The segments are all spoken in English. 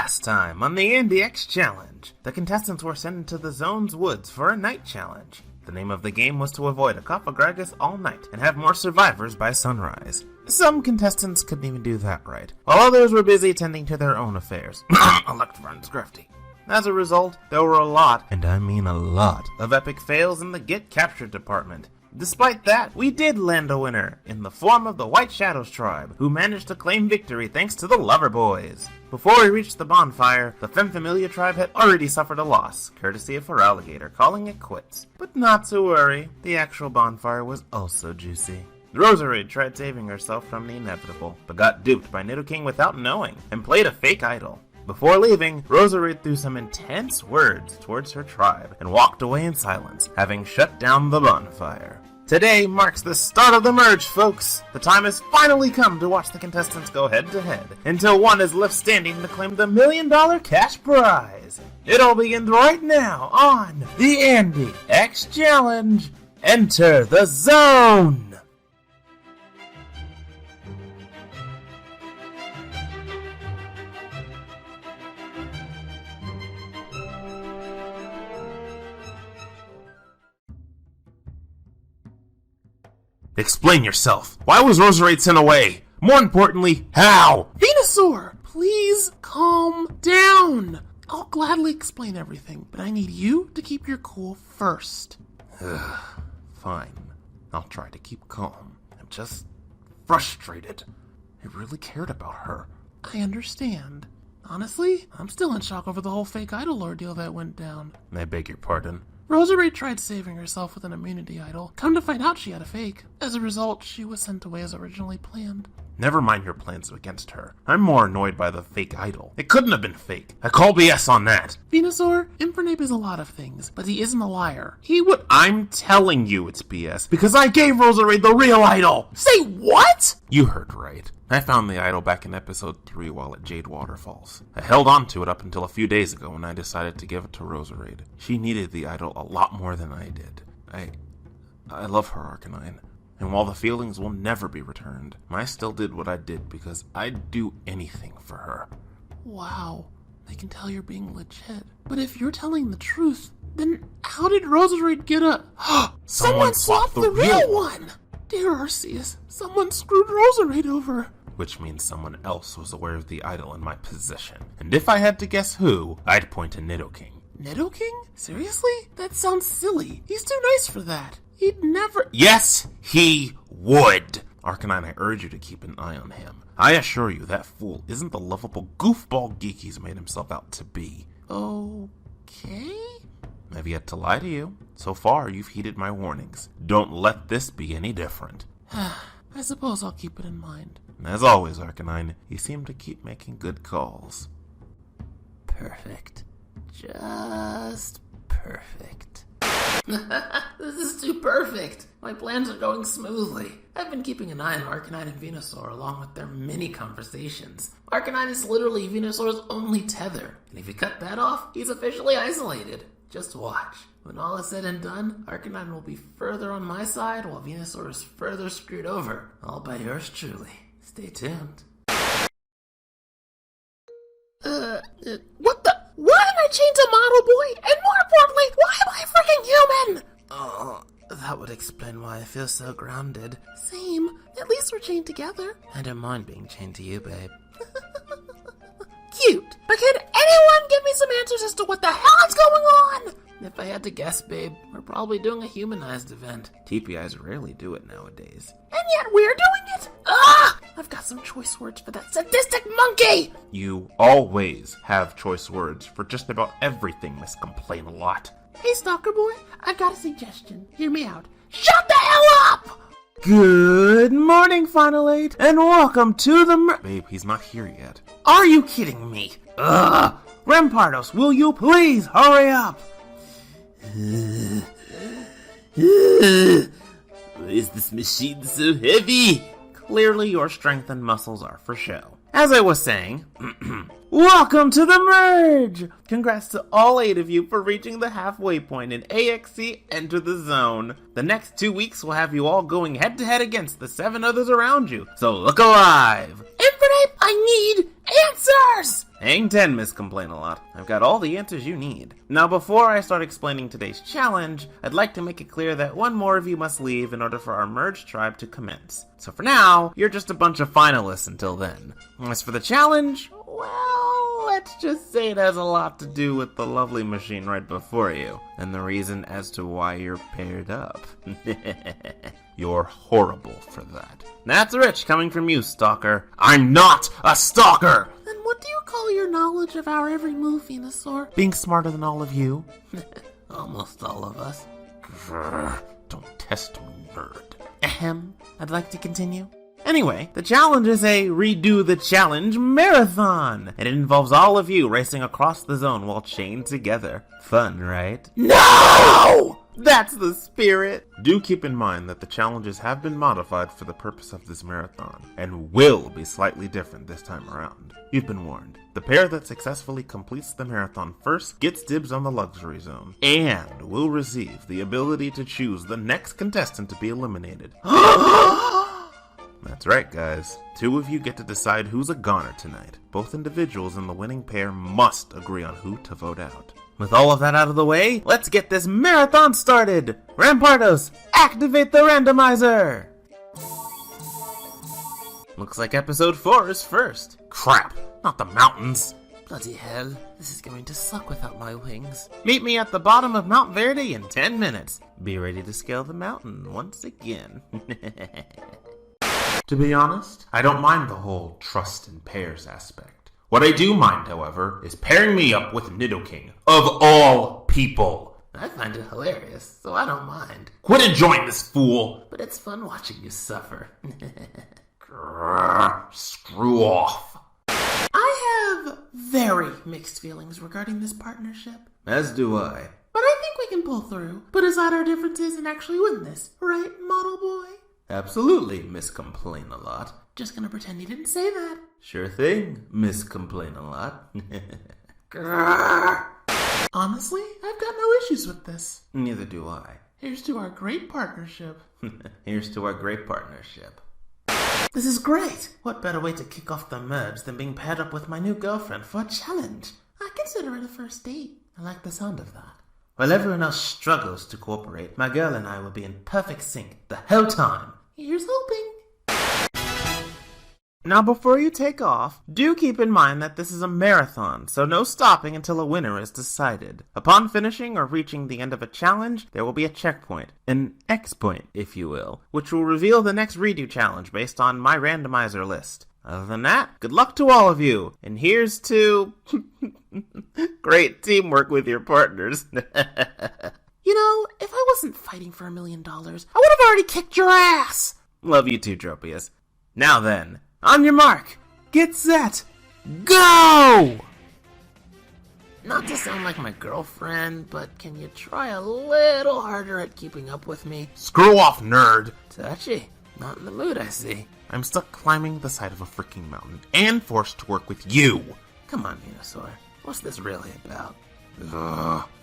Last time on the AXC challenge, the contestants were sent into the zone's woods for a night challenge. The name of the game was to avoid a Cophagragus all night and have more survivors by sunrise. Some contestants couldn't even do that right, while others were busy tending to their own affairs. Electrifying Scrafty. As a result, there were a lot, and I mean a lot, of epic fails in the Get Captured department. Despite that, we did land a winner, in the form of the White Shadows tribe, who managed to claim victory thanks to the Lover Boys. Before we reached the bonfire, the Femme Familia tribe had already suffered a loss, courtesy of her alligator, calling it quits. But not to worry, the actual bonfire was also juicy. Rosarid tried saving herself from the inevitable, but got duped by Nidoking without knowing, and played a fake idol. Before leaving, Rosarid threw some intense words towards her tribe and walked away in silence, having shut down the bonfire. Today marks the start of the merge, folks! The time has finally come to watch the contestants go head-to-head, until one is left standing to claim the $1 million cash prize! It all begins right now on the AXC Challenge! Enter the zone! Explain yourself. Why was Rosarid sent away? More importantly, how? Venusaur, please calm down. I'll gladly explain everything, but I need you to keep your cool first. Fine. I'll try to keep calm. I'm just frustrated. I really cared about her. I understand. Honestly, I'm still in shock over the whole fake idol ordeal that went down. I beg your pardon. Rosarid tried saving herself with an immunity idol. Come to find out she had a fake. As a result, she was sent away as originally planned. Never mind your plans against her. I'm more annoyed by the fake idol. It couldn't have been fake. I call BS on that. Venusaur, Infernape is a lot of things, but he isn't a liar. He would— I'm telling you it's BS, because I gave Rosarid the real idol! Say what?! You heard right. I found the idol back in episode 3 while at Jade Waterfalls. I held on to it up until a few days ago when I decided to give it to Rosarid. She needed the idol a lot more than I did. I love her, Arcanine. And while the feelings will never be returned, I still did what I did because I'd do anything for her. Wow, I can tell you're being legit. But if you're telling the truth, then how did Rosarid get a— Someone swapped the real one! Dear Arceus, someone screwed Rosarid over. Which means someone else was aware of the idol in my possession. And if I had to guess who, I'd point to Nidoking. Nidoking? Seriously? That sounds silly. He's too nice for that. He'd never— Yes, he would! Arcanine, I urge you to keep an eye on him. I assure you that fool isn't the lovable goofball geek he's made himself out to be. Okay? I've yet to lie to you. So far, you've heeded my warnings. Don't let this be any different. I suppose I'll keep it in mind. As always, Arcanine, you seem to keep making good calls. Perfect. Just perfect. This is too perfect. My plans are going smoothly. I've been keeping an eye on Arcanine and Venusaur along with their mini conversations. Arcanine is literally Venusaur's only tether, and if you cut that off, he's officially isolated. Just watch. When all is said and done, Arcanine will be further on my side while Venusaur is further screwed over. All by yours truly. Stay tuned. What the— Why did I change to Model Boy? And more importantly, why am I freaking human? Oh, that would explain why I feel so grounded. Same. At least we're chained together. I don't mind being chained to you, babe. Cute. But can anyone give me some answers as to what the hell is going on? If I had to guess, babe, we're probably doing a humanized event. TPIs rarely do it nowadays. And yet we're doing it? Ah! I've got some choice words for that sadistic monkey! You always have choice words for just about everything, Miss Complain-a-Lot. Hey, Stalker Boy, I've got a suggestion. Hear me out. Shut the hell up! Good morning, Final 8, and welcome to the Babe, he's not here yet. Are you kidding me? Ugh! Rampardos, will you please hurry up? Why is this machine so heavy? Clearly your strength and muscles are for show. As I was saying, welcome to the merge! Congrats to all 8 of you for reaching the halfway point in AXC Enter the Zone. The next 2 weeks will have you all going head to head against the 7 others around you, so look alive! Infinite I need answers! Hang 10, Miss Complain-A-Lot. I've got all the answers you need. Now, before I start explaining today's challenge, I'd like to make it clear that one more of you must leave in order for our merged tribe to commence. So for now, you're just a bunch of finalists until then. As for the challenge, well, let's just say it has a lot to do with the lovely machine right before you, and the reason as to why you're paired up. You're horrible for that. That's rich coming from you, stalker. I'm not a stalker! Then what do you call your knowledge of our every move, Venusaur? Being smarter than all of you? Almost all of us. Grr, don't test me, nerd. Ahem, I'd like to continue. Anyway, the challenge is a Redo the Challenge marathon, and it involves all of you racing across the zone while chained together. Fun, right? No! That's the spirit! Do keep in mind that the challenges have been modified for the purpose of this marathon, and will be slightly different this time around. You've been warned. The pair that successfully completes the marathon first gets dibs on the luxury zone, and will receive the ability to choose the next contestant to be eliminated. That's right, guys. 2 of you get to decide who's a goner tonight. Both individuals in the winning pair must agree on who to vote out. With all of that out of the way, let's get this marathon started! Rampardos, activate the randomizer! Looks like episode 4 is first. Crap, not the mountains. Bloody hell, this is going to suck without my wings. Meet me at the bottom of Mount Verde in 10 minutes. Be ready to scale the mountain once again. To be honest, I don't mind the whole trust in pairs aspect. What I do mind, however, is pairing me up with Nidoking, of all people. I find it hilarious, so I don't mind. Quit enjoying this, fool! But it's fun watching you suffer. Grr, screw off. I have very mixed feelings regarding this partnership. As do I. But I think we can pull through, put aside our differences and actually win this. Right, model boy? Absolutely, Miss Complain-A-Lot. Just gonna pretend you didn't say that. Sure thing, Miss Complain-A-Lot. Grrr. Honestly, I've got no issues with this. Neither do I. Here's to our great partnership. Here's to our great partnership. This is great. What better way to kick off the merge than being paired up with my new girlfriend for a challenge? I consider it a first date. I like the sound of that. While everyone else struggles to cooperate, my girl and I will be in perfect sync the whole time. Here's hoping. Now before you take off, do keep in mind that this is a marathon, so no stopping until a winner is decided. Upon finishing or reaching the end of a challenge, there will be a checkpoint, an X point, if you will, which will reveal the next redo challenge based on my randomizer list. Other than that, good luck to all of you, and here's to great teamwork with your partners. You know, if I wasn't fighting for $1 million, I would have already kicked your ass! Love you too, Tropius. Now then, on your mark, get set, go! Not to sound like my girlfriend, but can you try a little harder at keeping up with me? Screw off, nerd! Touchy. Not in the mood, I see. I'm stuck climbing the side of a freaking mountain, and forced to work with you! Come on, Venusaur. What's this really about?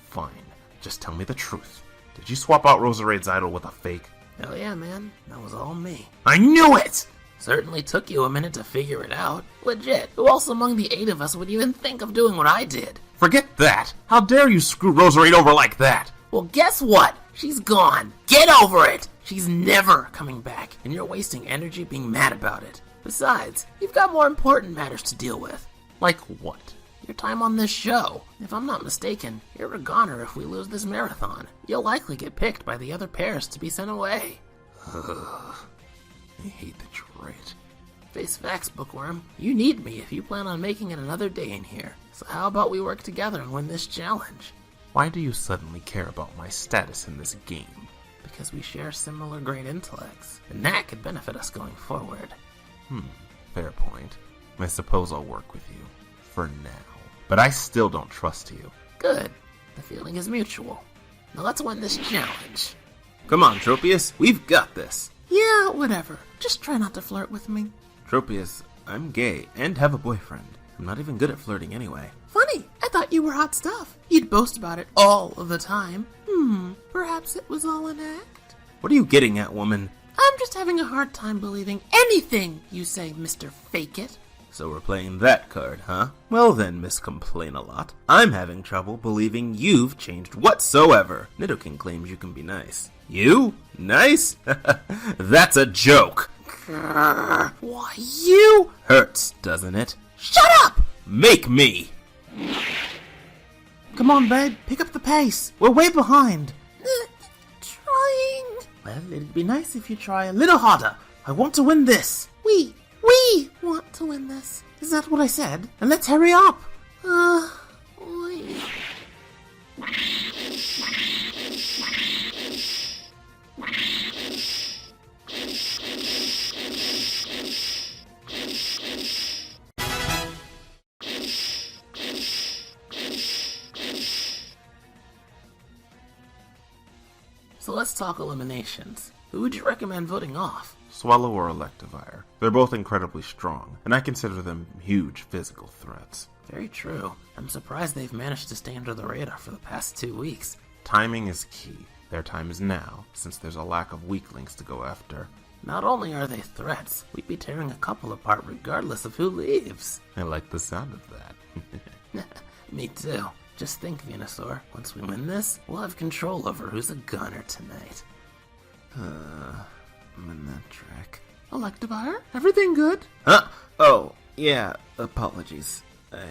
Fine. Just tell me the truth. Did you swap out Roserade's idol with a fake? Hell yeah, man. That was all me. I knew it! Certainly took you a minute to figure it out. Legit. Who else among the 8 of us would even think of doing what I did? Forget that! How dare you screw Roserade over like that! Well, guess what? She's gone. Get over it! She's never coming back, and you're wasting energy being mad about it. Besides, you've got more important matters to deal with. Like what? Your time on this show. If I'm not mistaken, you're a goner if we lose this marathon. You'll likely get picked by the other pairs to be sent away. I hate that you're right. Face facts, Bookworm. You need me if you plan on making it another day in here. So how about we work together and win this challenge? Why do you suddenly care about my status in this game? Because we share similar great intellects, and that could benefit us going forward. Fair point. I suppose I'll work with you. For now. But I still don't trust you. Good. The feeling is mutual. Now let's win this challenge. Come on, Tropius. We've got this. Yeah, whatever. Just try not to flirt with me. Tropius, I'm gay and have a boyfriend. I'm not even good at flirting anyway. Funny. I thought you were hot stuff. You'd boast about it all of the time. Perhaps it was all an act? What are you getting at, woman? I'm just having a hard time believing anything you say, Mr. Fake It. So we're playing that card, huh? Well then, Miss Complain-A-Lot, I'm having trouble believing you've changed whatsoever. Nidoking claims you can be nice. You? Nice? That's a joke. Why, you? Hurts, doesn't it? Shut up! Make me! Come on, babe, pick up the pace. We're way behind. Trying. Well, it'd be nice if you try a little harder. I want to win this. We want to win this. Is that what I said? And let's hurry up. We. So let's talk eliminations. Who would you recommend voting off? Swallow or Electivire. They're both incredibly strong, and I consider them huge physical threats. Very true. I'm surprised they've managed to stay under the radar for the past 2 weeks. Timing is key. Their time is now, since there's a lack of weaklings to go after. Not only are they threats, we'd be tearing a couple apart regardless of who leaves. I like the sound of that. Me too. Just think, Venusaur, once we win this, we'll have control over who's a gunner tonight. Manectric. Electivire, everything good? Huh? Oh, yeah, apologies. I,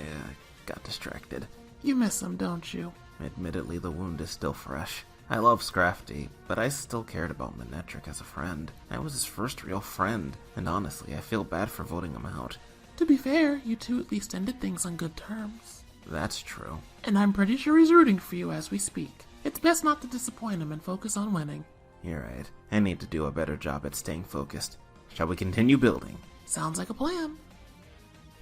got distracted. You miss him, don't you? Admittedly, the wound is still fresh. I love Scrafty, but I still cared about Manectric as a friend. I was his first real friend, and honestly, I feel bad for voting him out. To be fair, you two at least ended things on good terms. That's true. And I'm pretty sure he's rooting for you as we speak. It's best not to disappoint him and focus on winning. You're right. I need to do a better job at staying focused. Shall we continue building? Sounds like a plan.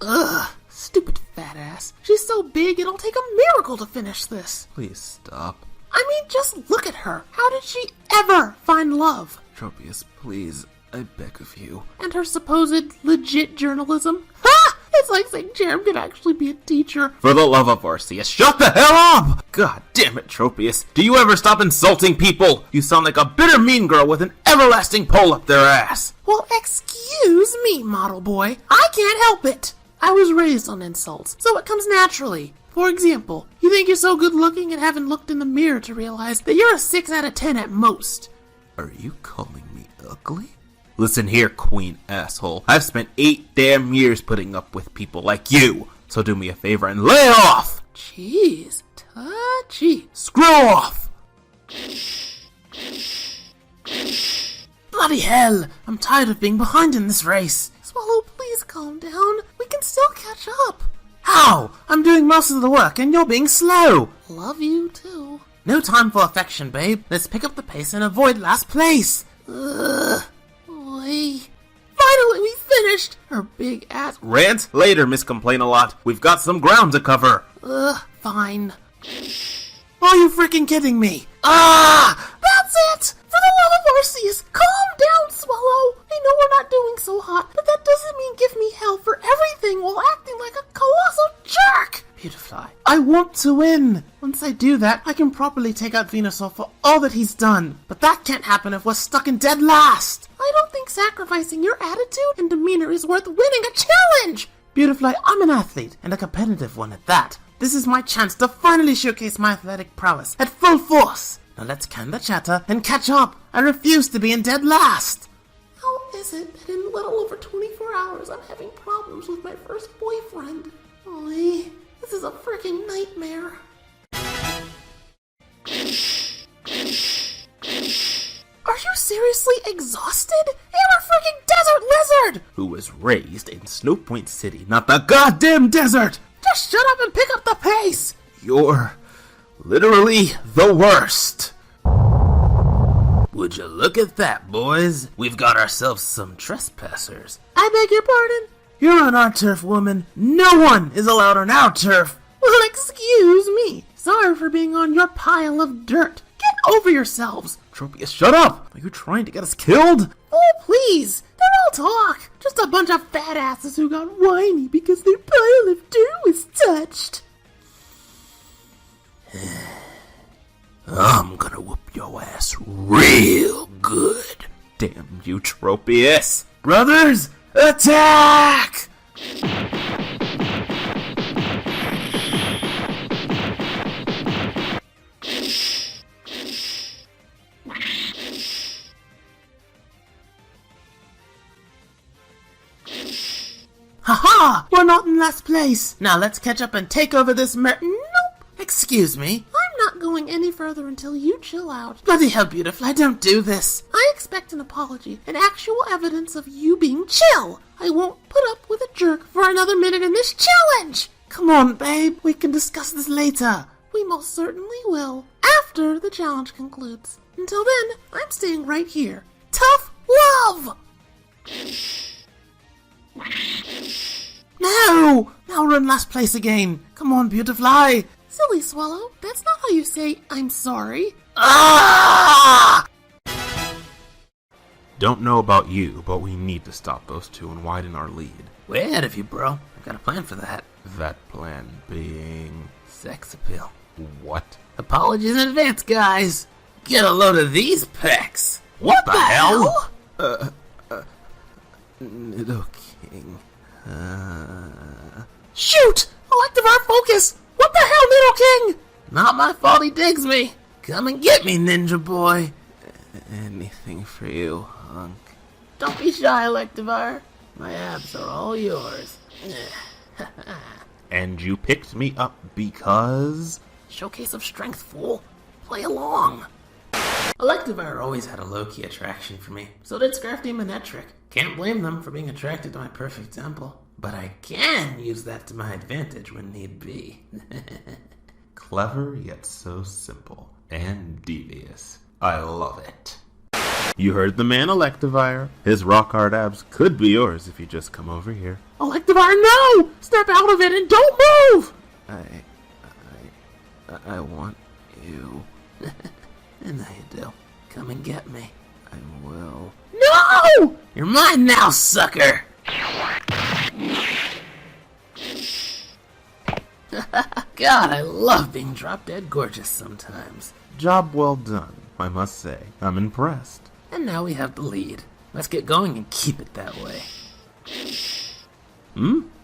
Ugh, stupid fat ass. She's so big it'll take a miracle to finish this. Please stop. I mean, just look at her. How did she ever find love? Tropius, please, I beg of you. And her supposed legit journalism? Ha! It's like saying Jerem could actually be a teacher. For the love of Arceus, shut the hell up! God damn it, Tropius. Do you ever stop insulting people? You sound like a bitter mean girl with an everlasting pole up their ass. Well, excuse me, model boy. I can't help it. I was raised on insults, so it comes naturally. For example, you think you're so good looking and haven't looked in the mirror to realize that you're a 6 out of 10 at most. Are you calling me ugly? Listen here, queen asshole. I've spent 8 damn years putting up with people like you. So do me a favor and lay off! Jeez, touchy. Screw off! Bloody hell, I'm tired of being behind in this race. Swallow, please calm down. We can still catch up. How? I'm doing most of the work and you're being slow. Love you too. No time for affection, babe. Let's pick up the pace and avoid last place. Ugh. Boy. Finally, we finished. Her big ass. Rant later, Miss Complain-A-Lot. We've got some ground to cover. Fine. Are you freaking kidding me? Ah! That's it! For the love of Arceus, calm down, Swallow! I know we're not doing so hot, but that doesn't mean give me hell for everything while acting like a colossal jerk! Beautifly. I want to win! Once I do that, I can properly take out Venusaur for all that he's done. But that can't happen if we're stuck in dead last! I don't think sacrificing your attitude and demeanor is worth winning a challenge! Beautifly, I'm an athlete, and a competitive one at that. This is my chance to finally showcase my athletic prowess at full force. Now let's can the chatter and catch up. I refuse to be in dead last. How is it that in a little over 24 hours I'm having problems with my first boyfriend? Ollie, this is a freaking nightmare. Are you seriously exhausted? You're a freaking desert lizard! Who was raised in Snow Point City, not the goddamn desert! Just shut up and pick up the pace! You're literally the worst. Would you look at that, boys? We've got ourselves some trespassers. I beg your pardon? You're on our turf, woman. No one is allowed on our turf. Well, excuse me. Sorry for being on your pile of dirt. Get over yourselves. Tropius, shut up! Are you trying to get us killed? Oh, please. They're all talk. Just a bunch of fat asses who got whiny because their pile of dirt was touched. I'm gonna whoop your ass real good. Damn you, Tropius. Brothers, attack! Haha! We're not in last place! Now let's catch up and take over this Nope! Excuse me. I'm not going any further until you chill out. Bloody hell, Beautiful, I don't do this. I expect an apology and actual evidence of you being chill. I won't put up with a jerk for another minute in this challenge! Come on, babe. We can discuss this later. We most certainly will. After the challenge concludes. Until then, I'm staying right here. Tough love! No! Now we're in last place again. Come on, Beautifly. Silly Swallow, that's not how you say I'm sorry. Ah! Don't know about you, but we need to stop those two and widen our lead. Way ahead of you, bro. I've got a plan for that. That plan being... Sex appeal. What? Apologies in advance, guys. Get a load of these pecs. What the hell? Nido King. Shoot! Elective our focus! What the hell, Nido King? Not my fault he digs me. Come and get me, ninja boy. Anything for you, hunk. Don't be shy, Electivire. My abs are all yours. And you picked me up because... Showcase of strength, fool. Play along. Electivire always had a low-key attraction for me. So did Scrafty and Manetric. Can't blame them for being attracted to my perfect temple. But I can use that to my advantage when need be. Clever, yet so simple. And devious. I love it. You heard the man, Electivire. His rock-hard abs could be yours if you just come over here. Electivire, no! Step out of it and don't move! I want you. And now you do. Come and get me. I will. No! You're mine now, sucker! God, I love being drop-dead gorgeous sometimes. Job well done, I must say. I'm impressed. And now we have the lead. Let's get going and keep it that way.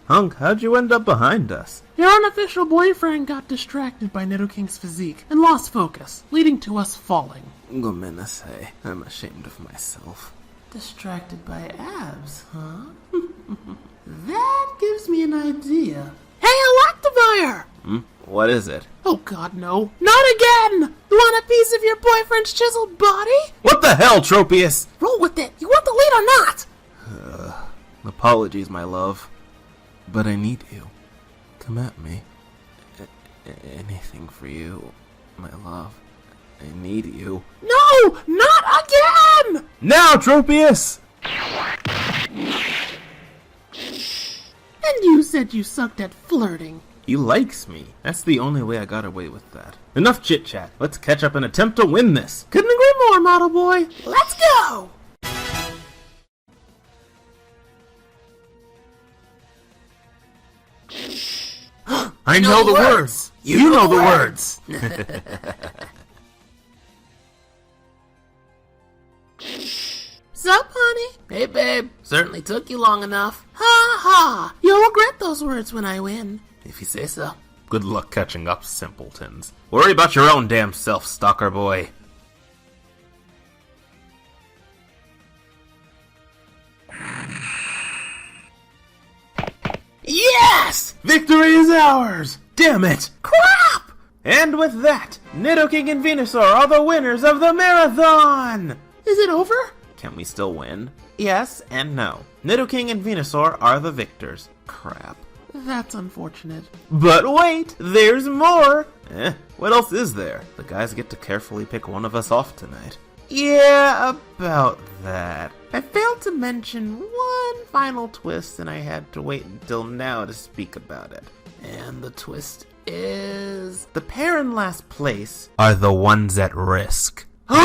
Hunk, how'd you end up behind us? Your unofficial boyfriend got distracted by Nidoking's physique and lost focus, leading to us falling. Gomenasai, I'm ashamed of myself. Distracted by abs, huh? That gives me an idea. Hey, Electivire! What is it? Oh god, no. Not again! You want a piece of your boyfriend's chiseled body? What the hell, Tropius? Roll with it. You want the lead or not? Apologies, my love. But I need you. Come at me. Anything for you, my love. I need you. No! Not again! Now, Tropius! And you said you sucked at flirting. He likes me. That's the only way I got away with that. Enough chit-chat. Let's catch up and attempt to win this. Couldn't agree more, model boy. Let's go! I know the words. You know the words. Sup, honey? Hey, babe. Certainly took you long enough. Ha ha! You'll regret those words when I win. If you say so. Good luck catching up, simpletons. Worry about your own damn self, stalker boy. Yes! Victory is ours! Damn it! Crap! And with that, Nidoking and Venusaur are the winners of the marathon! Is it over? Can we still win? Yes and no. Nidoking and Venusaur are the victors. Crap. That's unfortunate. But wait, there's more! What else is there? The guys get to carefully pick one of us off tonight. Yeah, about that. I failed to mention one final twist, and I had to wait until now to speak about it. And the twist is... the pair in last place are the ones at risk. That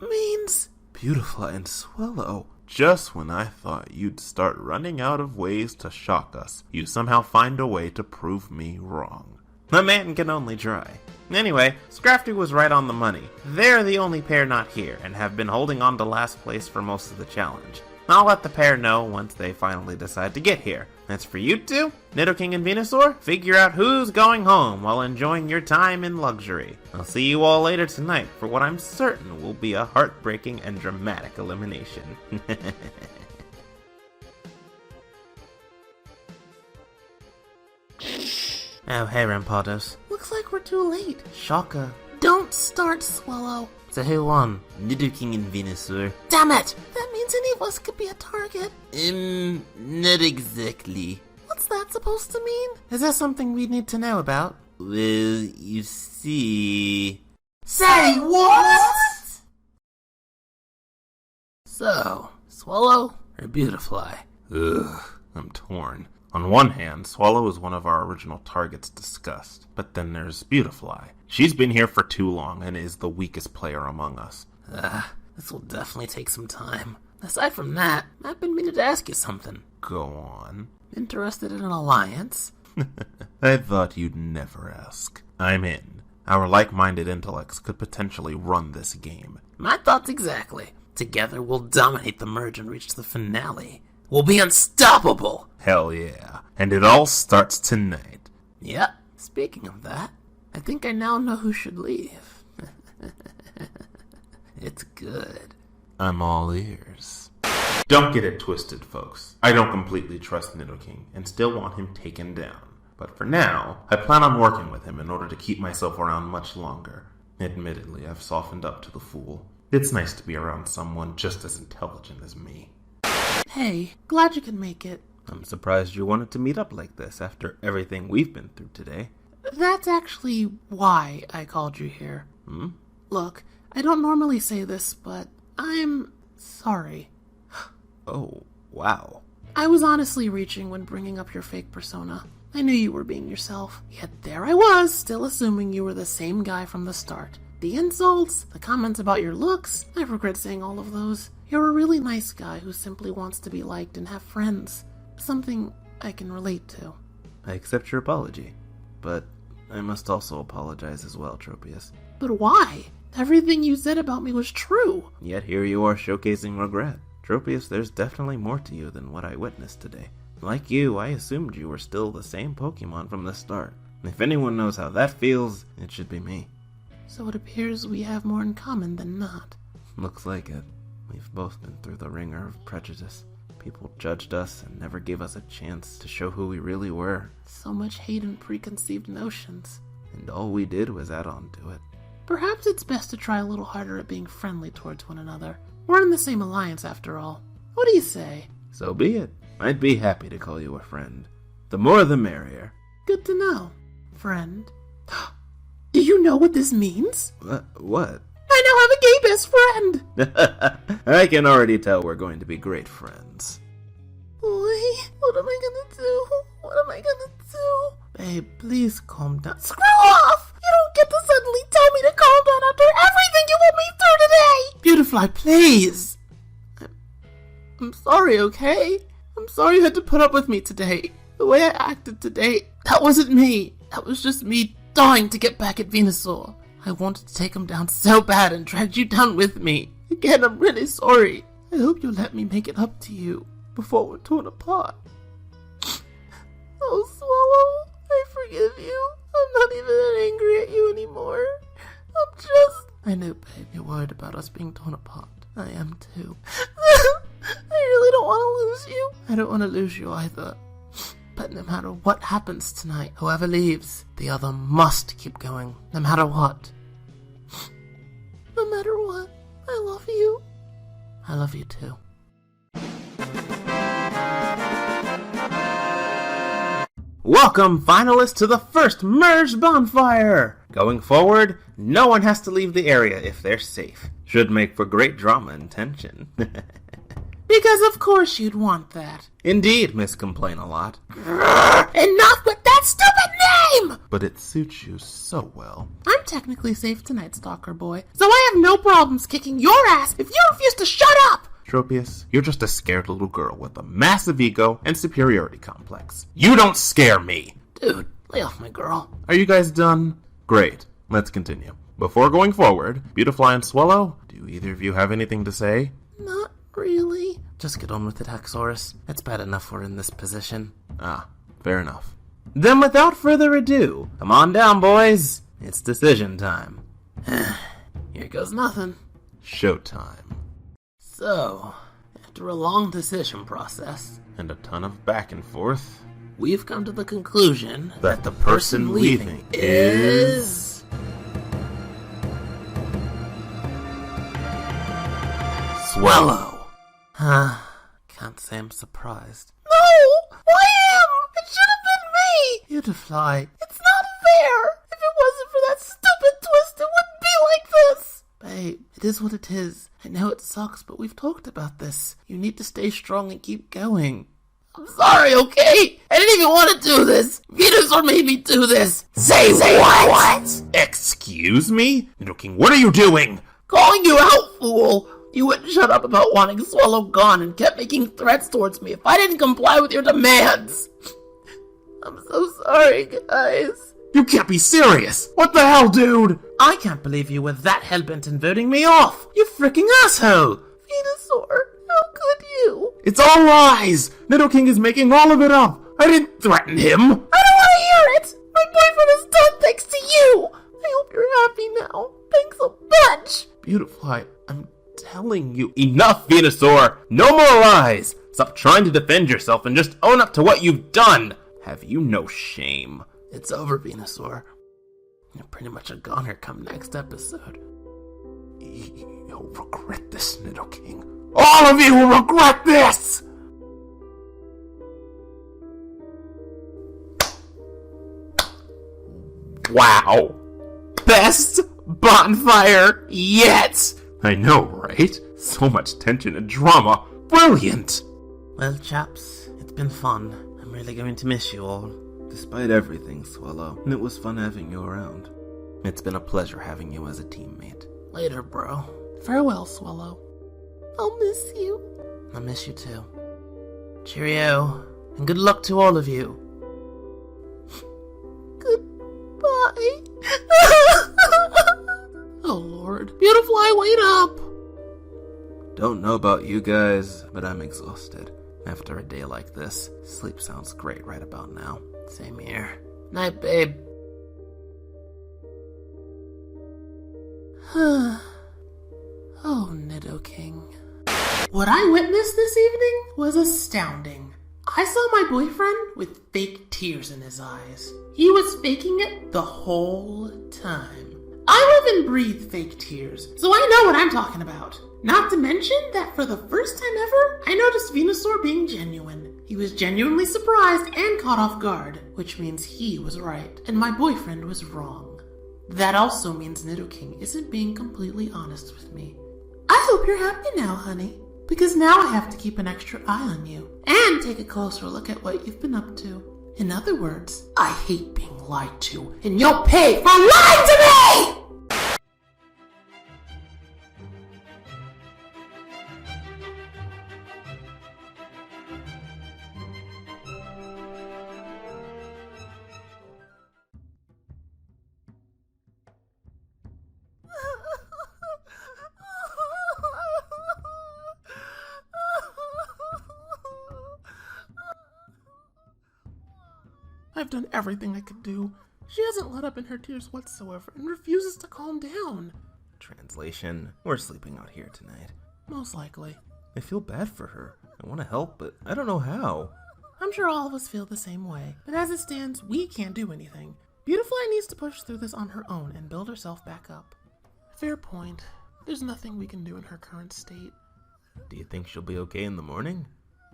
means... Beautiful and Swallow. Just when I thought you'd start running out of ways to shock us, you somehow find a way to prove me wrong. A man can only try. Anyway, Scrafty was right on the money. They're the only pair not here, and have been holding on to last place for most of the challenge. I'll let the pair know once they finally decide to get here. As for you two, Nidoking and Venusaur, figure out who's going home while enjoying your time in luxury. I'll see you all later tonight for what I'm certain will be a heartbreaking and dramatic elimination. Oh, hey, Rampardos. Looks like we're too late. Shocker. Don't start, Swallow. So who won? Nidoking and Venusaur. Damn it! That means any of us could be a target. Not exactly. What's that supposed to mean? Is that something we need to know about? Well, you see... Say what? So, Swallow or Beautifly? Ugh, I'm torn. On one hand, Swallow is one of our original targets discussed, but then there's Beautifly. She's been here for too long and is the weakest player among us. This will definitely take some time. Aside from that, I've been meaning to ask you something. Go on. Interested in an alliance? I thought you'd never ask. I'm in. Our like-minded intellects could potentially run this game. My thoughts exactly. Together we'll dominate the merge and reach the finale. We'll be unstoppable! Hell yeah. And it all starts tonight. Yep. Speaking of that, I think I now know who should leave. It's good. I'm all ears. Don't get it twisted, folks. I don't completely trust Nidoking and still want him taken down. But for now, I plan on working with him in order to keep myself around much longer. Admittedly, I've softened up to the fool. It's nice to be around someone just as intelligent as me. Hey, glad you could make it. I'm surprised you wanted to meet up like this after everything we've been through today. That's actually why I called you here. Look, I don't normally say this, but I'm sorry. Oh, wow. I was honestly reaching when bringing up your fake persona. I knew you were being yourself, yet there I was, still assuming you were the same guy from the start. The insults, the comments about your looks, I regret saying all of those. You're a really nice guy who simply wants to be liked and have friends. Something I can relate to. I accept your apology, but I must also apologize as well, Tropius. But why? Everything you said about me was true. Yet here you are showcasing regret. Tropius, there's definitely more to you than what I witnessed today. Like you, I assumed you were still the same Pokemon from the start. If anyone knows how that feels, it should be me. So it appears we have more in common than not. Looks like it. We've both been through the ringer of prejudice. People judged us and never gave us a chance to show who we really were. So much hate and preconceived notions. And all we did was add on to it. Perhaps it's best to try a little harder at being friendly towards one another. We're in the same alliance after all. What do you say? So be it. I'd be happy to call you a friend. The more the merrier. Good to know, friend. Do you know what this means? What? I now have a gay best friend! I can already tell we're going to be great friends. Boy, what am I gonna do? What am I gonna do? Babe, please calm down. Screw off! You don't get to suddenly tell me to calm down after everything you put me through today! Beautifly, please! I'm sorry, okay? I'm sorry you had to put up with me today. The way I acted today, that wasn't me. That was just me dying to get back at Venusaur. I wanted to take him down so bad and dragged you down with me. Again, I'm really sorry. I hope you'll let me make it up to you before we're torn apart. Oh, Swallow, I forgive you. I'm not even that angry at you anymore. I'm just... I know, babe, you're worried about us being torn apart. I am too. I really don't want to lose you. I don't want to lose you either. But no matter what happens tonight, whoever leaves, the other must keep going, no matter what. No matter what, I love you. I love you too. Welcome, finalists, to the first Merge Bonfire! Going forward, no one has to leave the area if they're safe. Should make for great drama and tension. Because of course you'd want that. Indeed, Miss Complain-A-Lot. Enough with that stupid name! But it suits you so well. I'm technically safe tonight, Stalker Boy, so I have no problems kicking your ass if you refuse to shut up! Tropius, you're just a scared little girl with a massive ego and superiority complex. You don't scare me! Dude, lay off my girl. Are you guys done? Great. Let's continue. Before going forward, Beautifly and Swallow, do either of you have anything to say? Not really. Just get on with it, Haxorus. It's bad enough we're in this position. Ah, fair enough. Then without further ado, come on down, boys. It's decision time. Here goes nothing. Showtime. So, after a long decision process, And a ton of back and forth. we've come to the conclusion That the person leaving is... Swallow. Can't say I'm surprised. No! I am! It should have been me! Beautifly. It's not fair! If it wasn't for that stupid twist, it wouldn't be like this! Babe, it is what it is. I know it sucks, but we've talked about this. You need to stay strong and keep going. I'm sorry, okay? I didn't even want to do this! Venusaur made me do this! Say what? Excuse me? Nidoking, what are you doing? Calling you out, fool! You wouldn't shut up about wanting Swallow gone and kept making threats towards me if I didn't comply with your demands! I'm so sorry, guys. You can't be serious! What the hell, dude? I can't believe you were that hellbent in voting me off. You freaking asshole. Venusaur, how could you? It's all lies! Nidoking is making all of it up! I didn't threaten him! I don't want to hear it! My boyfriend is done thanks to you! I hope you're happy now. Thanks a bunch! Beautifly, I'm telling you. Enough, Venusaur! No more lies! Stop trying to defend yourself and just own up to what you've done! Have you no shame? It's over, Venusaur. You're pretty much a goner come next episode. You'll regret this, Nidoking. All of you will regret this! Wow! Best bonfire yet! I know, right? So much tension and drama. Brilliant! Well, chaps, it's been fun. I'm really going to miss you all. Despite everything, Swallow, it was fun having you around. It's been a pleasure having you as a teammate. Later, bro. Farewell, Swallow. I'll miss you. I miss you too. Cheerio, and good luck to all of you. Goodbye. Oh, Lord. Beautifly, wait up! Don't know about you guys, but I'm exhausted. After a day like this, sleep sounds great right about now. Same here. Night, babe. Oh, Nidoking. What I witnessed this evening was astounding. I saw my boyfriend with fake tears in his eyes. He was faking it the whole time. I live and breathe fake tears, so I know what I'm talking about. Not to mention that for the first time ever, I noticed Venusaur being genuine. He was genuinely surprised and caught off guard, which means he was right, and my boyfriend was wrong. That also means Nidoking isn't being completely honest with me. I hope you're happy now, honey, because now I have to keep an extra eye on you, and take a closer look at what you've been up to. In other words, I hate being lied to, and you'll pay for lying to me! I've done everything I could do. She hasn't let up in her tears whatsoever and refuses to calm down. Translation, we're sleeping out here tonight. Most likely. I feel bad for her. I want to help, but I don't know how. I'm sure all of us feel the same way, but as it stands, we can't do anything. Beautifly needs to push through this on her own and build herself back up. Fair point. There's nothing we can do in her current state. Do you think she'll be okay in the morning?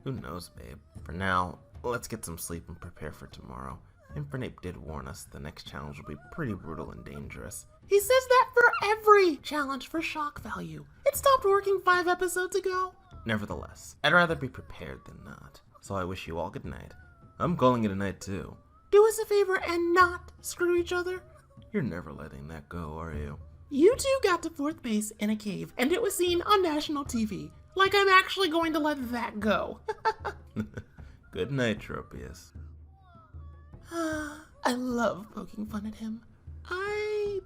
Who knows, babe. For now, let's get some sleep and prepare for tomorrow. Infernape did warn us the next challenge will be pretty brutal and dangerous. He says that for every challenge for shock value. It stopped working 5 episodes ago. Nevertheless, I'd rather be prepared than not. So I wish you all good night. I'm calling it a night too. Do us a favor and not screw each other. You're never letting that go, are you? You two got to 4th base in a cave, and it was seen on national TV. Like I'm actually going to let that go. Good night, Tropius. I love poking fun at him. I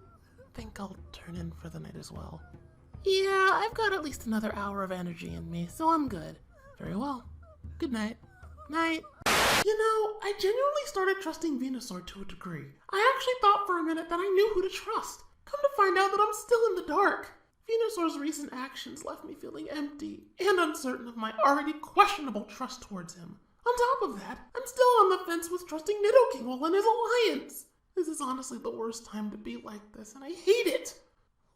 think I'll turn in for the night as well. Yeah, I've got at least another hour of energy in me, so I'm good. Very well. Good night. Night. You know, I genuinely started trusting Venusaur to a degree. I actually thought for a minute that I knew who to trust. Come to find out that I'm still in the dark. Venusaur's recent actions left me feeling empty and uncertain of my already questionable trust towards him. On top of that, I'm still on the fence with trusting Nidoking and his alliance. This is honestly the worst time to be like this, and I hate it.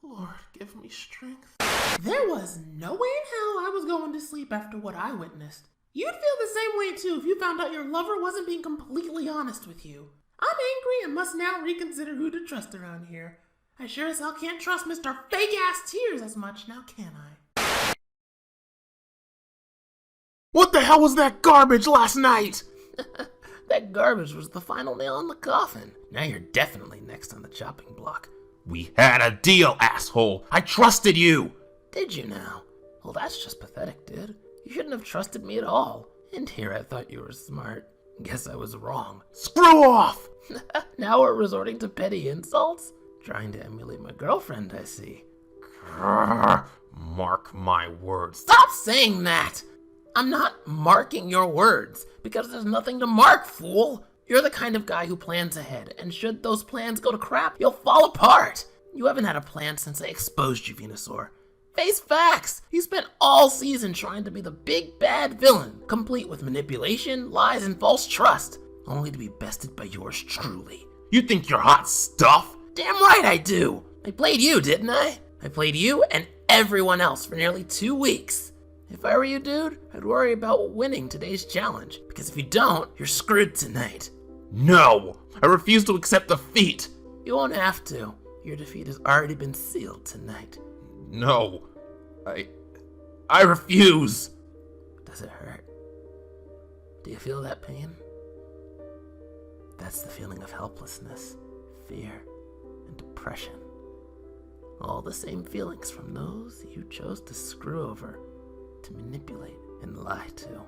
Lord, give me strength. There was no way in hell I was going to sleep after what I witnessed. You'd feel the same way too if you found out your lover wasn't being completely honest with you. I'm angry and must now reconsider who to trust around here. I sure as hell can't trust Mr. Fake-Ass Tears as much now, can I? What the hell was that garbage last night? That garbage was the final nail in the coffin. Now you're definitely next on the chopping block. We had a deal, asshole! I trusted you! Did you now? Well, that's just pathetic, dude. You shouldn't have trusted me at all. And here I thought you were smart. Guess I was wrong. Screw off! Now we're resorting to petty insults? Trying to emulate my girlfriend, I see. Mark my words. Stop saying that! I'm not marking your words, because there's nothing to mark, fool! You're the kind of guy who plans ahead, and should those plans go to crap, you'll fall apart! You haven't had a plan since I exposed you, Venusaur. Face facts! You spent all season trying to be the big bad villain, complete with manipulation, lies, and false trust, only to be bested by yours truly. You think you're hot stuff? Damn right I do! I played you, didn't I? I played you and everyone else for nearly 2 weeks. If I were you, dude, I'd worry about winning today's challenge, because if you don't, you're screwed tonight. No! I refuse to accept defeat! You won't have to. Your defeat has already been sealed tonight. No. I refuse! Does it hurt? Do you feel that pain? That's the feeling of helplessness, fear, and depression. All the same feelings from those you chose to screw over, to manipulate and lie to.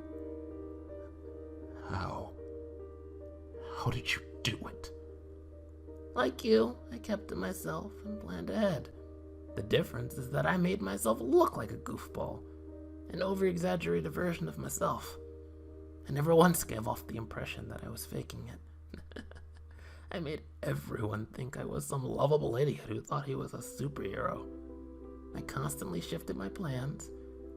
How did you do it? Like you, I kept to myself and planned ahead. The difference is that I made myself look like a goofball, an over-exaggerated version of myself. I never once gave off the impression that I was faking it. I made everyone think I was some lovable idiot who thought he was a superhero. I constantly shifted my plans,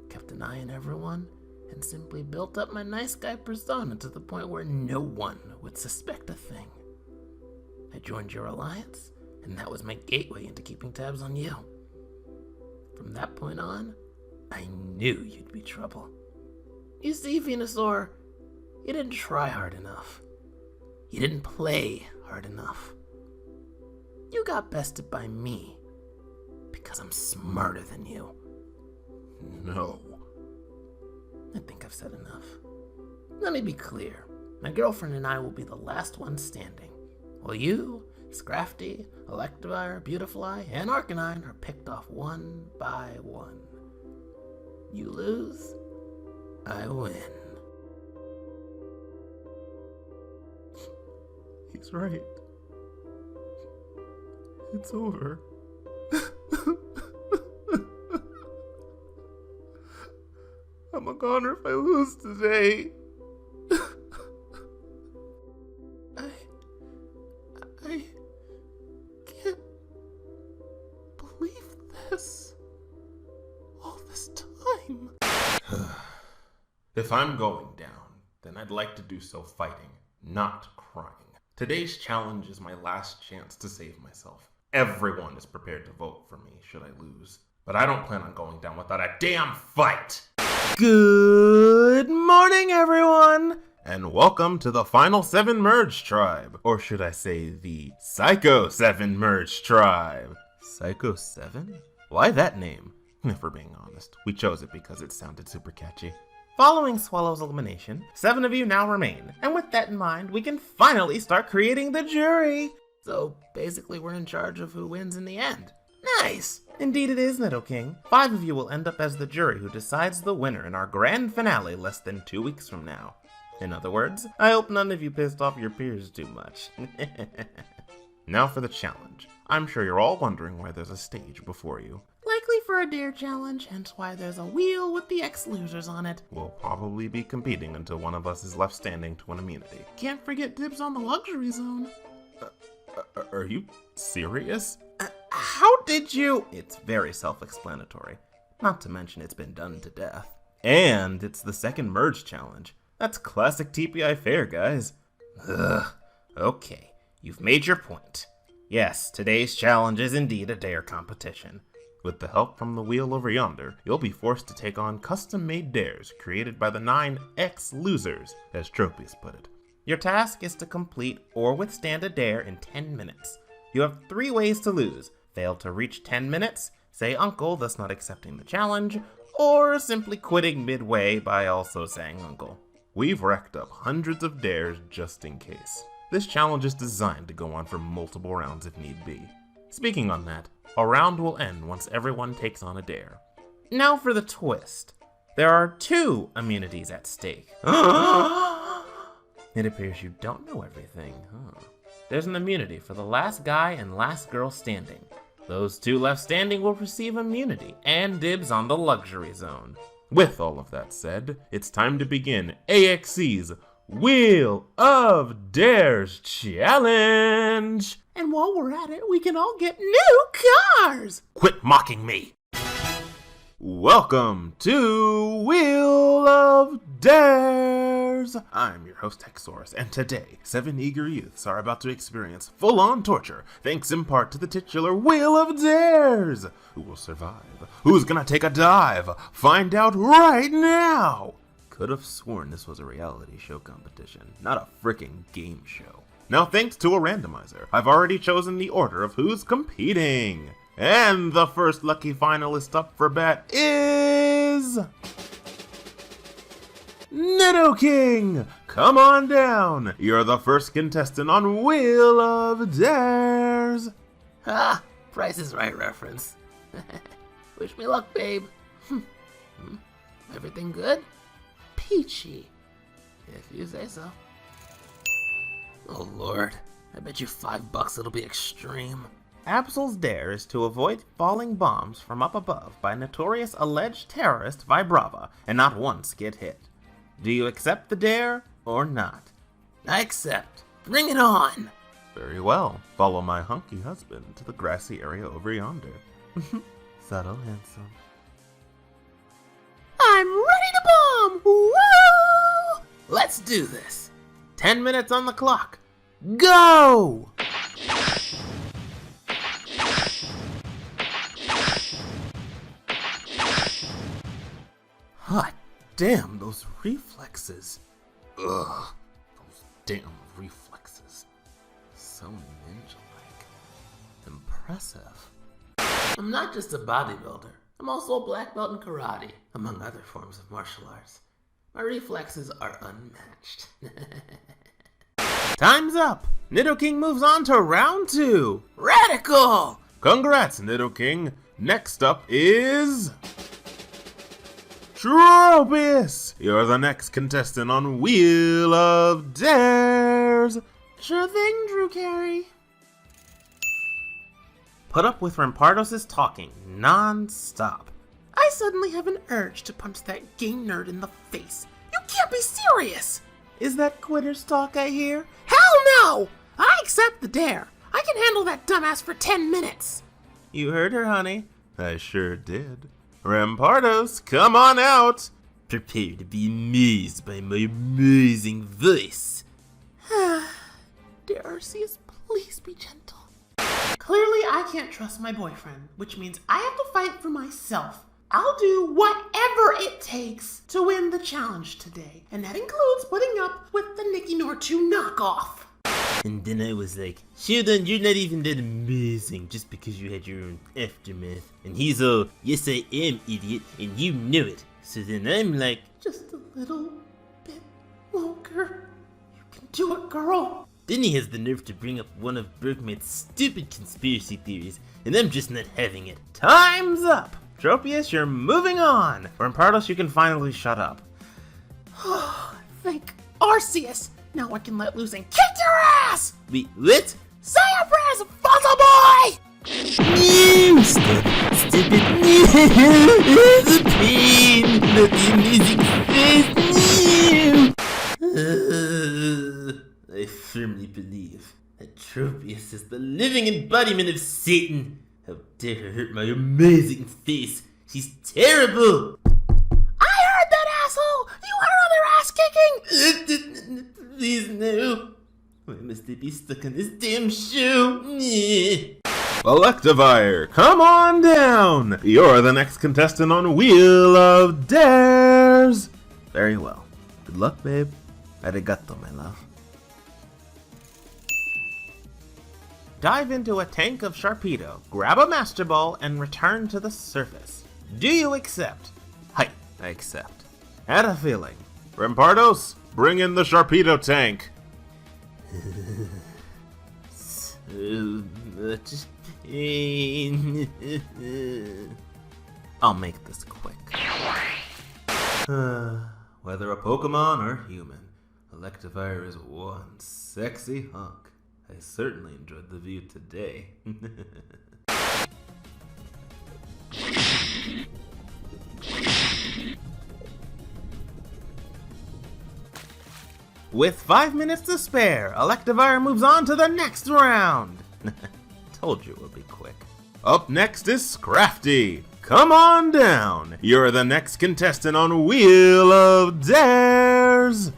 kept an eye on everyone, and simply built up my nice guy persona to the point where no one would suspect a thing. I joined your alliance, and that was my gateway into keeping tabs on you. From that point on, I knew you'd be trouble. You see, Venusaur, you didn't try hard enough. You didn't play hard enough. You got bested by me, because I'm smarter than you. No. I think I've said enough. Let me be clear. My girlfriend and I will be the last ones standing. While you, Scrafty, Electivire, Beautifly, and Arcanine are picked off one by one. You lose, I win. He's right. It's over. I'm a goner if I lose today. I can't believe this. All this time. If I'm going down, then I'd like to do so fighting, not crying. Today's challenge is my last chance to save myself. Everyone is prepared to vote for me should I lose. But I don't plan on going down without a damn fight! Good morning, everyone! And welcome to the Final 7 Merge Tribe. Or should I say the Psycho 7 Merge Tribe. Psycho 7? Why that name? If we're being honest, we chose it because it sounded super catchy. Following Swallow's elimination, 7 of you now remain. And with that in mind, we can finally start creating the jury. So basically we're in charge of who wins in the end. Nice! Indeed it is, Nidoking. 5 of you will end up as the jury who decides the winner in our grand finale less than 2 weeks from now. In other words, I hope none of you pissed off your peers too much. Now for the challenge. I'm sure you're all wondering why there's a stage before you. Likely for a dare challenge, hence why there's a wheel with the X losers on it. We'll probably be competing until one of us is left standing to an immunity. Can't forget dibs on the luxury zone. Are you serious? How did you? It's very self-explanatory. Not to mention it's been done to death. And it's the second merge challenge. That's classic TPI fare, guys. Ugh. Okay, you've made your point. Yes, today's challenge is indeed a dare competition. With the help from the wheel over yonder, you'll be forced to take on custom-made dares created by the 9 X losers, as Tropius put it. Your task is to complete or withstand a dare in 10 minutes. You have 3 ways to lose. Fail to reach 10 minutes, say uncle, thus not accepting the challenge, or simply quitting midway by also saying uncle. We've racked up hundreds of dares just in case. This challenge is designed to go on for multiple rounds if need be. Speaking on that, a round will end once everyone takes on a dare. Now for the twist. There are 2 immunities at stake. It appears you don't know everything, huh? There's an immunity for the last guy and last girl standing. Those 2 left standing will receive immunity and dibs on the luxury zone. With all of that said, it's time to begin AXC's Wheel of Dares Challenge! And while we're at it, we can all get new cars! Quit mocking me! Welcome to Wheel of Dares! I'm your host Hexorus, and today, 7 eager youths are about to experience full-on torture, thanks in part to the titular Wheel of Dares! Who will survive? Who's gonna take a dive? Find out right now! Could have sworn this was a reality show competition, not a frickin' game show. Now thanks to a randomizer, I've already chosen the order of who's competing! And the first lucky finalist up for bat is... Nidoking! Come on down! You're the first contestant on Wheel of Dares! Ha! Price is Right reference. Wish me luck, babe. Everything good? Peachy. If you say so. Oh lord, I bet you $5 it'll be extreme. Absol's dare is to avoid falling bombs from up above by notorious alleged terrorist Vibrava and not once get hit. Do you accept the dare or not? I accept. Bring it on! Very well. Follow my hunky husband to the grassy area over yonder. Subtle, handsome. I'm ready to bomb! Woo! Let's do this. 10 minutes on the clock. Go! Hot damn, those reflexes. Ugh, those damn reflexes. So ninja-like. Impressive. I'm not just a bodybuilder. I'm also a black belt in karate, among other forms of martial arts. My reflexes are unmatched. Time's up! Nidoking moves on to round 2. Radical! Congrats, Nidoking. Next up is... Tropius! You're the next contestant on Wheel of Dares! Sure thing, Drew Carey. Put up with Rampardos' talking non-stop. I suddenly have an urge to punch that game nerd in the face. You can't be serious! Is that quitter's talk I hear? Hell no! I accept the dare. I can handle that dumbass for 10 minutes. You heard her, honey. I sure did. Rampardos, come on out! Prepare to be amazed by my amazing voice. Dear Arceus, please be gentle. Clearly, I can't trust my boyfriend, which means I have to fight for myself. I'll do whatever it takes to win the challenge today, and that includes putting up with the Nicky Nortu knockoff. And then I was like, Sheldon, you're not even that amazing just because you had your own aftermath. And he's all, yes I am, idiot, and you know it. So then I'm like, just a little bit longer. You can do it, girl. Then he has the nerve to bring up one of Berkman's stupid conspiracy theories, and I'm just not having it. Time's up! Tropius, you're moving on! Rampardos, you can finally shut up. Thank Arceus! Now I can let loose and kick your ass! Wait, what? Say your prayers, Fuzzy Boy! Stop The pain, not the amazing face. I firmly believe that Tropius is the living embodiment of Satan. How dare her hurt my amazing face? She's terrible! I heard that, asshole! You want another ass kicking? Please, no. Why must I be stuck on this damn show? Electivire, come on down! You're the next contestant on Wheel of Dares! Very well. Good luck, babe. Arigato, my love. Dive into a tank of Sharpedo, grab a Master Ball, and return to the surface. Do you accept? Hi, I accept. Had a feeling. Rampardos, bring in the Sharpedo tank. So much pain. I'll make this quick. Whether a Pokemon or human, Electivire is one sexy hunk. I certainly enjoyed the view today. With 5 minutes to spare, Electivire moves on to the next round. Told you it would be quick. Up next is Scrafty. Come on down. You're the next contestant on Wheel of Dares.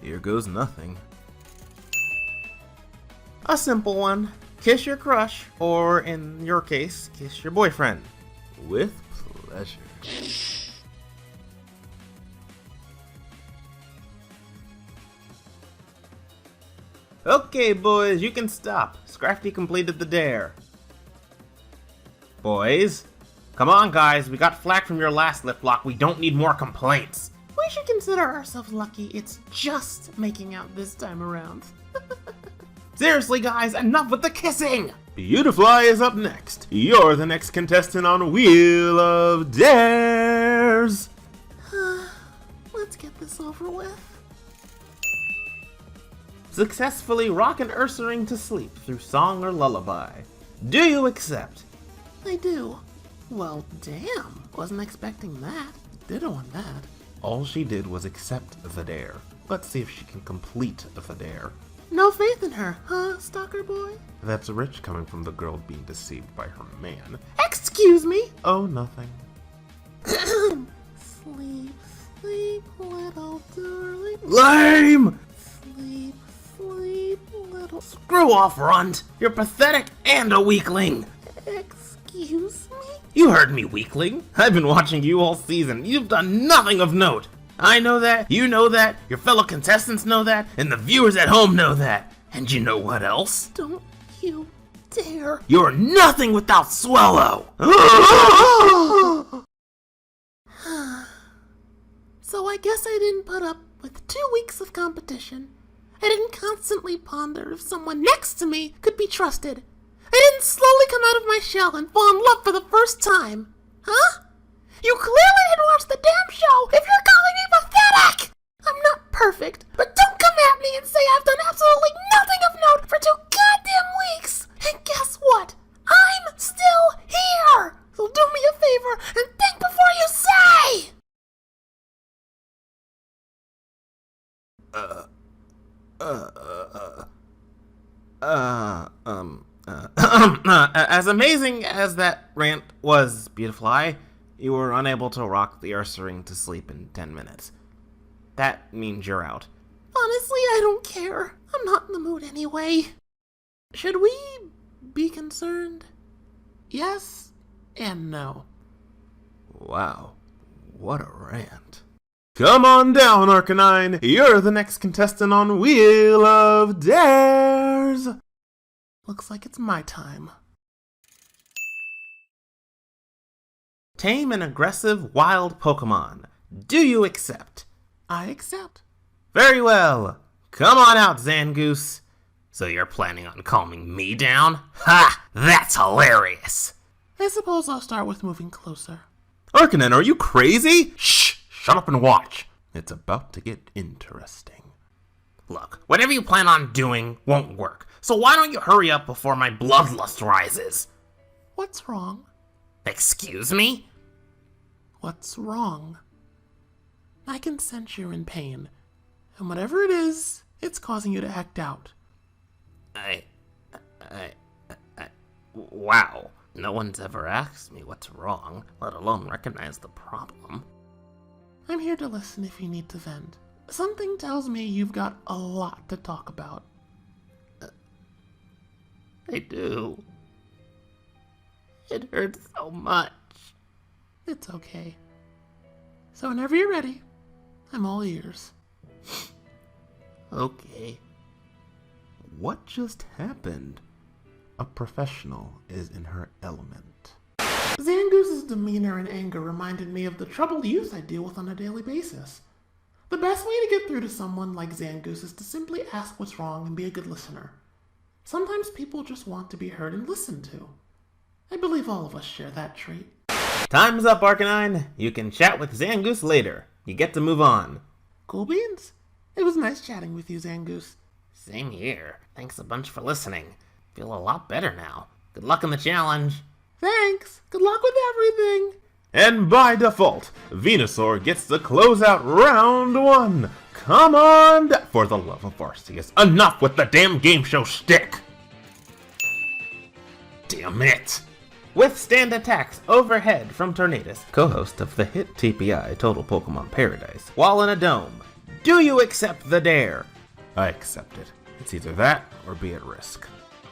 Here goes nothing. A simple one. Kiss your crush, or in your case, kiss your boyfriend. With pleasure. Okay, boys, you can stop. Scrafty completed the dare. Boys? Come on, guys, we got flack from your last lip lock. We don't need more complaints. We should consider ourselves lucky it's just making out this time around. Seriously, guys, enough with the kissing! Beautifly is up next. You're the next contestant on Wheel of Dares. Let's get this over with. Successfully rock an Ursaring to sleep through song or lullaby. Do you accept? I do. Well, damn. Wasn't expecting that. Ditto on that. All she did was accept the dare. Let's see if she can complete the dare. No faith in her, huh, stalker boy? That's rich coming from the girl being deceived by her man. Excuse me? Oh, nothing. Sleep, sleep, little darling. Lame! Sleep, sleep, little... Screw off, Runt! You're pathetic and a weakling! Excuse me? You heard me, weakling. I've been watching you all season. You've done nothing of note. I know that, you know that, your fellow contestants know that, and the viewers at home know that. And you know what else? Don't you dare. You're nothing without Swallow! So I guess I didn't put up with 2 weeks of competition. I didn't constantly ponder if someone next to me could be trusted. I didn't slowly come out of my shell and fall in love for the first time. Huh? You clearly didn't watch the damn show if you're calling me pathetic! I'm not perfect, but don't come at me and say I've done absolutely nothing of note for 2 goddamn weeks! And guess what? I'm still here! So do me a favor and think before you say! As amazing as that rant was, Beautifly, you were unable to rock the Ursaring to sleep in 10 minutes. That means you're out. Honestly, I don't care. I'm not in the mood anyway. Should we be concerned? Yes and no. Wow, what a rant. Come on down, Arcanine. You're the next contestant on Wheel of Dares. Looks like it's my time. Tame an aggressive wild Pokemon. Do you accept? I accept. Very well. Come on out, Zangoose. So you're planning on calming me down? Ha! That's hilarious. I suppose I'll start with moving closer. Arcanine, are you crazy? Shh! Shut up and watch. It's about to get interesting. Look, whatever you plan on doing won't work. So why don't you hurry up before my bloodlust rises? What's wrong? Excuse me? What's wrong? I can sense you're in pain, and whatever it is, it's causing you to act out. Wow. No one's ever asked me what's wrong, let alone recognize the problem. I'm here to listen if you need to vent. Something tells me you've got a lot to talk about. I do. It hurts so much. It's okay. So whenever you're ready, I'm all ears. Okay. What just happened? A professional is in her element. Zangoose's demeanor and anger reminded me of the troubled youth I deal with on a daily basis. The best way to get through to someone like Zangoose is to simply ask what's wrong and be a good listener. Sometimes people just want to be heard and listened to. I believe all of us share that trait. Time's up, Arcanine. You can chat with Zangoose later. You get to move on. Cool beans. It was nice chatting with you, Zangoose. Same here. Thanks a bunch for listening. Feel a lot better now. Good luck in the challenge. Thanks. Good luck with everything. And by default, Venusaur gets to close out round 1. Come on! For the love of Arceus, enough with the damn game show shtick! Damn it! Withstand attacks overhead from Tornadus, co-host of the hit TPI Total Pokemon Paradise, while in a dome. Do you accept the dare? I accept it. It's either that or be at risk.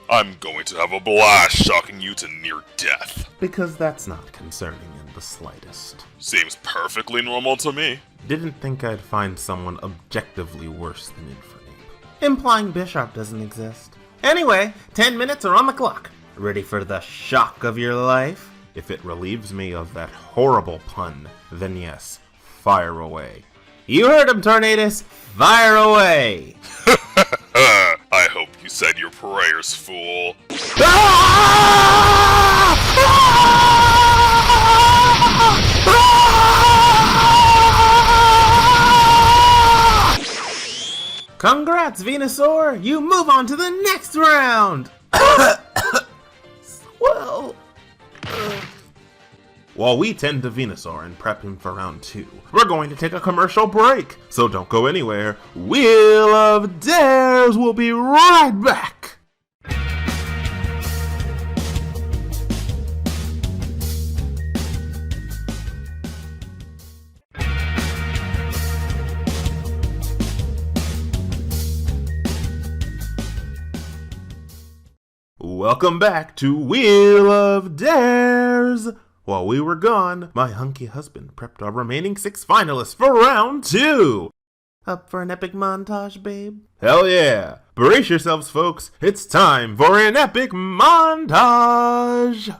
I'm going to have a blast shocking you to near death. Because that's not concerning in the slightest. Seems perfectly normal to me. Didn't think I'd find someone objectively worse than Infernape. Implying Bishop doesn't exist. Anyway, 10 minutes are on the clock. Ready for the shock of your life? If it relieves me of that horrible pun, then yes, fire away. You heard him, Tornadus! Fire away! I hope you said your prayers, fool. Congrats, Venusaur! You move on to the next round! Well, While we tend to Venusaur and prep him for round 2, we're going to take a commercial break, so don't go anywhere. Wheel of Dares will be right back! Welcome back to Wheel of Dares! While we were gone, my hunky husband prepped our remaining 6 finalists for round 2! Up for an epic montage, babe? Hell yeah! Brace yourselves, folks, it's time for an epic montage!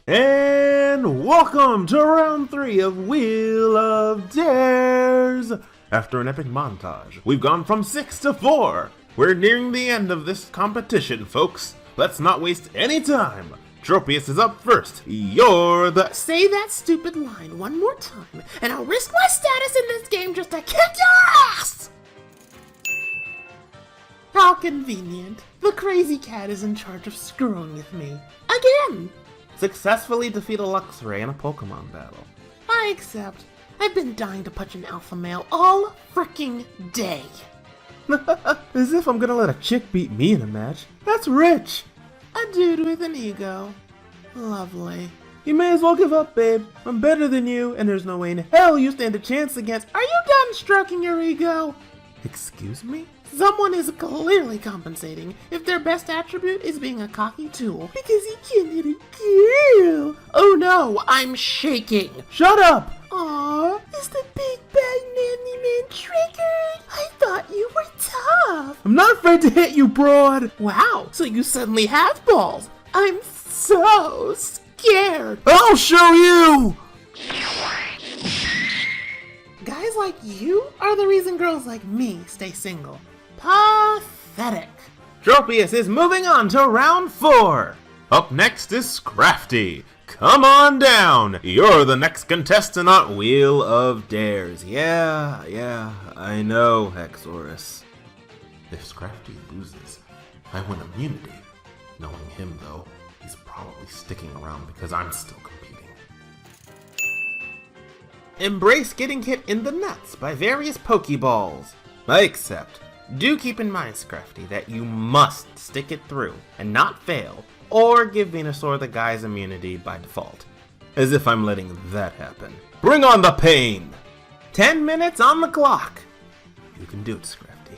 And welcome to round 3 of Wheel of Dares! After an epic montage, we've gone from 6 to 4. We're nearing the end of this competition, folks. Let's not waste any time. Tropius is up first. You're the... Say that stupid line one more time, and I'll risk my status in this game just to kick your ass! How convenient. The crazy cat is in charge of screwing with me. Again! Successfully defeat a Luxray in a Pokemon battle. I accept. I've been dying to punch an alpha male all fricking day. As if I'm gonna let a chick beat me in a match. That's rich! A dude with an ego. Lovely. You may as well give up, babe. I'm better than you, and there's no way in hell you stand a chance against... Are you done stroking your ego? Excuse me? Someone is clearly compensating if their best attribute is being a cocky tool because he can't hit a girl. Oh no, I'm shaking. Shut up! Aw, is the big bad manly man triggered? I thought you were tough. I'm not afraid to hit you, broad! Wow, so you suddenly have balls. I'm so scared. I'll show you! Guys like you are the reason girls like me stay single. Pathetic. Tropius is moving on to round 4. Up next is Scrafty. Come on down. You're the next contestant on Wheel of Dares. Yeah, I know, Hexorus. If Scrafty loses, I win immunity. Knowing him, though, he's probably sticking around because I'm still competing. Embrace getting hit in the nuts by various Pokeballs. I accept. Do keep in mind, Scrafty, that you must stick it through and not fail, or give Venusaur the guy's immunity by default. As if I'm letting that happen. Bring on the pain! 10 minutes on the clock! You can do it, Scrafty.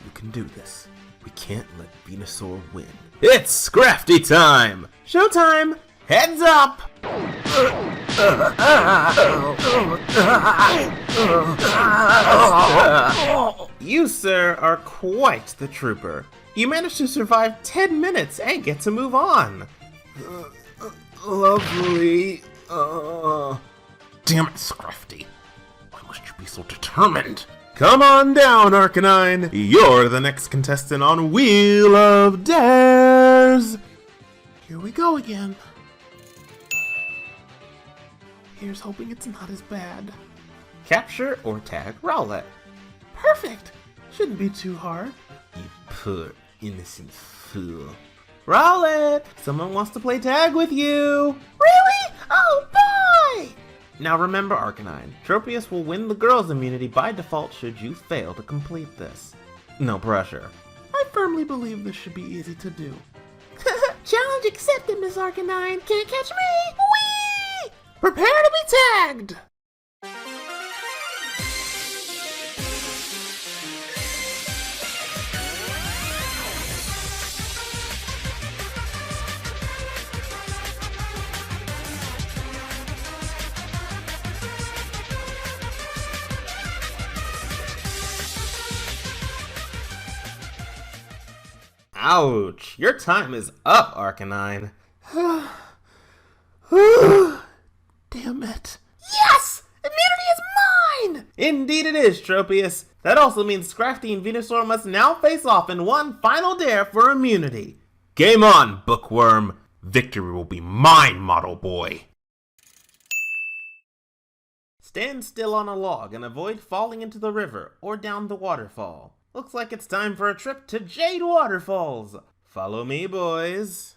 You can do this. We can't let Venusaur win. It's Scrafty time! Showtime! Heads up! You, sir, are quite the trooper. You managed to survive 10 minutes and get to move on. Lovely. Damn it, Scrafty. Why must you be so determined? Come on down, Arcanine. You're the next contestant on Wheel of Dares. Here we go again. Here's hoping it's not as bad. Capture or tag Rowlet. Perfect. Shouldn't be too hard. You poor innocent fool. Rowlet, someone wants to play tag with you. Really? Oh boy! Now remember, Arcanine, Tropius will win the girls' immunity by default should you fail to complete this. No pressure. I firmly believe this should be easy to do. Challenge accepted, Miss Arcanine. Can't catch me. Whee! Prepare to be tagged! Ouch! Your time is up, Arcanine. Damn it. Yes! Immunity is mine! Indeed it is, Tropius. That also means Scrafty and Venusaur must now face off in one final dare for immunity. Game on, Bookworm. Victory will be mine, model boy. Stand still on a log and avoid falling into the river or down the waterfall. Looks like it's time for a trip to Jade Waterfalls. Follow me, boys.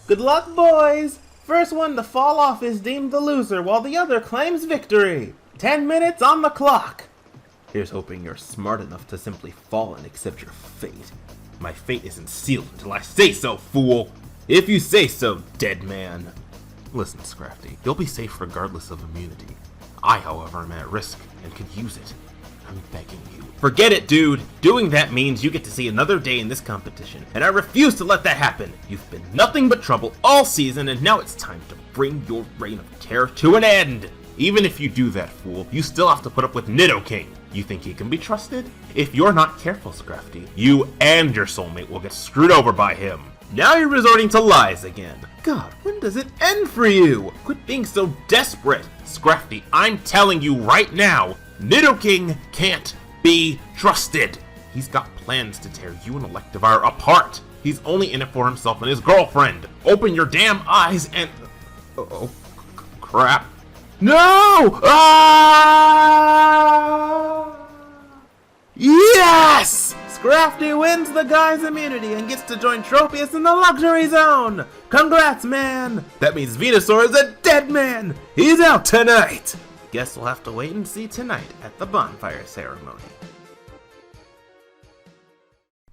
Good luck, boys! First one to fall off is deemed the loser while the other claims victory. 10 minutes on the clock. Here's hoping you're smart enough to simply fall and accept your fate. My fate isn't sealed until I say so, fool! If you say so, dead man. Listen, Scrafty, you'll be safe regardless of immunity. I, however, am at risk and could use it. I'm begging you. Forget it, dude! Doing that means you get to see another day in this competition, and I refuse to let that happen! You've been nothing but trouble all season, and now it's time to bring your reign of terror to an end! Even if you do that, fool, you still have to put up with Nidoking. You think he can be trusted? If you're not careful, Scrafty, you and your soulmate will get screwed over by him. Now you're resorting to lies again. God, when does it end for you? Quit being so desperate. Scrafty, I'm telling you right now, Nidoking can't be trusted. He's got plans to tear you and Electivire apart. He's only in it for himself and his girlfriend. Open your damn eyes and... Oh, crap. No! Ah! Yes! Scrafty wins the guy's immunity and gets to join Tropius in the luxury zone. Congrats, man. That means Venusaur is a dead man. He's out tonight. Guess we'll have to wait and see tonight at the bonfire ceremony.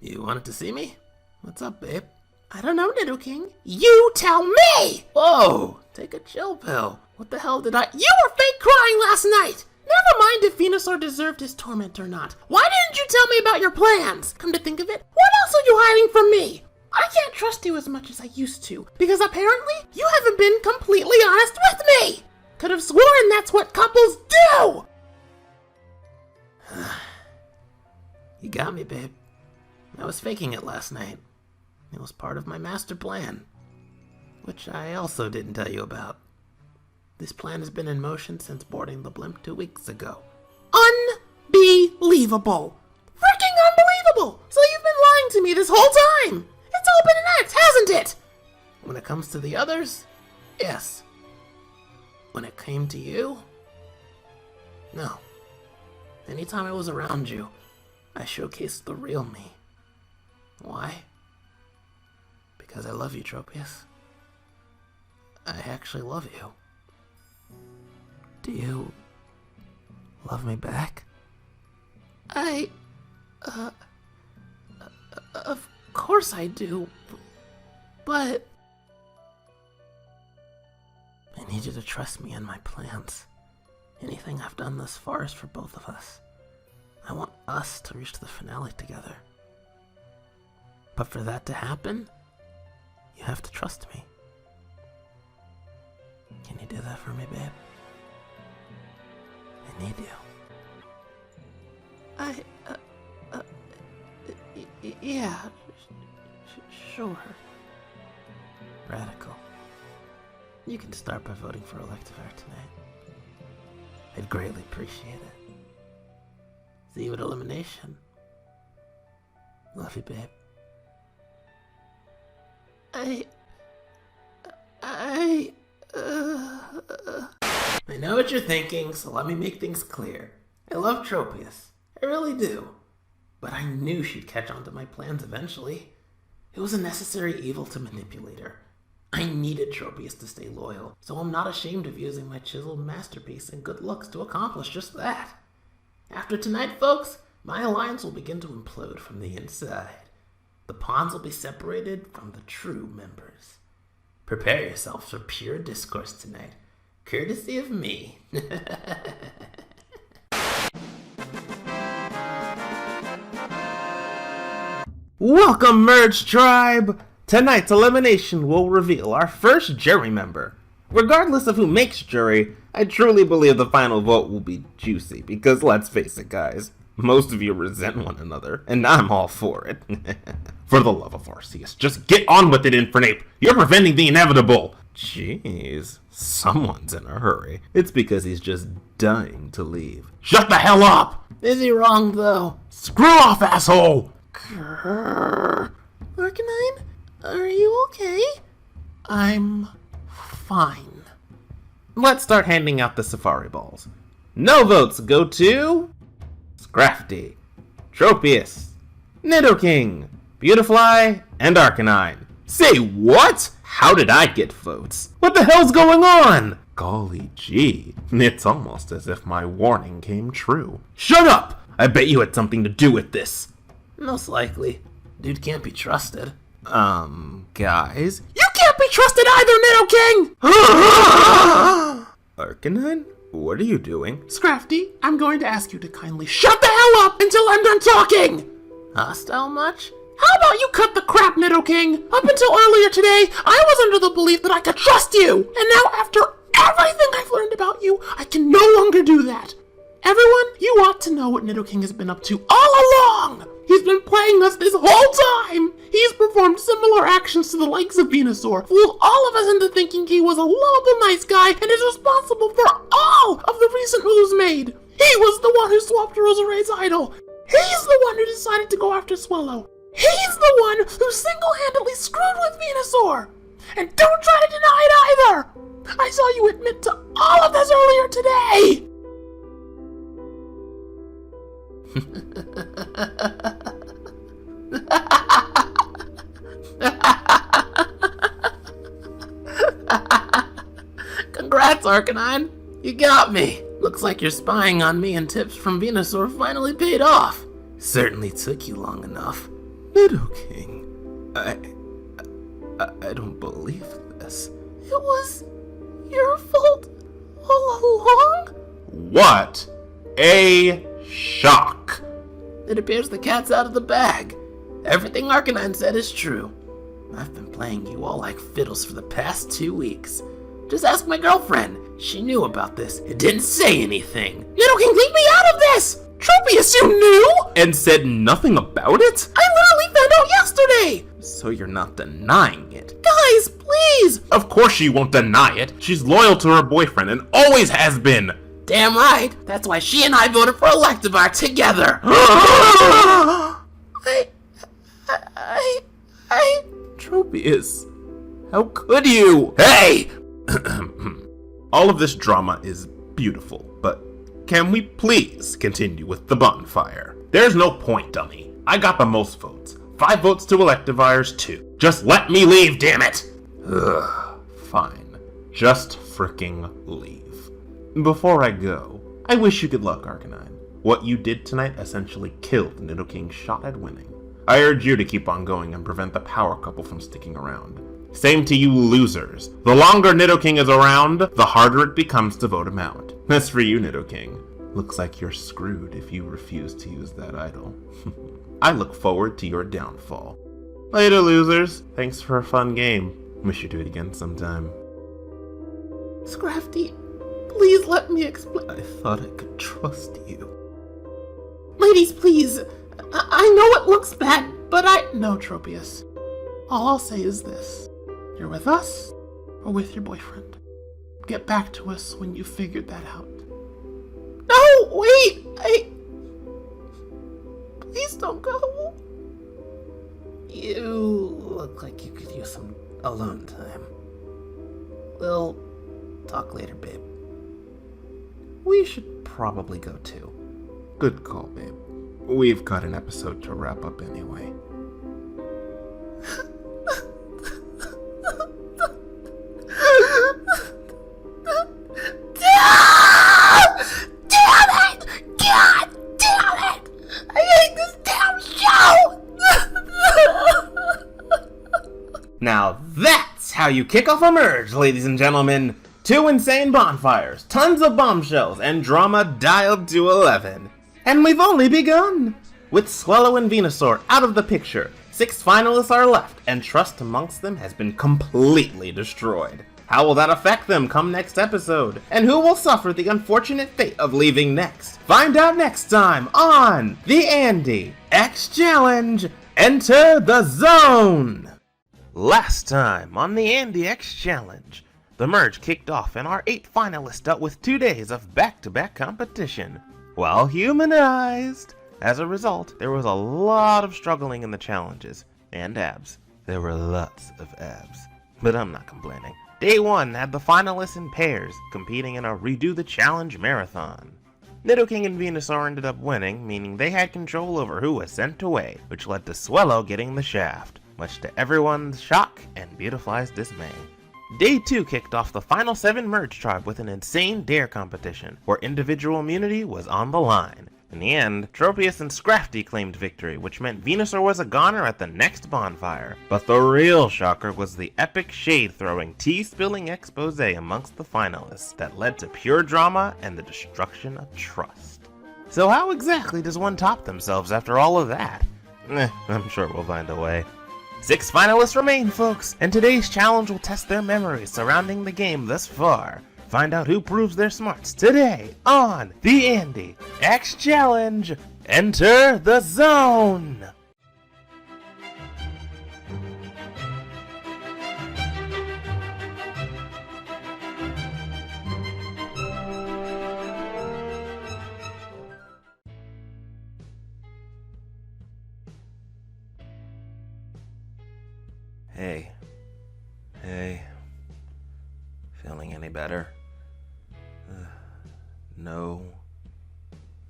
You wanted to see me? What's up, babe? I don't know, Nidoking. You tell me! Whoa! Take a chill pill. What the hell did I... You were fake crying last night! Never mind if Venusaur deserved his torment or not. Why didn't you tell me about your plans? Come to think of it, what else are you hiding from me? I can't trust you as much as I used to, because apparently you haven't been completely honest with me! Could have sworn that's what couples do! You got me, babe. I was faking it last night. It was part of my master plan, which I also didn't tell you about. This plan has been in motion since boarding the blimp 2 weeks ago. Unbelievable! Freaking unbelievable! So you've been lying to me this whole time! It's all been an act, hasn't it? When it comes to the others, yes. When it came to you, no. Anytime I was around you, I showcased the real me. Why? Because I love you, Tropius. I actually love you. Do you love me back? Of course I do, but... I need you to trust me and my plans. Anything I've done thus far is for both of us. I want us to reach the finale together. But for that to happen, you have to trust me. Can you do that for me, babe? I need you. Yeah, sure. Radical. You can start by voting for Electivire tonight. I'd greatly appreciate it. See you at elimination. Love you, babe. I know what you're thinking, so let me make things clear. I love Tropius. I really do. But I knew she'd catch on to my plans eventually. It was a necessary evil to manipulate her. I needed Tropius to stay loyal, so I'm not ashamed of using my chiseled masterpiece and good looks to accomplish just that. After tonight, folks, my alliance will begin to implode from the inside. The pawns will be separated from the true members. Prepare yourselves for pure discourse tonight, courtesy of me. Welcome, Merge Tribe! Tonight's elimination will reveal our first jury member. Regardless of who makes jury, I truly believe the final vote will be juicy, because let's face it, guys, most of you resent one another, and I'm all for it. For the love of Arceus, just get on with it, Infernape! You're preventing the inevitable! Jeez, someone's in a hurry. It's because he's just dying to leave. Shut the hell up! Is he wrong, though? Screw off, asshole! Arcanine, are you okay? I'm fine. Let's start handing out the safari balls. No votes go to... Scrafty, Tropius, Nidoking, Beautifly, and Arcanine. Say what? How did I get votes? What the hell's going on? Golly gee, it's almost as if my warning came true. Shut up! I bet you had something to do with this. Most likely. Dude can't be trusted. Guys? You can't be trusted either, Nidoking! Arcanine? What are you doing? Scrafty, I'm going to ask you to kindly shut the hell up until I'm done talking! Hostile much? How about you cut the crap, Nidoking? Up until earlier today, I was under the belief that I could trust you! And now after everything I've learned about you, I can no longer do that. Everyone, you ought to know what Nidoking has been up to all along! He's been playing us this whole time! He's performed similar actions to the likes of Venusaur, fooled all of us into thinking he was a lovable nice guy, and is responsible for all of the recent moves made! He was the one who swapped Roserai's idol! He's the one who decided to go after Swallow! He's the one who single-handedly screwed with Venusaur! And don't try to deny it either! I saw you admit to all of this earlier today! Congrats, Arcanine! You got me! Looks like your spying on me and tips from Venusaur finally paid off. Certainly took you long enough. Nidoking, I don't believe this. It was your fault all along? What? a shock. It appears the cat's out of the bag. Everything Arcanine said is true. I've been playing you all like fiddles for the past 2 weeks. Just ask my girlfriend. She knew about this and didn't say anything. Nidoking, leave me out of this! Tropius, you knew? And said nothing about it? I literally found out yesterday! So you're not denying it? Guys, please! Of course she won't deny it. She's loyal to her boyfriend and always has been. Damn right. That's why she and I voted for Electivire together. Tropius, how could you? Hey! All of this drama is beautiful, but can we please continue with the bonfire? There's no point, dummy. I got the most votes. 5 votes to Electivire's 2. Just let me leave, damn it! Ugh, fine. Just fricking leave. Before I go, I wish you good luck, Arcanine. What you did tonight essentially killed Nidoking's shot at winning. I urge you to keep on going and prevent the power couple from sticking around. Same to you losers. The longer Nidoking is around, the harder it becomes to vote him out. As for you, Nidoking, looks like you're screwed if you refuse to use that idol. I look forward to your downfall. Later, losers. Thanks for a fun game. Wish you'd do it again sometime. Scrafty, please let me explain. I thought I could trust you. Ladies, please. I know it looks bad, but No, Tropius. All I'll say is this. You're with us, or with your boyfriend. Get back to us when you figured that out. No, wait! Please don't go. You look like you could use some alone time. We'll talk later, babe. We should probably go too. Good call, babe. We've got an episode to wrap up anyway. Now that's how you kick off a merge, ladies and gentlemen. 2 insane bonfires, tons of bombshells, and drama dialed to 11. And we've only begun! With Swallow and Venusaur out of the picture, 6 finalists are left, and trust amongst them has been completely destroyed. How will that affect them come next episode? And who will suffer the unfortunate fate of leaving next? Find out next time on the Andy X Challenge. Enter the zone! Last time on the Andy X Challenge, the merge kicked off and our 8 finalists dealt with 2 days of back-to-back competition, while humanized. As a result, there was a lot of struggling in the challenges, and abs. There were lots of abs, but I'm not complaining. Day 1 had the finalists in pairs, competing in a redo the challenge marathon. Nidoking and Venusaur ended up winning, meaning they had control over who was sent away, which led to Swallow getting the shaft, much to everyone's shock and Beautifly's dismay. Day 2 kicked off the final 7 merge tribe with an insane dare competition, where individual immunity was on the line. In the end, Tropius and Scrafty claimed victory, which meant Venusaur was a goner at the next bonfire. But the real shocker was the epic shade-throwing, tea-spilling expose amongst the finalists that led to pure drama and the destruction of trust. So how exactly does one top themselves after all of that? I'm sure we'll find a way. 6 finalists remain, folks, and today's challenge will test their memories surrounding the game thus far. Find out who proves their smarts today on the Andy X Challenge. Enter the zone! Hey. Feeling any better? No.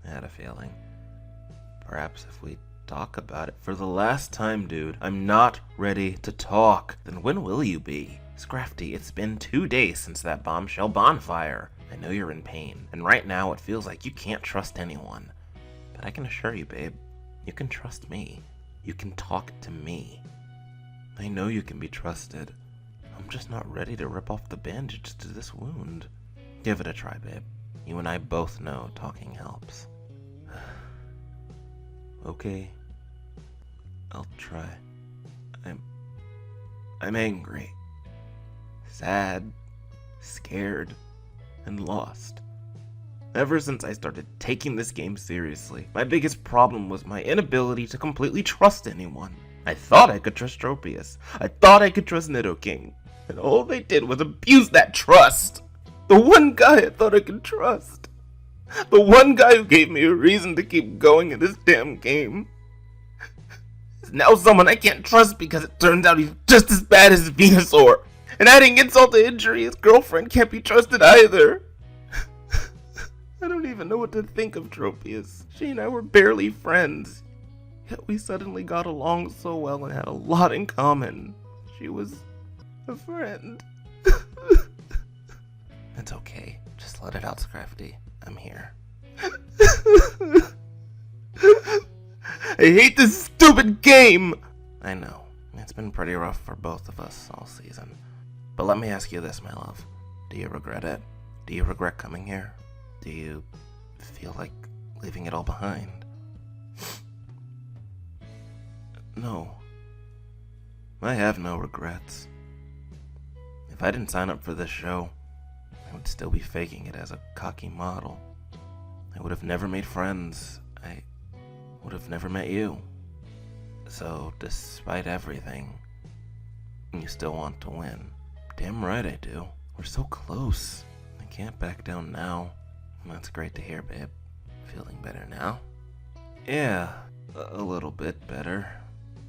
I had a feeling. Perhaps if we talk about it for the last time, dude. I'm not ready to talk. Then when will you be? Scrafty, it's been 2 days since that bombshell bonfire. I know you're in pain, and right now it feels like you can't trust anyone. But I can assure you, babe, you can trust me. You can talk to me. I know you can be trusted. I'm just not ready to rip off the bandages to this wound. Give it a try, babe. You and I both know talking helps. Okay, I'll try. I'm angry, sad, scared, and lost. Ever since I started taking this game seriously, my biggest problem was my inability to completely trust anyone. I thought I could trust Tropius. I thought I could trust Nidoking. And all they did was abuse that trust. The one guy I thought I could trust. The one guy who gave me a reason to keep going in this damn game. Is now someone I can't trust because it turns out he's just as bad as Venusaur. And adding insult to injury, his girlfriend can't be trusted either. I don't even know what to think of Tropius. She and I were barely friends. Yet we suddenly got along so well and had a lot in common. She was a friend. It's okay. Just let it out, Scrafty. I'm here. I hate this stupid game! I know. It's been pretty rough for both of us all season. But let me ask you this, my love. Do you regret it? Do you regret coming here? Do you feel like leaving it all behind? No. I have no regrets. If I didn't sign up for this show, I would still be faking it as a cocky model. I would have never made friends. I would have never met you. So, despite everything, you still want to win. Damn right I do. We're so close. I can't back down now. That's great to hear, babe. Feeling better now? Yeah, a little bit better.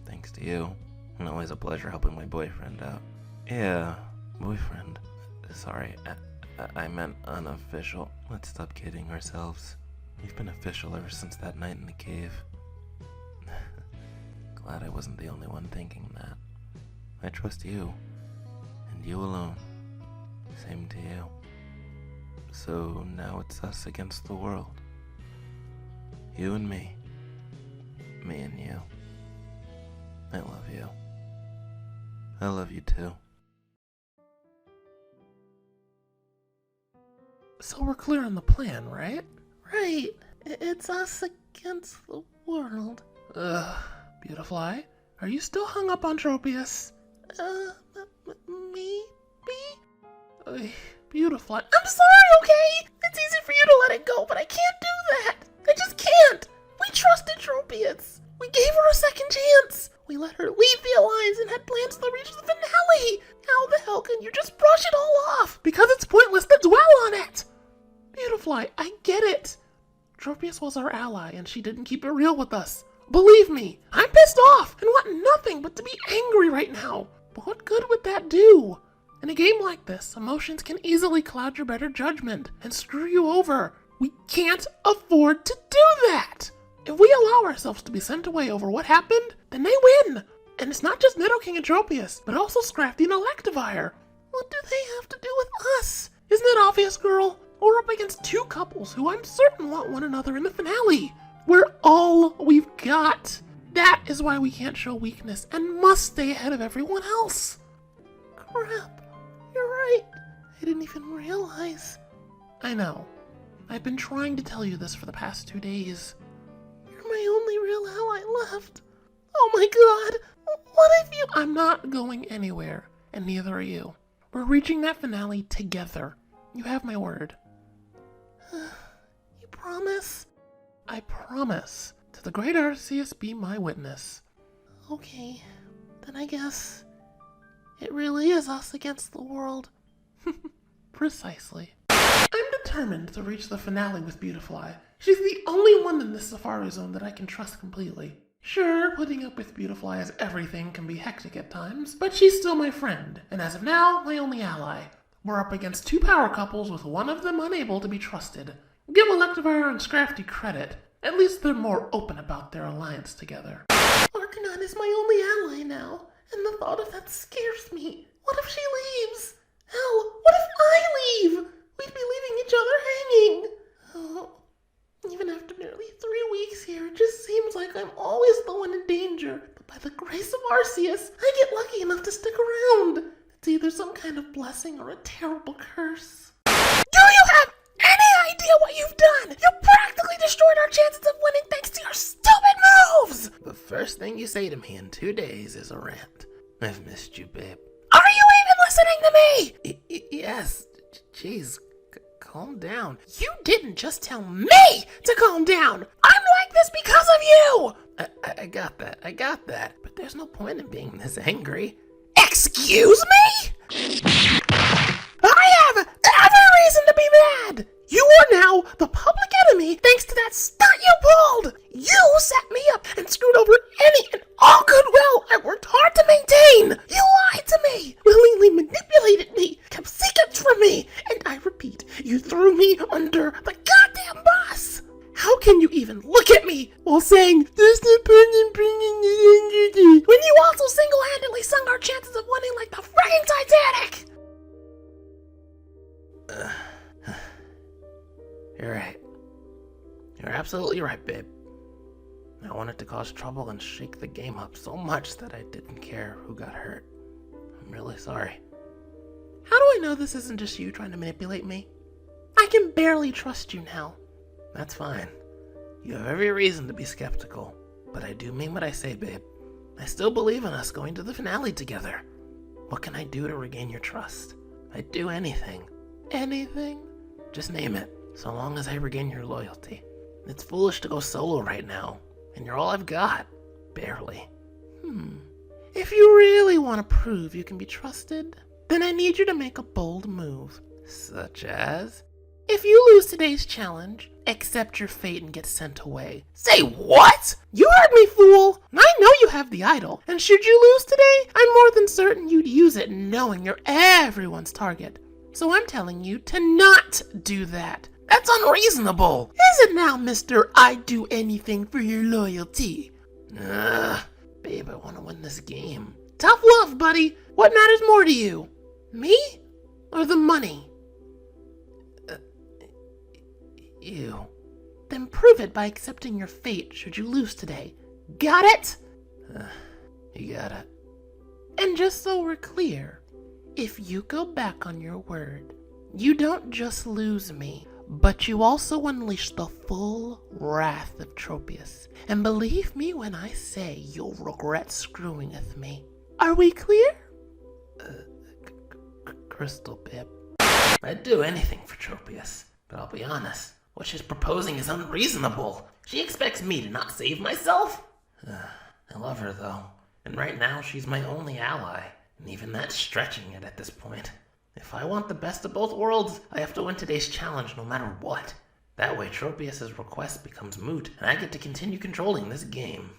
Thanks to you. And always a pleasure helping my boyfriend out. Yeah, boyfriend. Sorry, I meant unofficial. Let's stop kidding ourselves. We've been official ever since that night in the cave. Glad I wasn't the only one thinking that. I trust you. And you alone. Same to you. So now it's us against the world. You and me. Me and you. I love you. I love you too. So we're clear on the plan, right? Right. It's us against the world. Beautifly. Are you still hung up on Tropius? Me? Beautiful. I'm sorry, okay? It's easy for you to let it go, but I can't do that. I just can't. We trusted Tropius. We gave her a second chance. We let her leave the Alliance and had plans to reach the finale. How the hell can you just brush it all off? Because it's pointless to dwell on it. Beautifly, I get it. Tropius was our ally and she didn't keep it real with us. Believe me, I'm pissed off and want nothing but to be angry right now. But what good would that do? In a game like this, emotions can easily cloud your better judgment and screw you over. We can't afford to do that. If we allow ourselves to be sent away over what happened, then they win. And it's not just Nidoking and Tropius, but also Scrafty and Electivire. What do they have to do with us? Isn't it obvious, girl? We're up against two couples who I'm certain want one another in the finale. We're all we've got. That is why we can't show weakness and must stay ahead of everyone else. Crap. You're right. I didn't even realize. I know. I've been trying to tell you this for the past 2 days. You're my only real ally left. Oh my god. What if you... I'm not going anywhere, and neither are you. We're reaching that finale together. You have my word. You promise? I promise. To the great Arceus be my witness. Okay. Then I guess... it really is us against the world. Precisely. I'm determined to reach the finale with Beautifly. She's the only one in this Safari Zone that I can trust completely. Sure, putting up with Beautifly as everything can be hectic at times, but she's still my friend, and as of now, my only ally. We're up against two power couples with one of them unable to be trusted. Give Electivire and Scrafty credit. At least they're more open about their alliance together. Arcanine is my only ally now, and the thought of that scares me. What if she leaves? Hell, what if I leave? We'd be leaving each other hanging. Oh, even after nearly 3 weeks here, it just seems like I'm always the one in danger. But by the grace of Arceus, I get lucky enough to stick around. It's either some kind of blessing or a terrible curse. Do you have any idea idea what you've done! You practically destroyed our chances of winning thanks to your stupid moves! The first thing you say to me in 2 days is a rant. I've missed you, babe. Are you even listening to me? Yes. Jeez, calm down. You didn't just tell me to calm down! I'm like this because of you! I got that. But there's no point in being this angry. Excuse me? I have every reason to be mad! You are now the public enemy thanks to that stunt you pulled! You set me up and screwed over any and all goodwill I worked hard to maintain! You lied to me! Willingly manipulated me! Kept secrets from me! And I repeat, you threw me under the goddamn bus! How can you even look at me while saying, "There's no point in bringing it in," when you also single-handedly sunk our chances of winning like the freaking Titanic? You're right. You're absolutely right, babe. I wanted to cause trouble and shake the game up so much that I didn't care who got hurt. I'm really sorry. How do I know this isn't just you trying to manipulate me? I can barely trust you now. That's fine. You have every reason to be skeptical, but I do mean what I say, babe. I still believe in us going to the finale together. What can I do to regain your trust? I'd do anything. Anything? Just name it, so long as I regain your loyalty. It's foolish to go solo right now, and you're all I've got. Barely. If you really want to prove you can be trusted, then I need you to make a bold move. Such as? If you lose today's challenge, accept your fate and get sent away. Say what? You heard me, fool! I know you have the idol, and should you lose today, I'm more than certain you'd use it knowing you're everyone's target. So I'm telling you to not do that. That's unreasonable. Is it now, Mr. I'd do anything for your loyalty? Babe, I want to win this game. Tough love, buddy. What matters more to you? Me or the money? You. Then prove it by accepting your fate should you lose today. Got it? You got it. And just so we're clear, if you go back on your word, you don't just lose me, but you also unleash the full wrath of Tropius. And believe me when I say you'll regret screwing with me. Are we clear? Crystal, babe. I'd do anything for Tropius, but I'll be honest. What she's proposing is unreasonable. She expects me to not save myself? I love her, though. And right now, she's my only ally. And even that's stretching it at this point. If I want the best of both worlds, I have to win today's challenge no matter what. That way, Tropius' request becomes moot, and I get to continue controlling this game.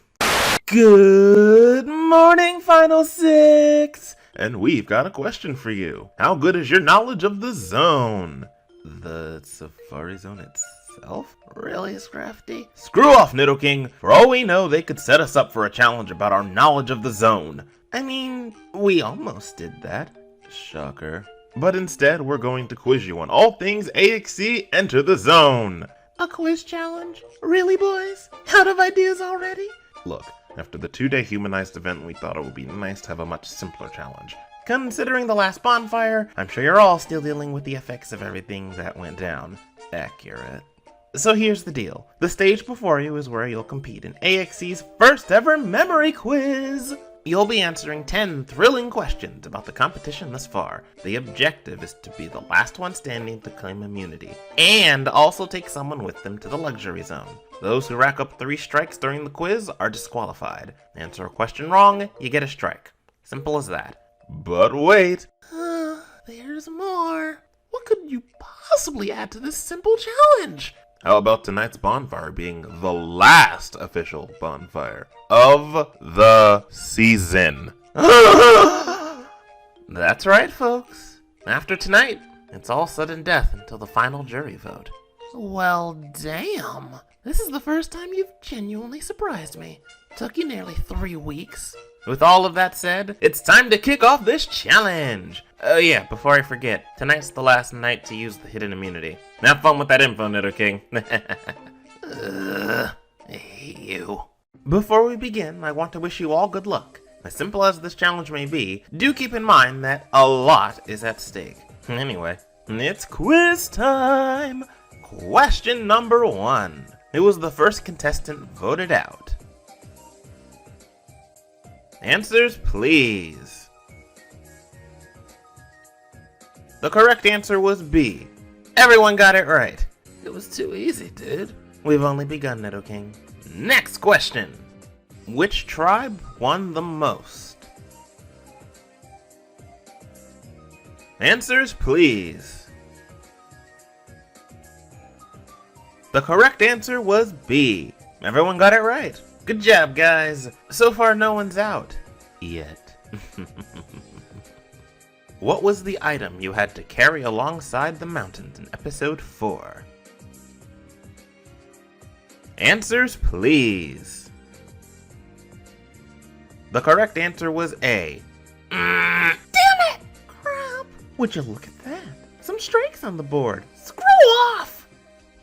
Good morning, Final Six! And we've got a question for you. How good is your knowledge of the zone? The Safari Zone itself? Really, Scrafty? Screw off, Nidoking! For all we know, they could set us up for a challenge about our knowledge of the zone. I mean, we almost did that. Shocker. But instead, we're going to quiz you on all things AXC Enter the Zone. A quiz challenge? Really, boys? Out of ideas already? Look, after the 2-day humanized event, we thought it would be nice to have a much simpler challenge. Considering the last bonfire, I'm sure you're all still dealing with the effects of everything that went down. Accurate. So here's the deal. The stage before you is where you'll compete in AXC's first ever memory quiz. You'll be answering 10 thrilling questions about the competition thus far. The objective is to be the last one standing to claim immunity, and also take someone with them to the luxury zone. Those who rack up 3 strikes during the quiz are disqualified. Answer a question wrong, you get a strike. Simple as that. But wait! There's more. What could you possibly add to this simple challenge? How about tonight's bonfire being the last official bonfire of the season? That's right, folks. After tonight, it's all sudden death until the final jury vote. Well, damn. This is the first time you've genuinely surprised me. Took you nearly 3 weeks. With all of that said, it's time to kick off this challenge! Oh yeah, before I forget, tonight's the last night to use the hidden immunity. Have fun with that info, Nidoking. I hate you. Before we begin, I want to wish you all good luck. As simple as this challenge may be, do keep in mind that a lot is at stake. Anyway, it's quiz time! Question number 1. Who was the first contestant voted out? Answers, please. The correct answer was B. Everyone got it right. It was too easy, dude. We've only begun, Nido King. Next question. Which tribe won the most? Answers, please. The correct answer was B. Everyone got it right. Good job, guys. So far, no one's out. Yet. What was the item you had to carry alongside the mountains in episode 4? Answers, please. The correct answer was A. Damn it! Crap. Would you look at that? Some strikes on the board. Screw off!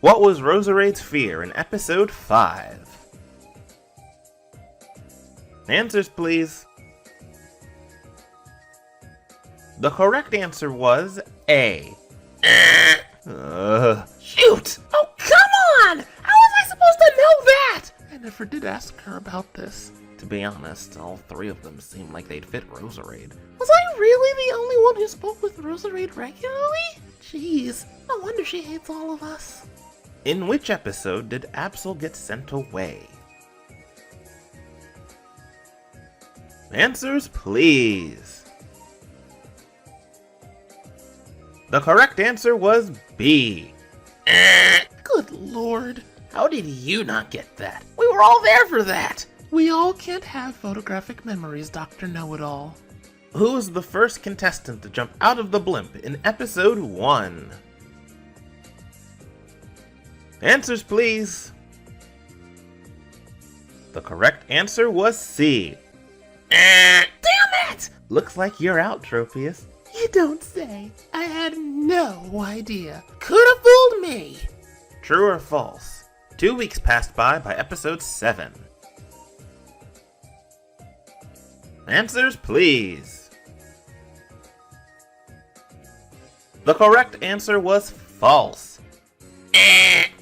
What was Roserade's fear in episode 5? Answers, please. The correct answer was A. Shoot! Oh, come on! How was I supposed to know that? I never did ask her about this. To be honest, all 3 of them seemed like they'd fit Roserade. Was I really the only one who spoke with Roserade regularly? Jeez, no wonder she hates all of us. In which episode did Absol get sent away? Answers, please. The correct answer was B. Good lord. How did you not get that? We were all there for that. We all can't have photographic memories, Dr. Know-It-All. Who was the first contestant to jump out of the blimp in episode 1? Answers, please. The correct answer was C. Damn it! Looks like you're out, Tropius. You don't say. I had no idea. Could have fooled me. True or false? 2 weeks passed by episode 7. Answers, please. The correct answer was false.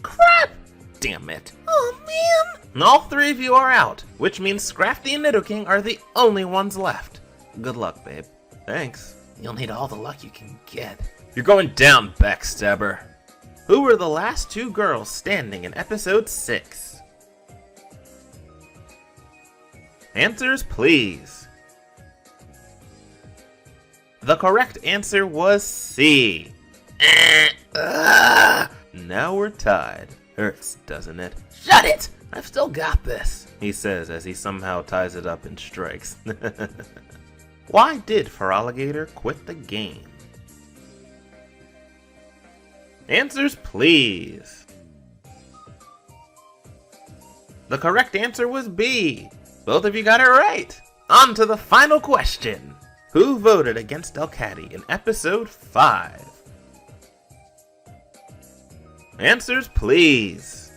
Crap! Damn it. Oh, man. And all 3 of you are out, which means Scrafty and Nido King are the only ones left. Good luck, babe. Thanks. You'll need all the luck you can get. You're going down, backstabber. Who were the last 2 girls standing in episode 6? Answers, please. The correct answer was C. Now we're tied. Hurts, doesn't it? Shut it! I've still got this. He says as he somehow ties it up and strikes. Why did Feraligatr quit the game? Answers, please. The correct answer was B. Both of you got it right. On to the final question. Who voted against Delcatty in episode 5? Answers, please.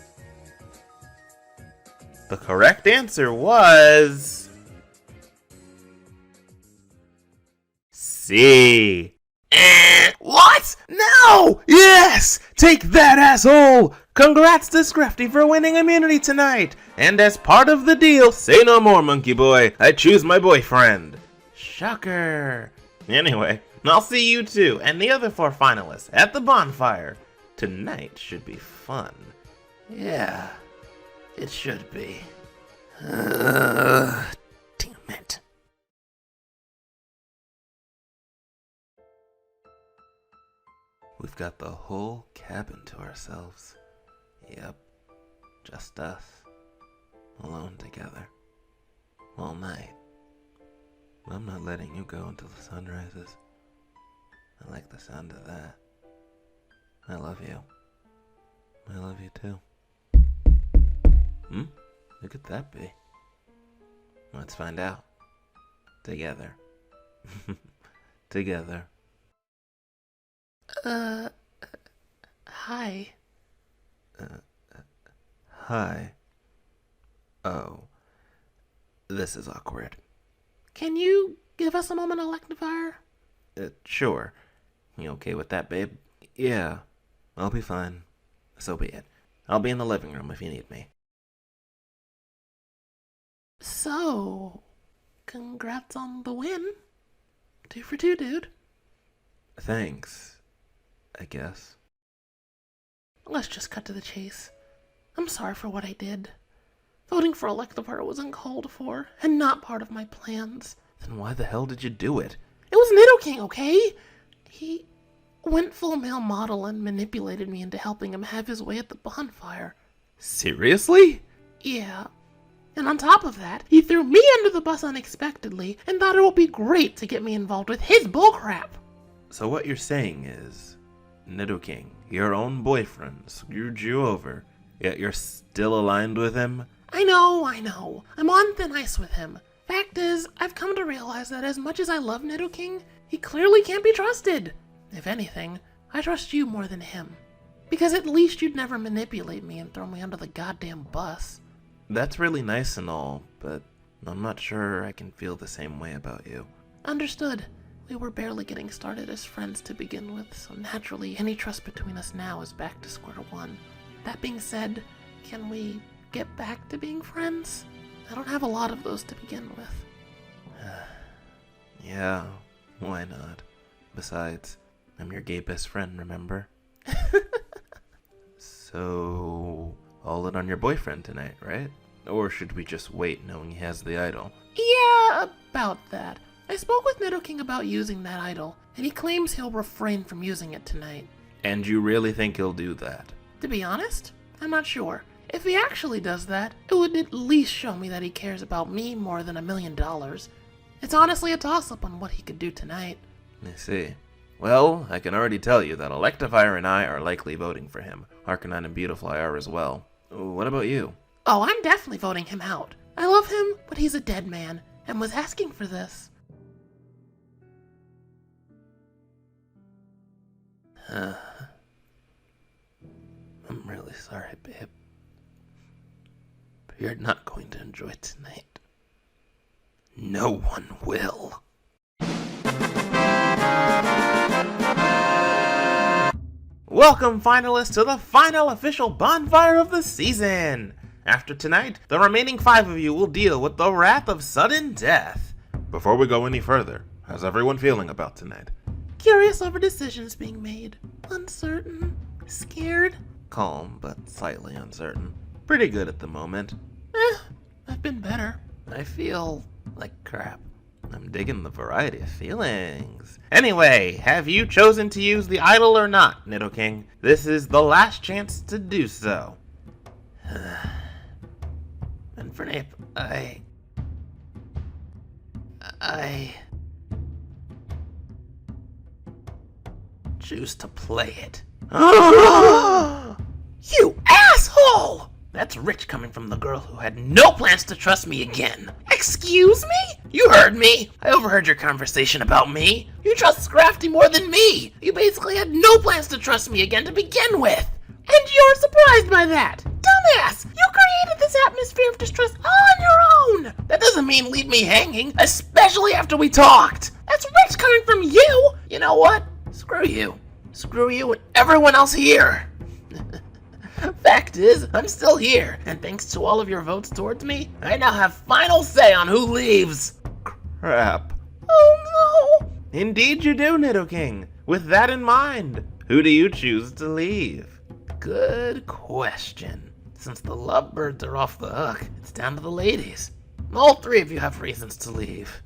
The correct answer was C. What? No! Yes! Take that, asshole! Congrats to Scrafty for winning immunity tonight! And as part of the deal, say no more, monkey boy. I choose my boyfriend. Shocker. Anyway, I'll see you 2 and the other 4 finalists at the bonfire. Tonight should be fun. Yeah, it should be. Damn it. We've got the whole cabin to ourselves. Yep, just us. Alone together. All night. I'm not letting you go until the sun rises. I like the sound of that. I love you. I love you too. Who could that be? Let's find out. Together. Together. Hi. Hi. Oh. This is awkward. Can you give us a moment, Electivire? Sure. You okay with that, babe? Yeah. I'll be fine. So be it. I'll be in the living room if you need me. So, congrats on the win. 2 for 2, dude. Thanks, I guess. Let's just cut to the chase. I'm sorry for what I did. Voting for Electivire was uncalled for, and not part of my plans. Then why the hell did you do it? It was Nidoking, okay? He went full male model and manipulated me into helping him have his way at the bonfire. Seriously? Yeah. And on top of that, he threw me under the bus unexpectedly and thought it would be great to get me involved with his bullcrap. So what you're saying is, Nidoking, your own boyfriend, screwed you over, yet you're still aligned with him? I know. I'm on thin ice with him. Fact is, I've come to realize that as much as I love Nidoking, he clearly can't be trusted. If anything, I trust you more than him. Because at least you'd never manipulate me and throw me under the goddamn bus. That's really nice and all, but I'm not sure I can feel the same way about you. Understood. We were barely getting started as friends to begin with, so naturally any trust between us now is back to square one. That being said, can we get back to being friends? I don't have a lot of those to begin with. Yeah, why not? Besides, I'm your gay best friend, remember? So, all in on your boyfriend tonight, right? Or should we just wait knowing he has the idol? Yeah, about that. I spoke with Nidoking about using that idol, and he claims he'll refrain from using it tonight. And you really think he'll do that? To be honest, I'm not sure. If he actually does that, it would at least show me that he cares about me more than $1 million. It's honestly a toss-up on what he could do tonight. I see. Well, I can already tell you that Electivire and I are likely voting for him. Arcanine and Beautifly are as well. What about you? Oh, I'm definitely voting him out. I love him, but he's a dead man, and was asking for this. I'm really sorry, babe. But you're not going to enjoy tonight. No one will. Welcome, finalists, to the final official bonfire of the season! After tonight, the remaining 5 of you will deal with the wrath of sudden death. Before we go any further, how's everyone feeling about tonight? Curious over decisions being made. Uncertain. Scared. Calm, but slightly uncertain. Pretty good at the moment. I've been better. I feel like crap. I'm digging the variety of feelings. Anyway, have you chosen to use the idol or not, Nidoking? This is the last chance to do so. And for Nape, I choose to play it. You asshole! That's rich coming from the girl who had no plans to trust me again. Excuse me? You heard me. I overheard your conversation about me. You trust Scrafty more than me. You basically had no plans to trust me again to begin with. And you're surprised by that. Dumbass! You created this atmosphere of distrust on your own. That doesn't mean leave me hanging, especially after we talked. That's rich coming from you. You know what? Screw you. Screw you and everyone else here. Fact is, I'm still here, and thanks to all of your votes towards me, I now have final say on who leaves. Crap. Oh no! Indeed you do, Nidoking. With that in mind, who do you choose to leave? Good question. Since the lovebirds are off the hook, it's down to the ladies. All 3 of you have reasons to leave.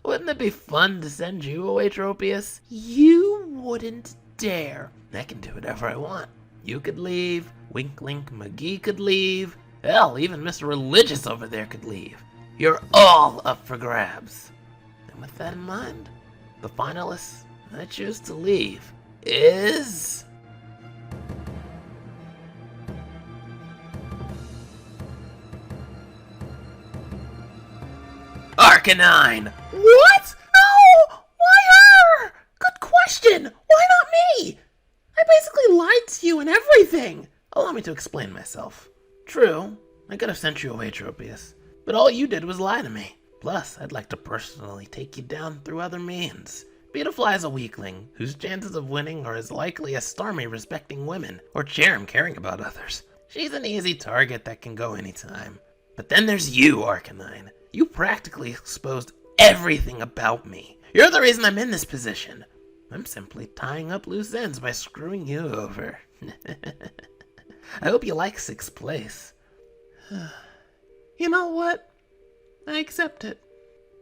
Wouldn't it be fun to send you away, Tropius? You wouldn't dare. I can do whatever I want. You could leave, Wink Link McGee could leave, hell, even Mr. Religious over there could leave. You're all up for grabs. And with that in mind, the finalists I choose to leave is... Arcanine! What? No! Why her? Good question! Why not me? I basically lied to you and everything! Allow me to explain myself. True, I could have sent you away, Tropius, but all you did was lie to me. Plus, I'd like to personally take you down through other means. Beautifly is a weakling, whose chances of winning are as likely as Stormy respecting women, or Cherem caring about others. She's an easy target that can go anytime. But then there's you, Arcanine. You practically exposed everything about me. You're the reason I'm in this position. I'm simply tying up loose ends by screwing you over. I hope you like 6th place. You know what? I accept it.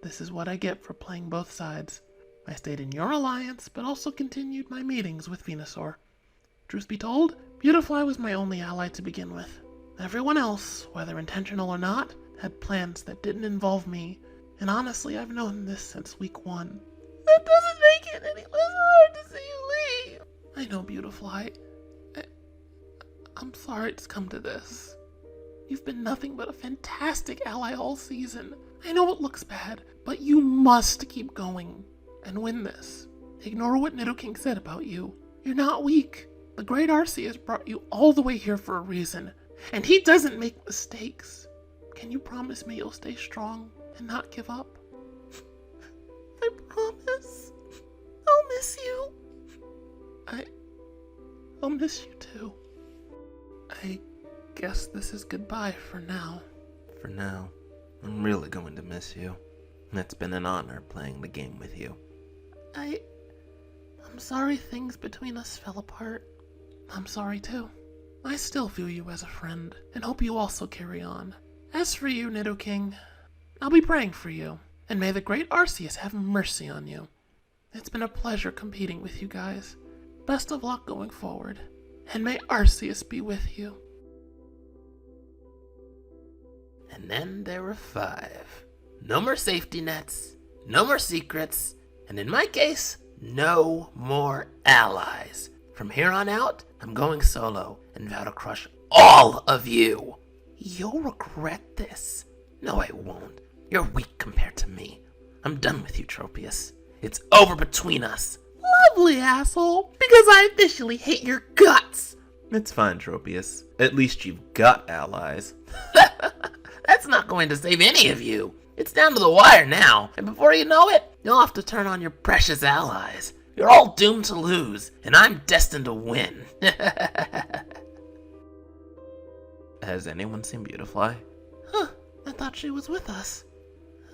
This is what I get for playing both sides. I stayed in your alliance, but also continued my meetings with Venusaur. Truth be told, Beautifly was my only ally to begin with. Everyone else, whether intentional or not, had plans that didn't involve me, and honestly, I've known this since week 1. That doesn't make it any less hard to see you leave. I know, Beautifly. I'm sorry it's come to this. You've been nothing but a fantastic ally all season. I know it looks bad, but you must keep going and win this. Ignore what Nidoking said about you. You're not weak. The great Arceus brought you all the way here for a reason, and he doesn't make mistakes. Can you promise me you'll stay strong and not give up? I promise. I'll miss you. I'll miss you too. I guess this is goodbye for now. For now, I'm really going to miss you. It's been an honor playing the game with you. I'm sorry things between us fell apart. I'm sorry too. I still view you as a friend, and hope you also carry on. As for you, Nidoking, I'll be praying for you, and may the great Arceus have mercy on you. It's been a pleasure competing with you guys. Best of luck going forward, and may Arceus be with you. And then there were 5. No more safety nets, no more secrets, and in my case, no more allies. From here on out, I'm going solo and vow to crush all of you. You'll regret this. No, I won't. You're weak compared to me. I'm done with you, Tropius. It's over between us. Lovely, asshole, because I officially hate your guts. It's fine, Tropius. At least you've got allies. That's not going to save any of you. It's down to the wire now, and before you know it, you'll have to turn on your precious allies. You're all doomed to lose, and I'm destined to win. Has anyone seen Beautifly? Huh, I thought she was with us.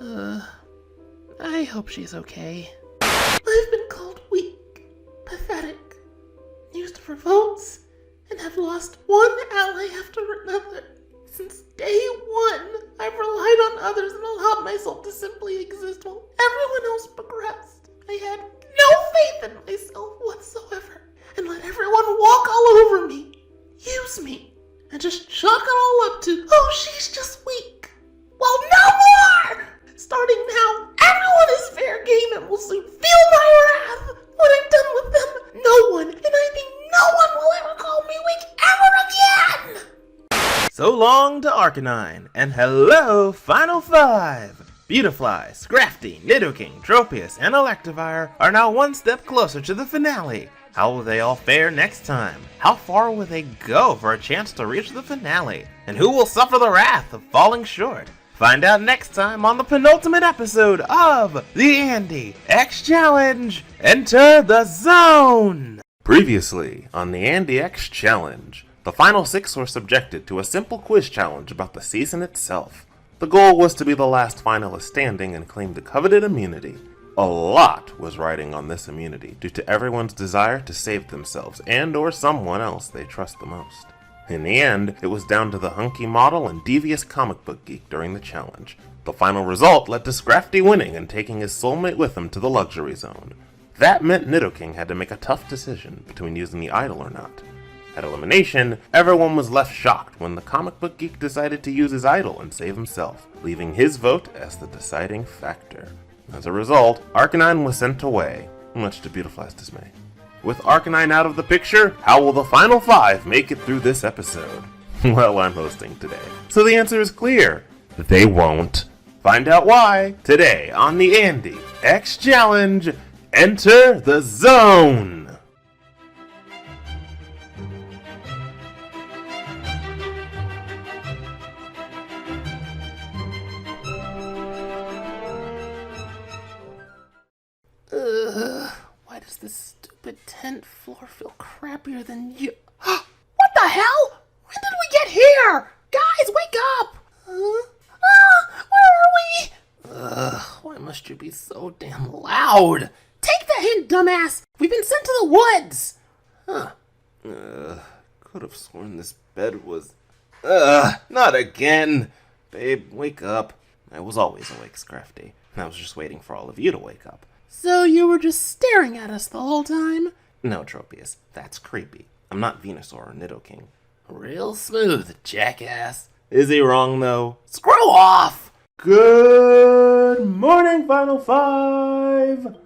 I hope she's okay. I've been called weak, pathetic, used for votes, and have lost one ally after another. Since day 1, I've relied on others and allowed myself to simply exist while everyone else progressed. I had no faith in myself whatsoever, and let everyone walk all over me, use me, and just chalk it all up to, oh, she's just weak. Well, no more! Starting now, everyone is fair game and will soon feel my wrath. When I'm done with them, no one, and I think no one will ever call me weak ever again! So long to Arcanine, and hello, Final 5! Beautifly, Scrafty, Nidoking, Tropius, and Electivire are now one step closer to the finale. How will they all fare next time? How far will they go for a chance to reach the finale? And who will suffer the wrath of falling short? Find out next time on the penultimate episode of the Andy X Challenge. Enter the zone! Previously on the Andy X Challenge, the final 6 were subjected to a simple quiz challenge about the season itself. The goal was to be the last finalist standing and claim the coveted immunity. A lot was riding on this immunity due to everyone's desire to save themselves and or someone else they trust the most. In the end, it was down to the hunky model and devious comic book geek during the challenge. The final result led to Scrafty winning and taking his soulmate with him to the luxury zone. That meant Nidoking had to make a tough decision between using the idol or not. At elimination, everyone was left shocked when the comic book geek decided to use his idol and save himself, leaving his vote as the deciding factor. As a result, Arcanine was sent away, much to Beautifly's dismay. With Arcanine out of the picture, how will the final 5 make it through this episode? Well, I'm hosting today, so the answer is clear. They won't. Find out why today on the Andy X Challenge. Enter the zone! this stupid tent floor feel crappier than you? What the hell? When did we get here? Guys, wake up! Where are we? Why must you be so damn loud? Take the hint, dumbass! We've been sent to the woods! Could have sworn this bed was... not again! Babe, wake up. I was always awake, Scrafty. I was just waiting for all of you to wake up. So you were just staring at us the whole time? No, Tropius, that's creepy. I'm not Venusaur or Nidoking. Real smooth, jackass. Is he wrong, though? Screw off! Good morning, Final Five!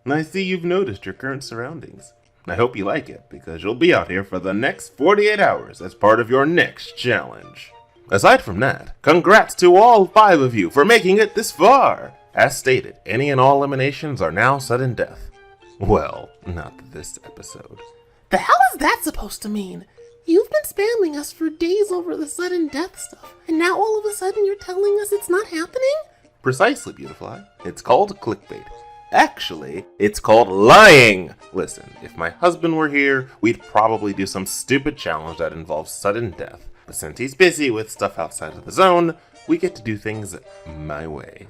I see you've noticed your current surroundings. I hope you like it, because you'll be out here for the next 48 hours as part of your next challenge. Aside from that, congrats to all 5 of you for making it this far! As stated, any and all eliminations are now sudden death. Well, not this episode. The hell is that supposed to mean? You've been spamming us for days over the sudden death stuff, and now all of a sudden you're telling us it's not happening? Precisely, Beautifly. It's called clickbait. Actually, it's called lying! Listen, if my husband were here, we'd probably do some stupid challenge that involves sudden death. But since he's busy with stuff outside of the zone, we get to do things my way.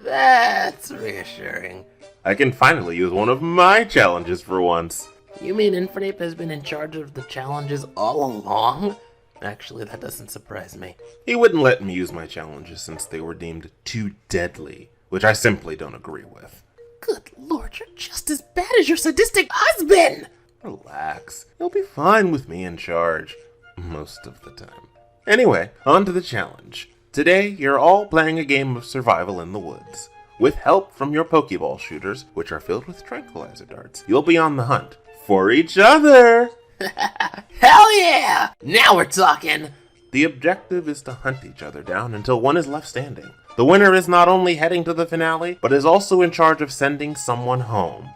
That's reassuring. I can finally use one of my challenges for once. You mean Infernape has been in charge of the challenges all along? Actually, that doesn't surprise me. He wouldn't let me use my challenges since they were deemed too deadly, which I simply don't agree with. Good lord, you're just as bad as your sadistic husband! Relax. You'll be fine with me in charge. Most of the time. Anyway, on to the challenge. Today, you're all playing a game of survival in the woods. With help from your Pokeball shooters, which are filled with tranquilizer darts, you'll be on the hunt for each other! Hell yeah! Now we're talking! The objective is to hunt each other down until one is left standing. The winner is not only heading to the finale, but is also in charge of sending someone home.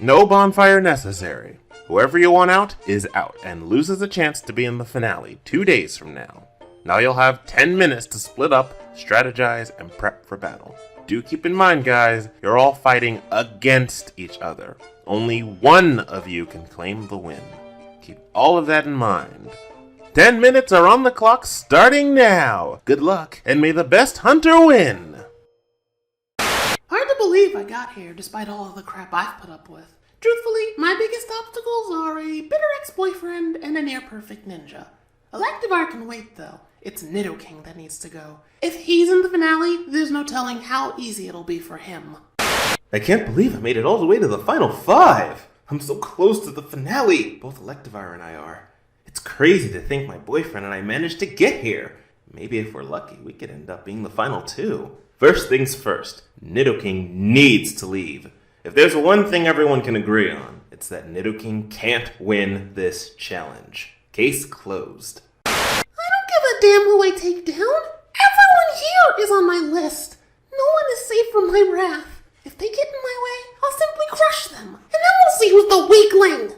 No bonfire necessary. Whoever you want out is out and loses a chance to be in the finale 2 days from now. Now you'll have 10 minutes to split up, strategize, and prep for battle. Do keep in mind, guys, you're all fighting against each other. Only one of you can claim the win. Keep all of that in mind. 10 minutes are on the clock starting now. Good luck, and may the best hunter win. Hard to believe I got here despite all of the crap I've put up with. Truthfully, my biggest obstacles are a bitter ex-boyfriend and a near-perfect ninja. Electivire can wait, though. It's Nidoking that needs to go. If he's in the finale, there's no telling how easy it'll be for him. I can't believe I made it all the way to the final 5. I'm so close to the finale. Both Electivire and I are. It's crazy to think my boyfriend and I managed to get here. Maybe if we're lucky, we could end up being the final 2. First things first, Nidoking needs to leave. If there's one thing everyone can agree on, it's that Nidoking can't win this challenge. Case closed. I don't give a damn who I take down. Everyone here is on my list. No one is safe from my wrath. If they get in my way, I'll simply crush them. And then we'll see who's the weakling.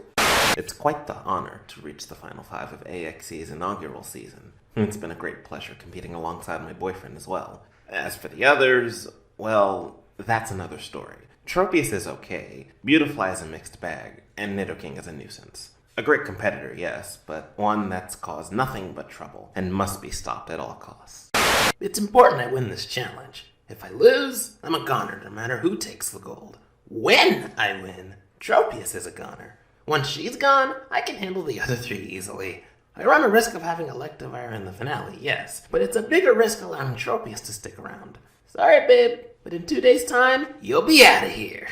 It's quite the honor to reach the final 5 of AXC's inaugural season. It's been a great pleasure competing alongside my boyfriend as well. As for the others, well, that's another story. Tropius is okay, Beautifly is a mixed bag, and Nidoking is a nuisance. A great competitor, yes, but one that's caused nothing but trouble, and must be stopped at all costs. It's important I win this challenge. If I lose, I'm a goner no matter who takes the gold. When I win, Tropius is a goner. Once she's gone, I can handle the other 3 easily. I run a risk of having Electivire in the finale, yes, but it's a bigger risk allowing Tropius to stick around. Sorry, babe, but in 2 days' time, you'll be out of here.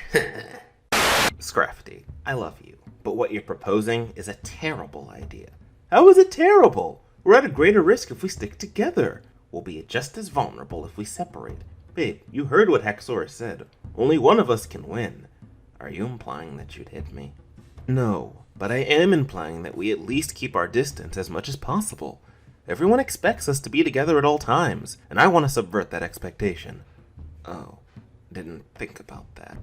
Scrafty, I love you, but what you're proposing is a terrible idea. How is it terrible? We're at a greater risk if we stick together. We'll be just as vulnerable if we separate. Babe, you heard what Haxorus said. Only one of us can win. Are you implying that you'd hit me? No, but I am implying that we at least keep our distance as much as possible. Everyone expects us to be together at all times, and I want to subvert that expectation. Oh, didn't think about that.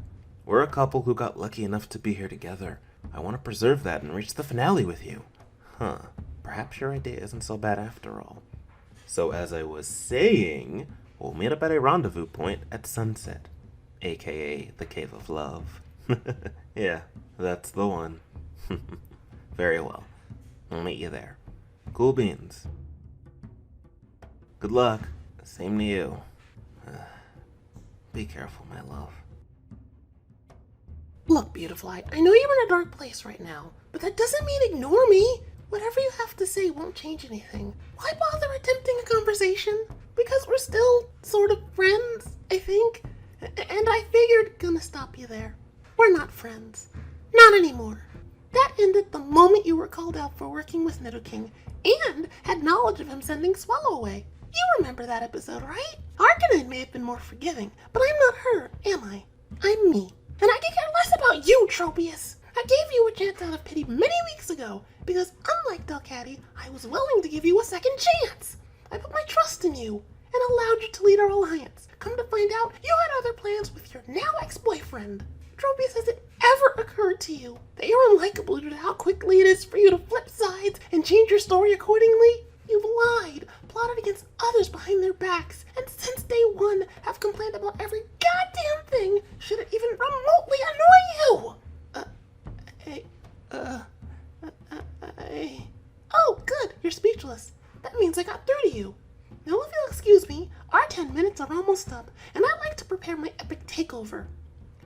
We're a couple who got lucky enough to be here together. I want to preserve that and reach the finale with you. Perhaps your idea isn't so bad after all. So as I was saying, we'll meet up at a rendezvous point at sunset. aka the Cave of Love. Yeah, that's the one. Very well. I'll meet you there. Cool beans. Good luck. Same to you. Be careful, my love. Look, Beautifly, I know you're in a dark place right now, but that doesn't mean ignore me. Whatever you have to say won't change anything. Why bother attempting a conversation? Because we're still sort of friends, I think. And I figured gonna stop you there. We're not friends. Not anymore. That ended the moment you were called out for working with Nidoking and had knowledge of him sending Swallow away. You remember that episode, right? Arcanine may have been more forgiving, but I'm not her, am I? I'm me. And I could care less about you, Tropius. I gave you a chance out of pity many weeks ago, because unlike Delcatty, I was willing to give you a second chance. I put my trust in you, and allowed you to lead our alliance. Come to find out, you had other plans with your now ex-boyfriend. Tropius, has it ever occurred to you that you're unlikable due to how quickly it is for you to flip sides and change your story accordingly? You've lied, plotted against others behind their backs, and since day one have complained about every goddamn thing should it even remotely annoy you! Oh, good, you're speechless. That means I got through to you. Now if you'll excuse me, our 10 minutes are almost up, and I'd like to prepare my epic takeover.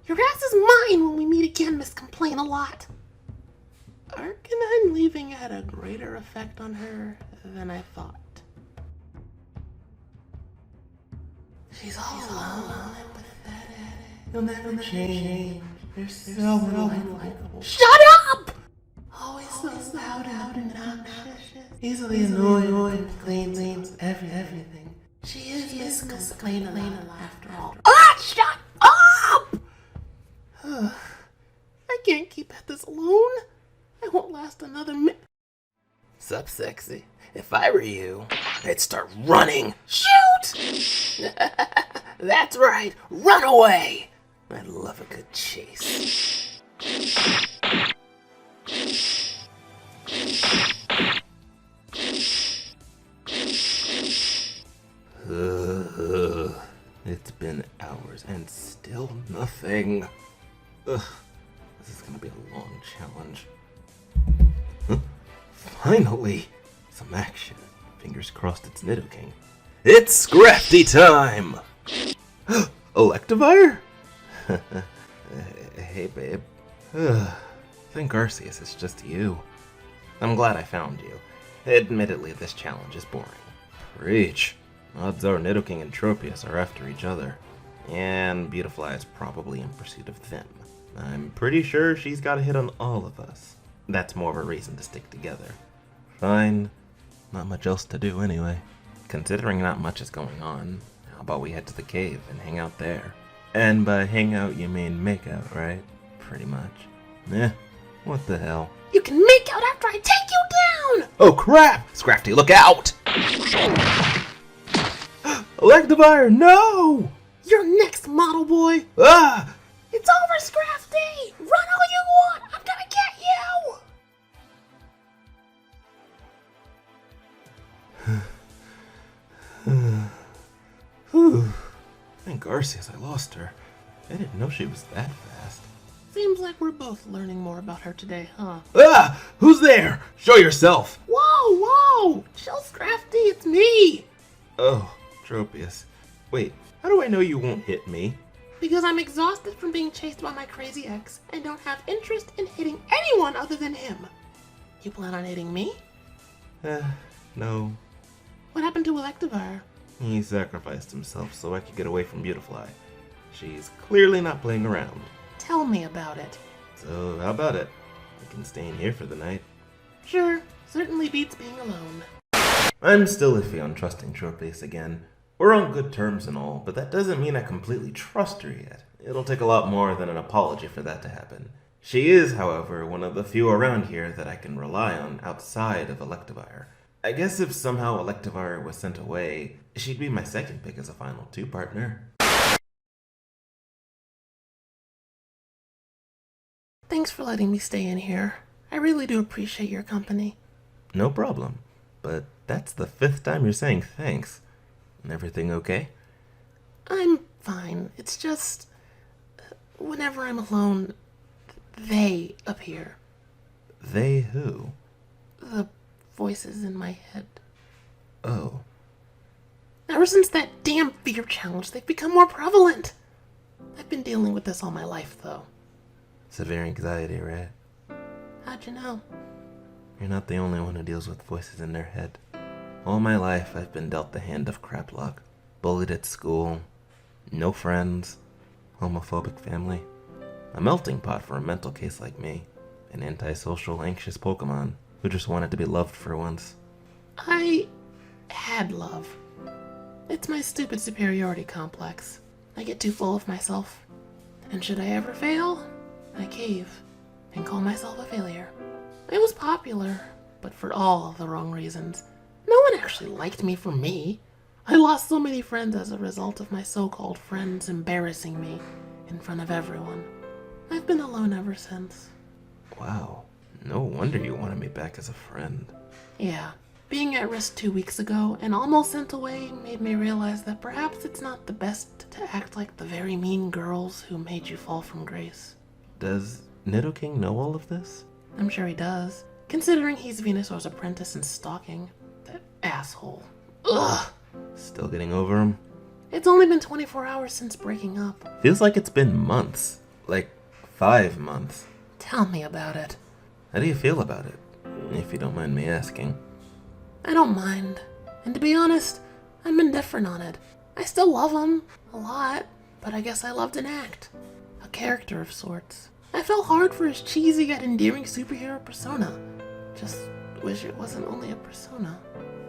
Your ass is mine when we meet again, Miss Complain-A-Lot. Arcanine leaving had a greater effect on her than I thought. She's all alone and pathetic. You'll never change. You're so unlikable. Shut up! Always so loud and obnoxious. Easily annoyed and claims everything. She is Miss Complain-A-Lot after all. Ah! Shut up! I can't keep at this alone. I won't last another minute. Sup, sexy? If I were you, I'd start running. Shoot! That's right, run away! I love a good chase. It's been hours and still nothing. Ugh, this is gonna be a long challenge. Huh? Finally! Some action. Fingers crossed it's Nidoking. It's Scrafty time! Electivire? Hey, babe. Think Arceus is just you. I'm glad I found you. Admittedly, this challenge is boring. Preach. Odds are Nidoking and Tropius are after each other. And Beautifly is probably in pursuit of them. I'm pretty sure she's got a hit on all of us. That's more of a reason to stick together. Fine. Not much else to do anyway. Considering not much is going on, how about we head to the cave and hang out there? And by hang out you mean make out, right? Pretty much. What the hell? You can make out after I take you down! Oh crap! Scrafty, look out! Electivire, no! You're next, model boy! Ah! It's over, Scrafty! Run all you want! I'm gonna get you! Whew. Thank Arceus I lost her. I didn't know she was that fast. Seems like we're both learning more about her today, huh? Ah! Who's there? Show yourself! Whoa! Chill, Scrafty, it's me! Oh, Tropius. Wait, how do I know you won't hit me? Because I'm exhausted from being chased by my crazy ex and don't have interest in hitting anyone other than him. You plan on hitting me? No. What happened to Electivire? He sacrificed himself so I could get away from Beautifly. She's clearly not playing around. Tell me about it. So, how about it? I can stay in here for the night. Sure, certainly beats being alone. I'm still iffy on trusting Tropius again. We're on good terms and all, but that doesn't mean I completely trust her yet. It'll take a lot more than an apology for that to happen. She is, however, one of the few around here that I can rely on outside of Electivire. I guess if somehow Electivire was sent away, she'd be my second pick as a final two partner. Thanks for letting me stay in here. I really do appreciate your company. No problem. But that's the 5th time you're saying thanks. Everything okay? I'm fine. It's just, Whenever I'm alone, they appear. They who? The voices in my head. Oh. Ever since that damn fear challenge, they've become more prevalent. I've been dealing with this all my life, though. Severe anxiety, right? How'd you know? You're not the only one who deals with voices in their head. All my life, I've been dealt the hand of crap luck. Bullied at school. No friends. Homophobic family. A melting pot for a mental case like me. An antisocial, anxious Pokemon who just wanted to be loved for once. I had love. It's my stupid superiority complex. I get too full of myself. And should I ever fail, I cave and call myself a failure. I was popular, but for all the wrong reasons. No one actually liked me for me. I lost so many friends as a result of my so-called friends embarrassing me in front of everyone. I've been alone ever since. Wow. No wonder you wanted me back as a friend. Yeah. Being at risk 2 weeks ago and almost sent away made me realize that perhaps it's not the best to act like the very mean girls who made you fall from grace. Does Nidoking know all of this? I'm sure he does, considering he's Venusaur's apprentice in stalking. That asshole. Ugh! Still getting over him? It's only been 24 hours since breaking up. Feels like it's been months. Like 5 months. Tell me about it. How do you feel about it? If you don't mind me asking. I don't mind. And to be honest, I'm indifferent on it. I still love him. A lot. But I guess I loved an act. A character of sorts. I fell hard for his cheesy yet endearing superhero persona. Just wish it wasn't only a persona.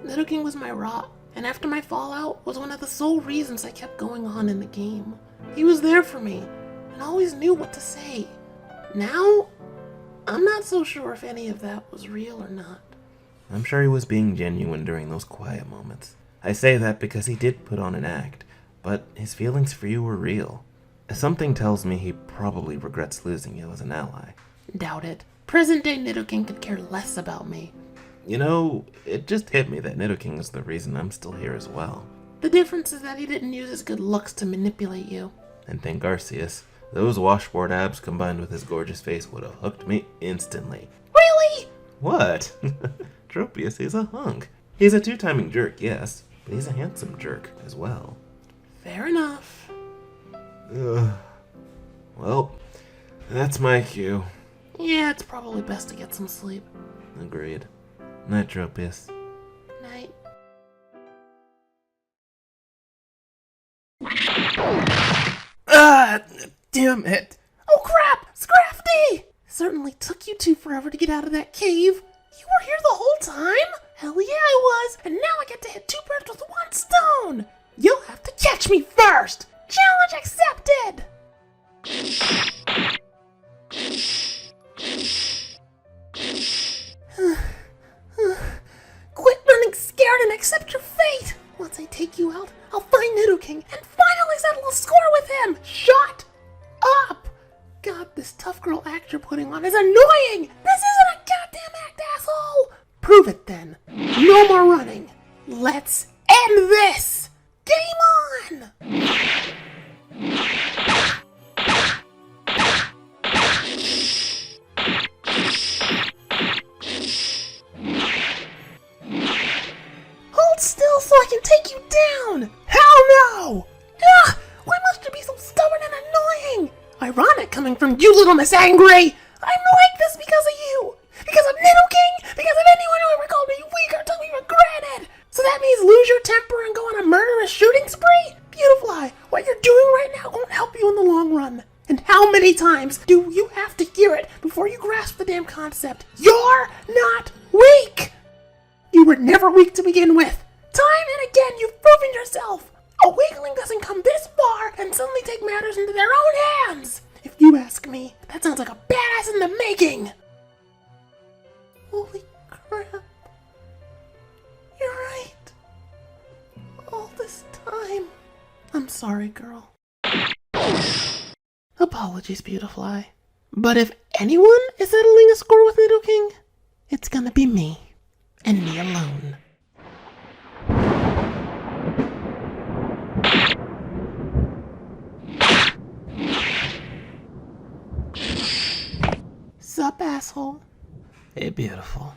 Nidoking was my rock, and after my fallout was one of the sole reasons I kept going on in the game. He was there for me, and always knew what to say. Now, I'm not so sure if any of that was real or not. I'm sure he was being genuine during those quiet moments. I say that because he did put on an act, but his feelings for you were real. Something tells me he probably regrets losing you as an ally. Doubt it. Present-day Nidoking could care less about me. You know, it just hit me that Nidoking is the reason I'm still here as well. The difference is that he didn't use his good looks to manipulate you. And thank Arceus, those washboard abs combined with his gorgeous face would have hooked me instantly. Really? What? Tropius is a hunk. He's a two-timing jerk, yes, but he's a handsome jerk as well. Fair enough. Ugh. Well, that's my cue. Yeah, it's probably best to get some sleep. Agreed. Night, Tropius. Night. Ah, damn it. Oh crap! Scrafty! Certainly took you two forever to get out of that cave. You were here the whole time? Hell yeah, I was. And now I get to hit 2 birds with 1 stone. You'll have to catch me first. Challenge accepted. Quit running scared and accept your fate. Once I take you out, I'll find Nidoking and finally settle a score with him. Shut up. God, this tough girl act you're putting on is annoying! This isn't a goddamn act, asshole! Prove it then. No more running. Let's end this! Game on! Hold still so I can take you down! Hell no! Ugh! Why must you be so stubborn and annoying? Ironic coming from you, little Miss Angry! I'm like this because of you! Because of Nidoking! Because of anyone who ever called me weak or took me for granted! So that means lose your temper and go on a murderous shooting spree? Beautifly, what you're doing right now won't help you in the long run. And how many times do you have to hear it before you grasp the damn concept? You're not weak! You were never weak to begin with. Time and again you've proven yourself. A weakling doesn't come this far and suddenly take matters into their own hands. If you ask me, that sounds like a badass in the making. Holy crap. You're right. All this time. I'm sorry, girl. Apologies, Beautifly. But if anyone is settling a score with Nidoking, it's gonna be me. And me alone. Sup, asshole? Hey, beautiful.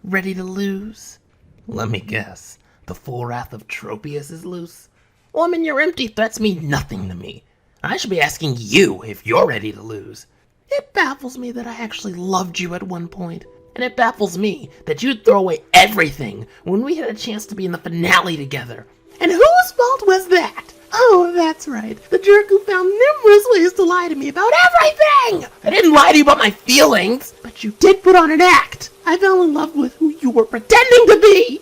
Ready to lose? Let me guess. The full wrath of Tropius is loose? Woman, your empty threats mean nothing to me. I should be asking you if you're ready to lose. It baffles me that I actually loved you at one point. And it baffles me that you'd throw away everything when we had a chance to be in the finale together. And whose fault was that? Oh, that's right. The jerk who found numerous ways to lie to me about everything! I didn't lie to you about my feelings, but you did put on an act. I fell in love with who you were pretending to be.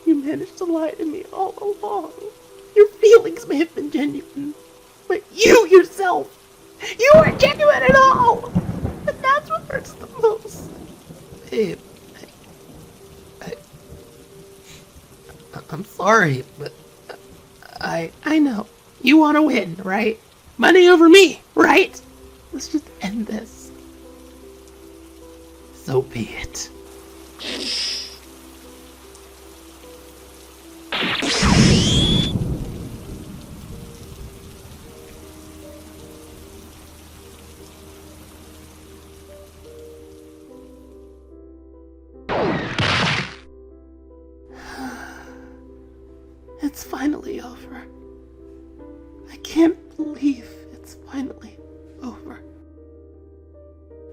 You managed to lie to me all along. Your feelings may have been genuine, but you yourself, you weren't genuine at all! And that's what hurts the most. Babe, I'm sorry, but I know. You want to win, right? Money over me, right? Let's just end this. So be it. It's finally over. I can't believe it's finally over.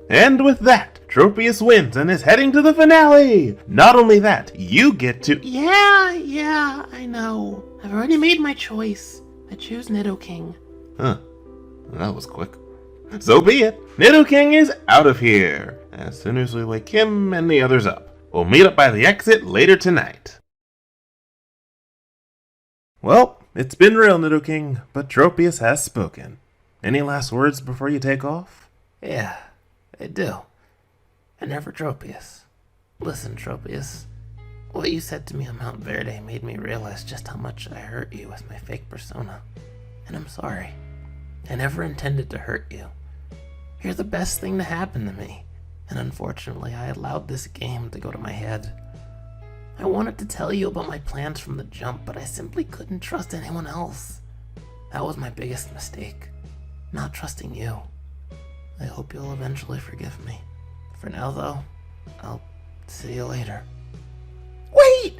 And with that, Tropius wins and is heading to the finale! Not only that, you get to— Yeah, I know. I've already made my choice. I choose Nidoking. Huh. That was quick. So be it. Nidoking is out of here. As soon as we wake him and the others up. We'll meet up by the exit later tonight. Well, it's been real, Nidoking, but Tropius has spoken. Any last words before you take off? Yeah, I do. And never Tropius. Listen, Tropius. What you said to me on Mount Verde made me realize just how much I hurt you with my fake persona. And I'm sorry. I never intended to hurt you. You're the best thing to happen to me. And unfortunately, I allowed this game to go to my head. I wanted to tell you about my plans from the jump, but I simply couldn't trust anyone else. That was my biggest mistake. Not trusting you. I hope you'll eventually forgive me. For now, though, I'll see you later. Wait!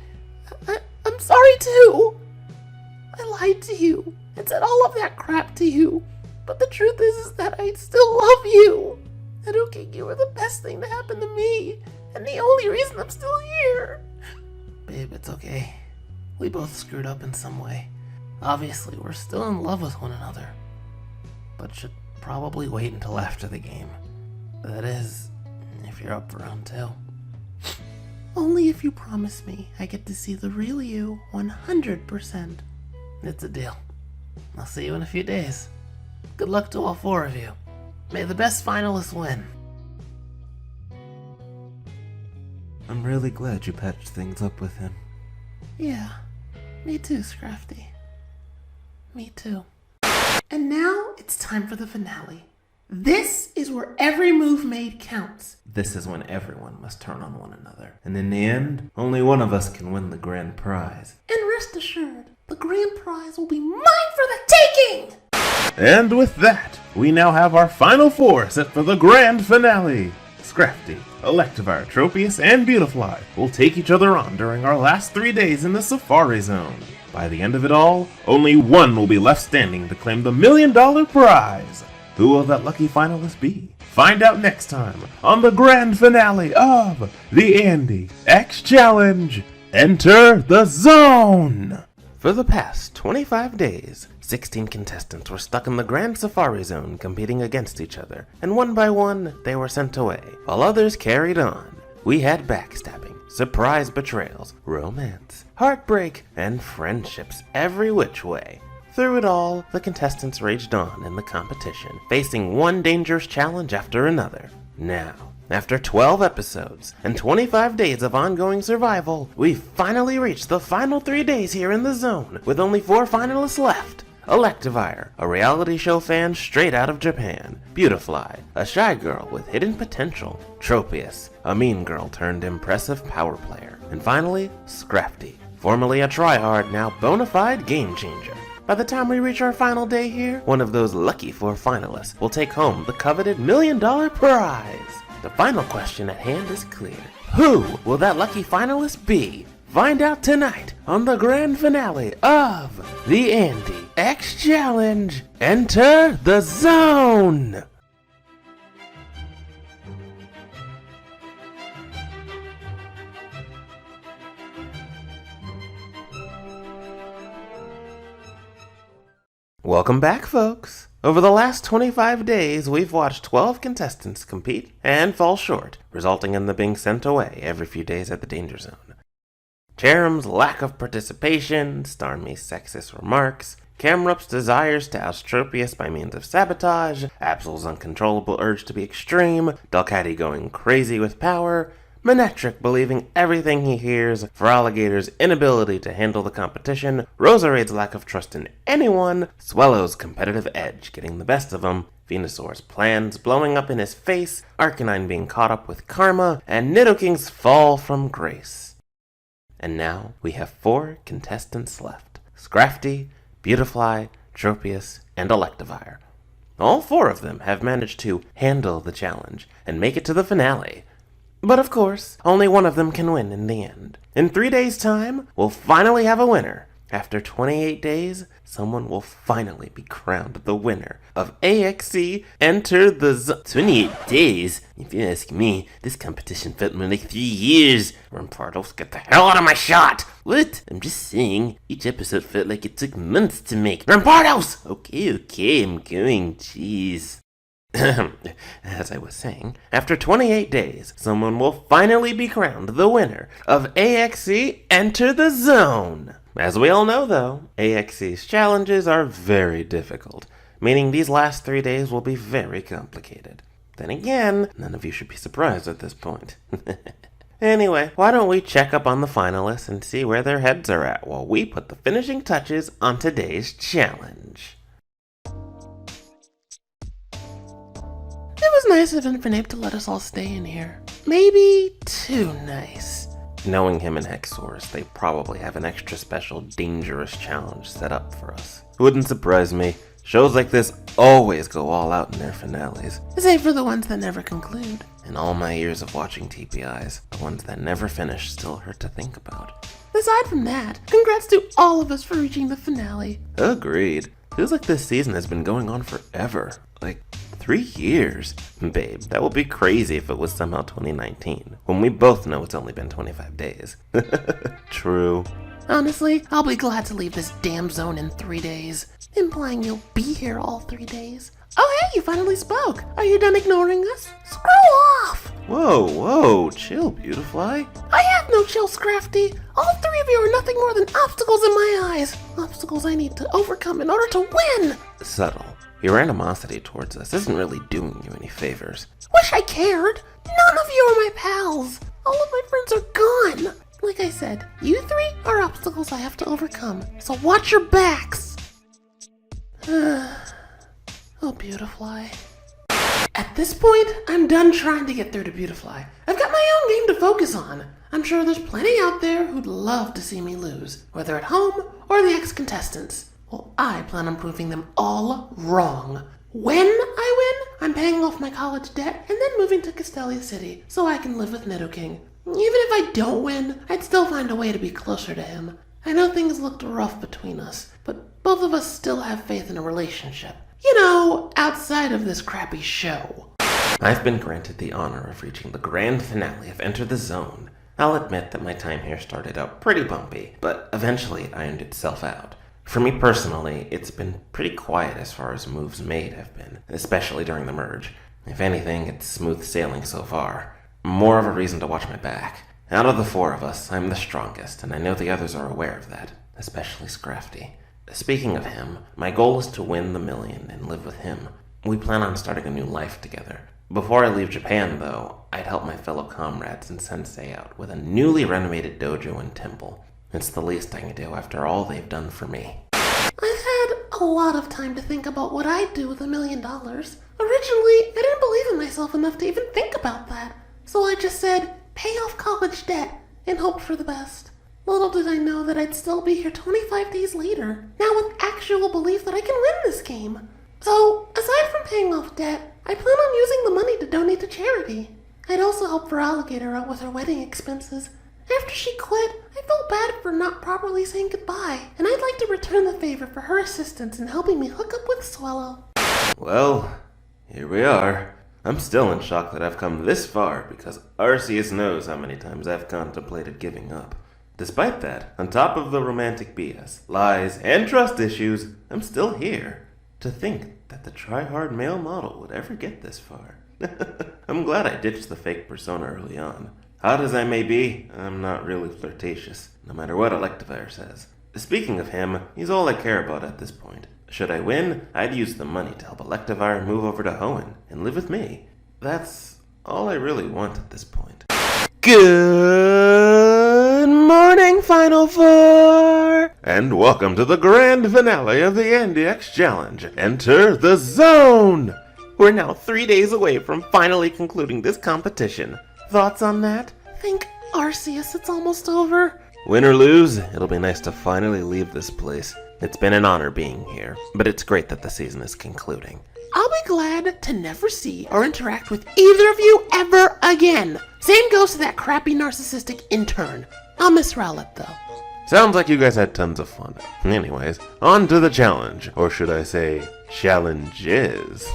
I'm sorry, too! I lied to you and said all of that crap to you. But the truth is that I still love you. And okay, you were the best thing to happen to me. And the only reason I'm still here. Babe, it's okay. We both screwed up in some way. Obviously, we're still in love with one another. But should probably wait until after the game. That is, if you're up for round 2. Only if you promise me I get to see the real you 100%. It's a deal. I'll see you in a few days. Good luck to all 4 of you. May the best finalist win. I'm really glad you patched things up with him. Yeah, me too, Scrafty. Me too. And now it's time for the finale. This is where every move made counts. This is when everyone must turn on one another. And in the end, only one of us can win the grand prize. And rest assured, the grand prize will be mine for the taking! And with that, we now have our final 4 set for the grand finale. Scrafty, Electivire, Tropius, and Beautifly will take each other on during our last 3 days in the Safari Zone. By the end of it all, only one will be left standing to claim the $1 million prize. Who will that lucky finalist be? Find out next time on the grand finale of the Andy X Challenge. Enter the zone! For the past 25 days, 16 contestants were stuck in the Grand Safari Zone competing against each other, and one by one, they were sent away, while others carried on. We had backstabbing, surprise betrayals, romance, heartbreak, and friendships every which way. Through it all, the contestants raged on in the competition, facing one dangerous challenge after another. Now, after 12 episodes and 25 days of ongoing survival, we finally reached the final 3 days here in the zone, with only 4 finalists left. Electivire, a reality show fan straight out of Japan. Beautifly, a shy girl with hidden potential. Tropius, a mean girl turned impressive power player. And finally, Scrafty, formerly a tryhard, now bona fide game changer. By the time we reach our final day here, one of those lucky 4 finalists will take home the coveted $1 million prize. The final question at hand is clear. Who will that lucky finalist be? Find out tonight on the grand finale of the Andy X Challenge. Enter the zone! Welcome back, folks. Over the last 25 days, we've watched 12 contestants compete and fall short, resulting in them being sent away every few days at the danger zone. Cherum's lack of participation, Starmie's sexist remarks, Camrup's desires to oust Tropius by means of sabotage, Absol's uncontrollable urge to be extreme, Delcatty going crazy with power, Manetric believing everything he hears, Feraligator's inability to handle the competition, Rosarade's lack of trust in anyone, Swellow's competitive edge getting the best of him, Venusaur's plans blowing up in his face, Arcanine being caught up with karma, and Nidoking's fall from grace. And now we have 4 contestants left: Scrafty, Beautifly, Tropius, and Electivire. All 4 of them have managed to handle the challenge and make it to the finale. But of course, only one of them can win in the end. In 3 days' time, we'll finally have a winner. After 28 days, someone will finally be crowned the winner of AXC Enter the Zone. 28 days? If you ask me, this competition felt more like 3 years. Rampardos, get the hell out of my shot! What? I'm just saying, each episode felt like it took months to make. Rampardos! Okay, I'm going, jeez. As I was saying, after 28 days, someone will finally be crowned the winner of AXC Enter the Zone. As we all know, though, AXC's challenges are very difficult, meaning these last 3 days will be very complicated. Then again, none of you should be surprised at this point. Anyway, why don't we check up on the finalists and see where their heads are at while we put the finishing touches on today's challenge. It was nice of Infinite to let us all stay in here. Maybe too nice. Knowing him and Hexorus, they probably have an extra special dangerous challenge set up for us. Wouldn't surprise me. Shows like this always go all out in their finales. Save for the ones that never conclude. In all my years of watching TPIs, the ones that never finish still hurt to think about. Aside from that, congrats to all of us for reaching the finale. Agreed. Feels like this season has been going on forever. Like 3 years. Babe, that would be crazy if it was somehow 2019, when we both know it's only been 25 days. True. Honestly, I'll be glad to leave this damn zone in 3 days. Implying you'll be here all 3 days. Oh hey, you finally spoke. Are you done ignoring us? Screw off! Whoa, chill, Beautifly. I have no chill, Scrafty. All 3 of you are nothing more than obstacles in my eyes. Obstacles I need to overcome in order to win. Subtle. Your animosity towards us isn't really doing you any favors. Wish I cared. None of you are my pals. All of my friends are gone. Like I said, you 3 are obstacles I have to overcome. So watch your backs. Oh, Beautifly. At this point, I'm done trying to get through to Beautifly. I've got my own game to focus on. I'm sure there's plenty out there who'd love to see me lose, whether at home or the ex-contestants. Well, I plan on proving them all wrong. When I win, I'm paying off my college debt and then moving to Castelia City so I can live with Nidoking. Even if I don't win, I'd still find a way to be closer to him. I know things looked rough between us, but both of us still have faith in a relationship. You know, outside of this crappy show. I've been granted the honor of reaching the grand finale of Enter the Zone. I'll admit that my time here started out pretty bumpy, but eventually it ironed itself out. For me personally, it's been pretty quiet as far as moves made have been, especially during the merge. If anything, it's smooth sailing so far. More of a reason to watch my back. Out of the 4 of us, I'm the strongest, and I know the others are aware of that, especially Scrafty. Speaking of him, my goal is to win the million and live with him. We plan on starting a new life together. Before I leave Japan, though, I'd help my fellow comrades and sensei out with a newly renovated dojo and temple. It's the least I can do after all they've done for me. I've had a lot of time to think about what I'd do with $1 million. Originally, I didn't believe in myself enough to even think about that. So I just said, pay off college debt and hope for the best. Little did I know that I'd still be here 25 days later, now with actual belief that I can win this game. So, aside from paying off debt, I plan on using the money to donate to charity. I'd also helped Alligator out with her wedding expenses. After she quit, I felt bad for not properly saying goodbye, and I'd like to return the favor for her assistance in helping me hook up with Swallow. Well, here we are. I'm still in shock that I've come this far because Arceus knows how many times I've contemplated giving up. Despite that, on top of the romantic BS, lies, and trust issues, I'm still here. To think that the try-hard male model would ever get this far. I'm glad I ditched the fake persona early on. Hot as I may be, I'm not really flirtatious, no matter what Electivire says. Speaking of him, he's all I care about at this point. Should I win, I'd use the money to help Electivire move over to Hoenn and live with me. That's all I really want at this point. Good morning, Final Four! And welcome to the grand finale of the AXC Challenge. Enter the zone! We're now 3 days away from finally concluding this competition. Thoughts on that? Think, Arceus, it's almost over? Win or lose, it'll be nice to finally leave this place. It's been an honor being here, but it's great that the season is concluding. I'll be glad to never see or interact with either of you ever again. Same goes to that crappy narcissistic intern. I'll miss Rowlet, though. Sounds like you guys had tons of fun. Anyways, on to the challenge, or should I say, challenges.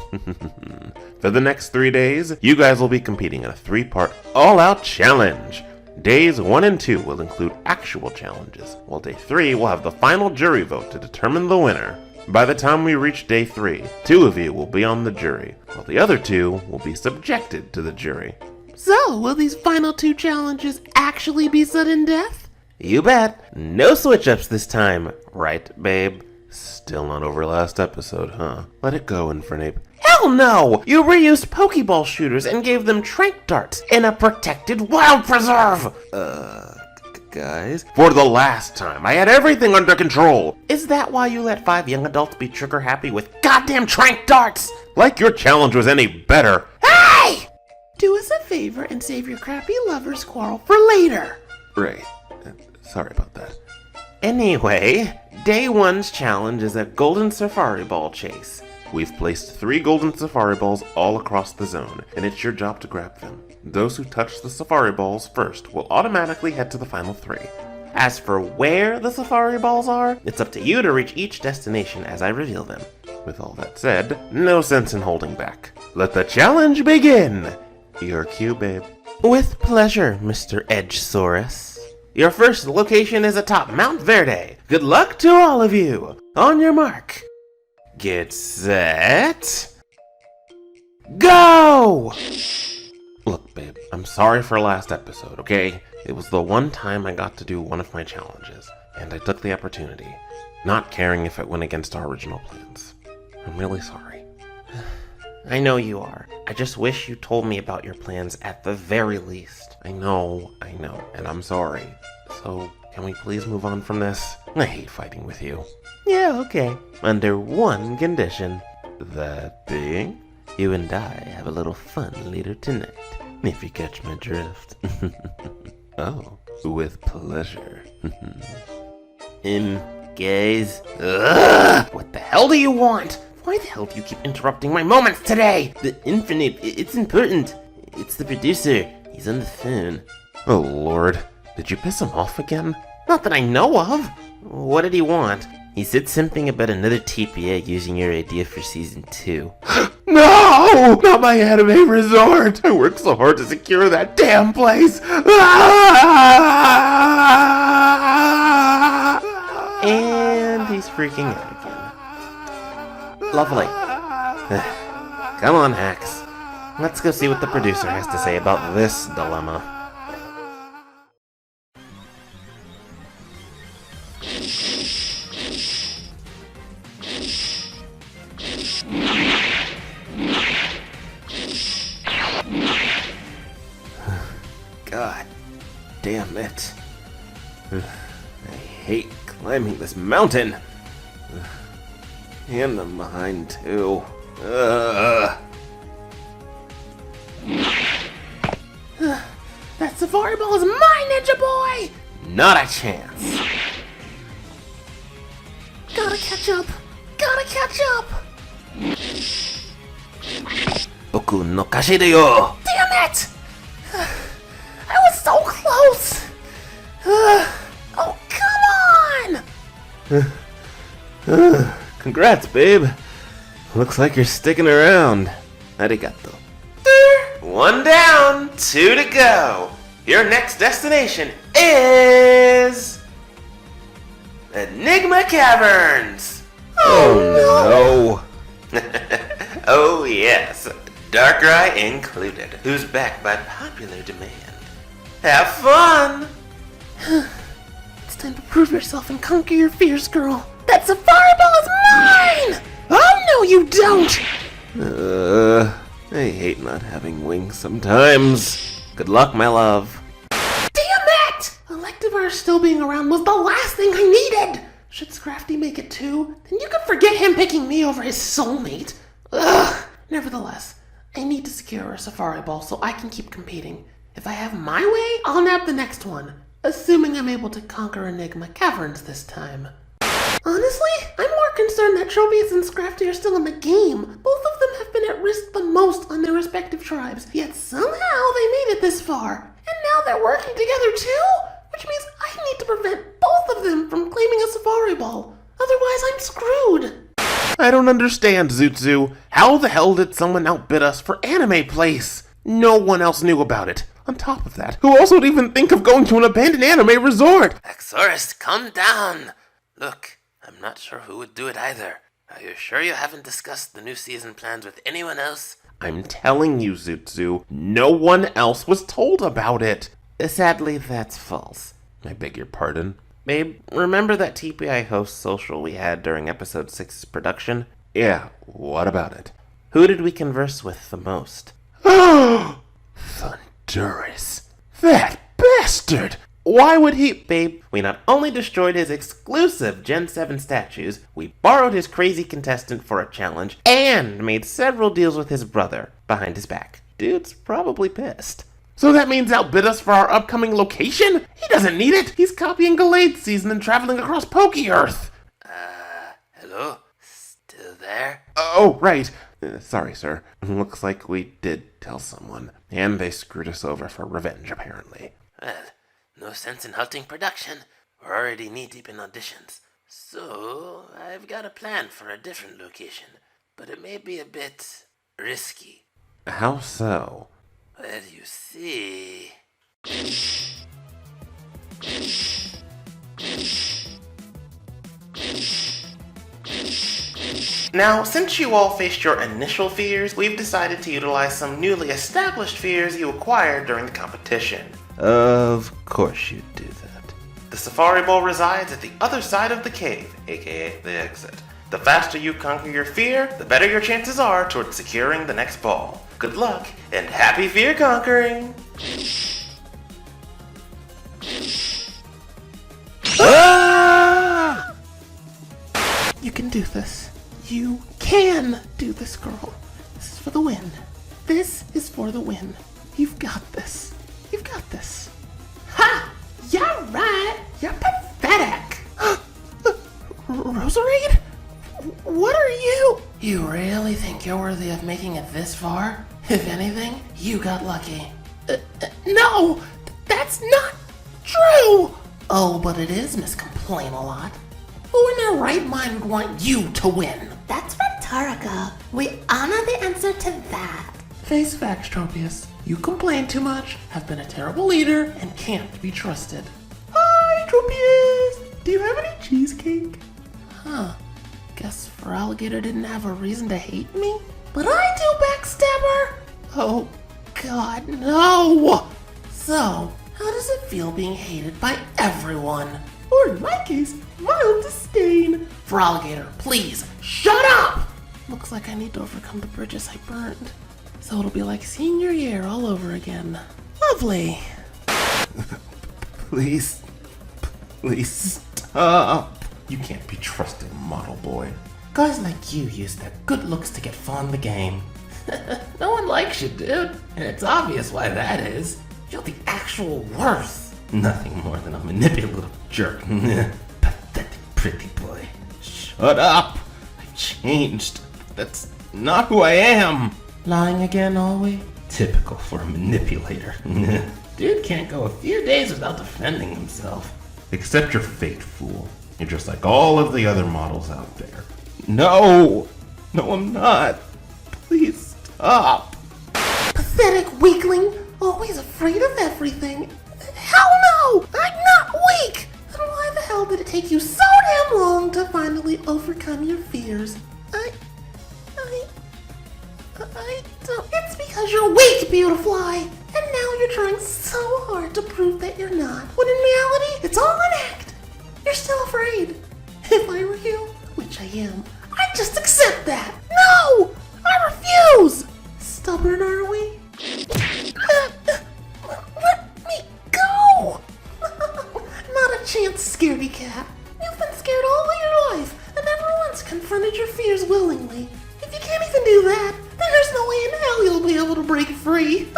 For the next 3 days, you guys will be competing in a 3-part all-out challenge. Days 1 and 2 will include actual challenges, while day 3 will have the final jury vote to determine the winner. By the time we reach day 3, 2 of you will be on the jury, while the other 2 will be subjected to the jury. So, will these final 2 challenges actually be sudden death? You bet. No switch-ups this time, right, babe? Still not over last episode, huh? Let it go, Infernape. Hell no! You reused Pokeball shooters and gave them trank darts in a protected wild preserve! Guys? For the last time, I had everything under control! Is that why you let 5 young adults be trigger-happy with goddamn trank darts? Like your challenge was any better! Hey! Do us a favor and save your crappy lover's quarrel for later. Right. Sorry about that. Anyway, day 1's challenge is a golden safari ball chase. We've placed 3 golden safari balls all across the zone, and it's your job to grab them. Those who touch the safari balls first will automatically head to the final 3. As for where the safari balls are, it's up to you to reach each destination as I reveal them. With all that said, no sense in holding back. Let the challenge begin! Your cue, babe. With pleasure, Mr. Edgesaurus. Your first location is atop Mount Verde. Good luck to all of you! On your mark. Get set. Go! Look, babe, I'm sorry for last episode, okay? It was the one time I got to do one of my challenges, and I took the opportunity, not caring if it went against our original plans. I'm really sorry. I know you are. I just wish you told me about your plans at the very least. I know, and I'm sorry. So, can we please move on from this? I hate fighting with you. Yeah, okay. Under one condition. That being? You and I have a little fun later tonight, if you catch my drift. Oh, with pleasure. Guys. Ugh! What the hell do you want? Why the hell do you keep interrupting my moments today? The Infinite, it's important. It's the producer. He's on the phone. Oh, Lord. Did you piss him off again? Not that I know of. What did he want? He said something about another TPA using your idea for season 2. No! Not my anime resort! I worked so hard to secure that damn place! And he's freaking out again. Lovely. Come on, Hacks. Let's go see what the producer has to say about this dilemma. God damn it. I hate climbing this mountain. And I'm behind too. That safari ball is mine, Ninja Boy! Not a chance. Gotta catch up! Gotta catch up! Oku no kashiru yo! Damn it! Oh, come on! Congrats, babe. Looks like you're sticking around. Arigato. 1 down, 2 to go. Your next destination is Enigma Caverns. Oh no! Oh yes, Darkrai included, who's backed by popular demand. Have fun! It's time to prove yourself and conquer your fears, girl. That Safari Ball is mine! Oh, no, you don't! I hate not having wings sometimes. Good luck, my love. Damn it! Electivire still being around was the last thing I needed! Should Scrafty make it too? Then you can forget him picking me over his soulmate. Ugh! Nevertheless, I need to secure a Safari Ball so I can keep competing. If I have my way, I'll nab the next one. Assuming I'm able to conquer Enigma Caverns this time. Honestly, I'm more concerned that Tropius and Scrafty are still in the game. Both of them have been at risk the most on their respective tribes, yet somehow they made it this far. And now they're working together too? Which means I need to prevent both of them from claiming a Safari Ball. Otherwise, I'm screwed. I don't understand, Zootzu. How the hell did someone outbid us for Anime Place? No one else knew about it. On top of that, who else would even think of going to an abandoned anime resort? Axorus, calm down. Look, I'm not sure who would do it either. Are you sure you haven't discussed the new season plans with anyone else? I'm telling you, Zootzu, no one else was told about it. Sadly, that's false. I beg your pardon. Babe, remember that TPI host social we had during episode 6's production? Yeah, what about it? Who did we converse with the most? Oh, Thunderous. That bastard! Why would he? Babe, we not only destroyed his exclusive Gen 7 statues, we borrowed his crazy contestant for a challenge, and made several deals with his brother behind his back. Dude's probably pissed. So that means outbid us for our upcoming location? He doesn't need it! He's copying Gallade Season and traveling across Poke-Earth! Hello? Still there? Oh, right. Sorry, sir. Looks like we did tell someone, and they screwed us over for revenge, apparently. Well, no sense in halting production. We're already knee-deep in auditions. So, I've got a plan for a different location, but it may be a bit risky. How so? Well, you see... Now, since you all faced your initial fears, we've decided to utilize some newly established fears you acquired during the competition. Of course you'd do that. The Safari Ball resides at the other side of the cave, aka the exit. The faster you conquer your fear, the better your chances are towards securing the next ball. Good luck, and happy fear conquering! Ah! You can do this. You can do this, girl. This is for the win. This is for the win. You've got this. You've got this. Ha! You're right. You're pathetic. Roserade? What are you? You really think you're worthy of making it this far? If anything, you got lucky. No! That's not true! Oh, but it is, Miss Complain-A-Lot. Who in their right mind would want you to win? That's rhetorical. We honor the answer to that. Face facts, Tropius. You complain too much, have been a terrible leader, and can't be trusted. Hi, Tropius! Do you have any cheesecake? Huh. Guess Feraligatr didn't have a reason to hate me? But I do, backstabber! Oh, God, no! So, how does it feel being hated by everyone? Or in my case, mild disdain. Feraligatr, please, shut up! Looks like I need to overcome the bridges I burned. So it'll be like senior year all over again. Lovely. Please stop. You can't be trusted, model boy. Guys like you use their good looks to get far in the game. No one likes you, dude. And it's obvious why that is. You're the actual worst. Nothing more than a manipulative jerk. Pathetic pretty boy. Shut up. I've changed. That's not who I am. Lying again, always? Typical for a manipulator. Dude can't go a few days without defending himself. Accept your fate, fool. You're just like all of the other models out there. No! No, I'm not. Please stop. Pathetic weakling, always afraid of everything. Hell no! I'm not weak! Then why the hell did it take you so damn long to finally overcome your fears? I don't. It's because you're weak, Beautifly! And now you're trying so hard to prove that you're not, when in reality, it's all an act. You're still afraid. If I were you, which I am, I'd just accept that. No! I refuse! Stubborn, are we? Let me go! Not a chance, scaredy cat. You've been scared all of your life and never once confronted your fears willingly. If you can't even do that, then there's no way in hell you'll be able to break free.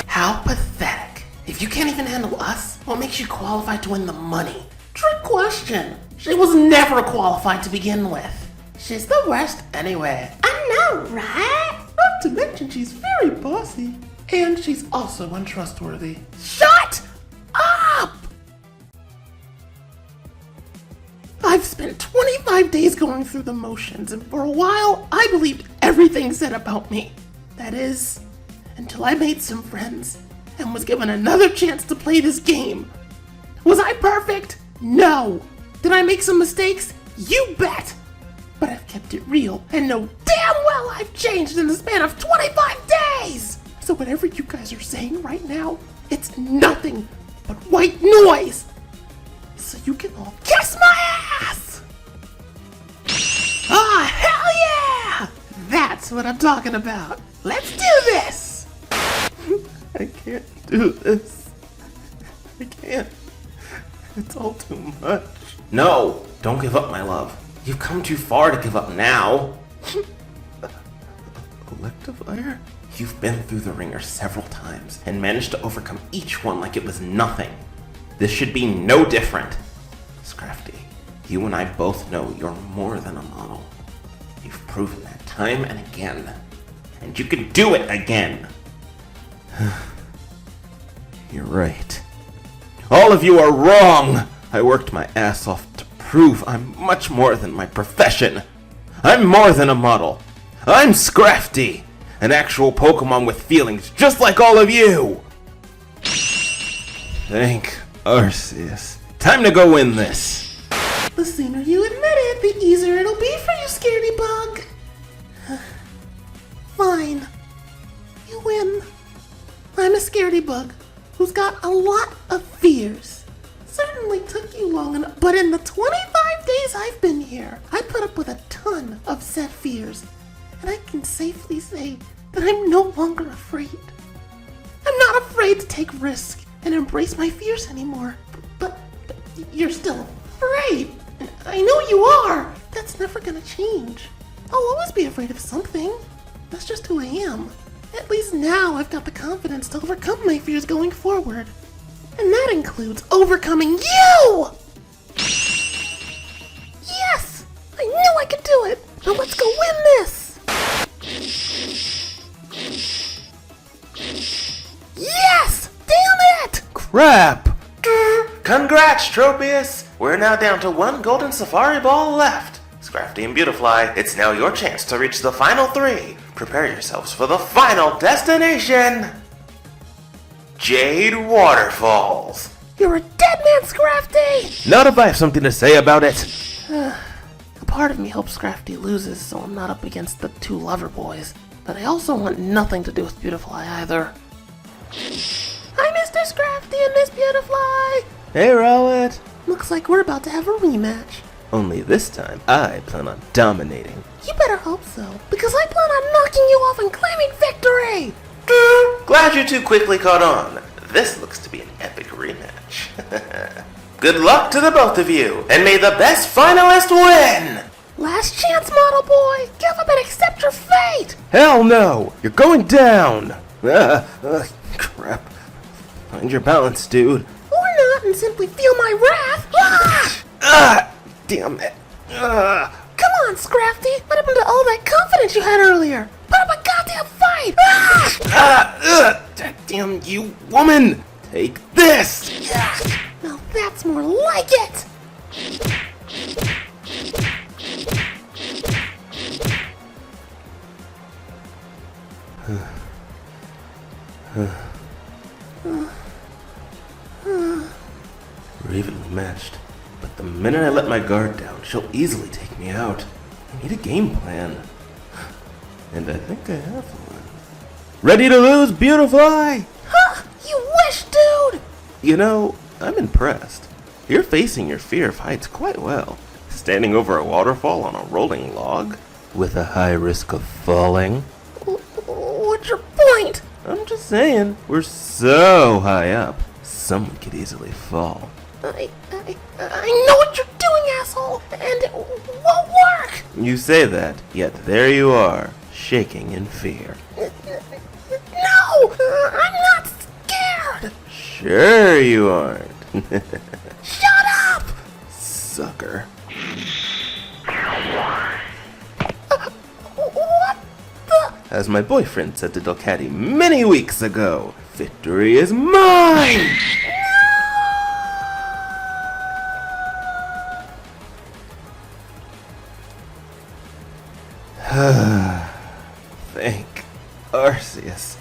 How pathetic. If you can't even handle us, what makes you qualified to win the money? Trick question. She was never qualified to begin with. She's the worst anyway. I know, right? Not to mention she's very bossy. And she's also untrustworthy. Shut up! I've spent 25 days going through the motions, and for a while, I believed everything said about me. That is, until I made some friends and was given another chance to play this game. Was I perfect? No. Did I make some mistakes? You bet. But I've kept it real and know damn well I've changed in the span of 25 days. So whatever you guys are saying right now, it's nothing but white noise. So you can all kiss my ass! Ah, hell yeah! That's what I'm talking about. Let's do this! I can't do this. I can't. It's all too much. No! Don't give up, my love. You've come too far to give up now. Electivire? You've been through the ringer several times and managed to overcome each one like it was nothing. This should be no different. Scrafty, you and I both know you're more than a model. You've proven that time and again. And you can do it again. You're right. All of you are wrong! I worked my ass off to prove I'm much more than my profession. I'm more than a model. I'm Scrafty, an actual Pokemon with feelings just like all of you! Thank Arceus. Time to go win this. The sooner you admit it, the easier it'll be for you, scaredy bug. Fine. You win. I'm a scaredy bug who's got a lot of fears. Certainly took you long enough, but in the 25 days I've been here, I put up with a ton of set fears, and I can safely say that I'm no longer afraid. I'm not afraid to take risks and embrace my fears anymore, but you're still afraid. And I know you are. That's never gonna change. I'll always be afraid of something. That's just who I am. At least now I've got the confidence to overcome my fears going forward. And that includes overcoming you! Yes! I knew I could do it! Now let's go win this! Yes! Damn it! Crap! Congrats, Tropius! We're now down to one golden safari ball left. Scrafty and Beautifly, it's now your chance to reach the final three. Prepare yourselves for the final destination! Jade Waterfalls. You're a dead man, Scrafty! Not if I have something to say about it. A part of me hopes Scrafty loses so I'm not up against the two lover boys. But I also want nothing to do with Beautifly either. Hi, Mr. Scrafty and Miss Beautifly! Hey, Rowlet. Looks like we're about to have a rematch. Only this time, I plan on dominating. You better hope so, because I plan on knocking you off and claiming victory! Glad you two quickly caught on. This looks to be an epic rematch. Good luck to the both of you, and may the best finalist win! Last chance, model boy! Give up and accept your fate! Hell no! You're going down! Crap. Find your balance, dude. Or not, and simply feel my wrath! Damn it. Come on, Scrafty! What happened to all that confidence you had earlier? Put Put up a goddamn fight! Ah! Damn you, woman! Take this! Now that's more like it! We're evenly matched, but the minute I let my guard down, she'll easily take me out. I need a game plan. And I think I have one. Ready to lose, Beautifly? Huh? You wish, dude! You know, I'm impressed. You're facing your fear of heights quite well. Standing over a waterfall on a rolling log, with a high risk of falling. What's your point? I'm just saying, we're so high up, someone could easily fall. I know what you're doing, asshole, and it won't work! You say that, yet there you are, shaking in fear. No! I'm not scared! Sure you aren't. Shut up! Sucker. What the? As my boyfriend said to Delcatty many weeks ago, victory is mine! Thank Arceus.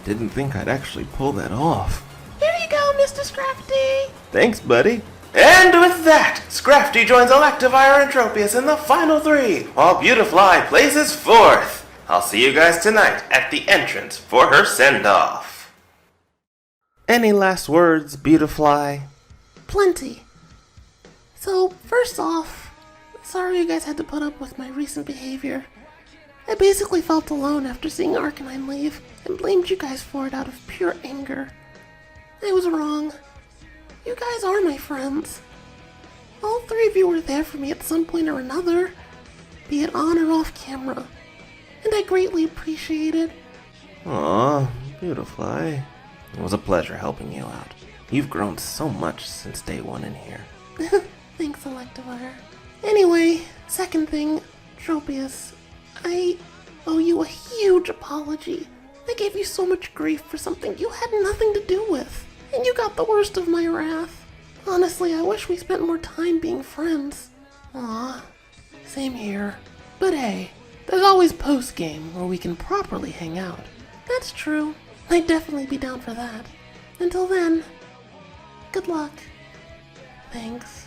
Didn't think I'd actually pull that off. Here you go, Mr. Scrafty. Thanks, buddy. And with that, Scrafty joins Electivire and Tropius in the final 3, while Beautifly places 4th. I'll see you guys tonight at the entrance for her send-off. Any last words, Beautifly? Plenty. So, first off, sorry you guys had to put up with my recent behavior. I basically felt alone after seeing Arcanine leave, and blamed you guys for it out of pure anger. I was wrong. You guys are my friends. All 3 of you were there for me at some point or another, be it on or off camera, and I greatly appreciate it. Aw, Beautifly. It was a pleasure helping you out. You've grown so much since day 1 in here. Thanks, Electivire. Anyway, second thing, Tropius, I owe you a huge apology. I gave you so much grief for something you had nothing to do with, and you got the worst of my wrath. Honestly, I wish we spent more time being friends. Aw, same here. But hey, there's always post-game where we can properly hang out. That's true. I'd definitely be down for that. Until then, good luck. Thanks.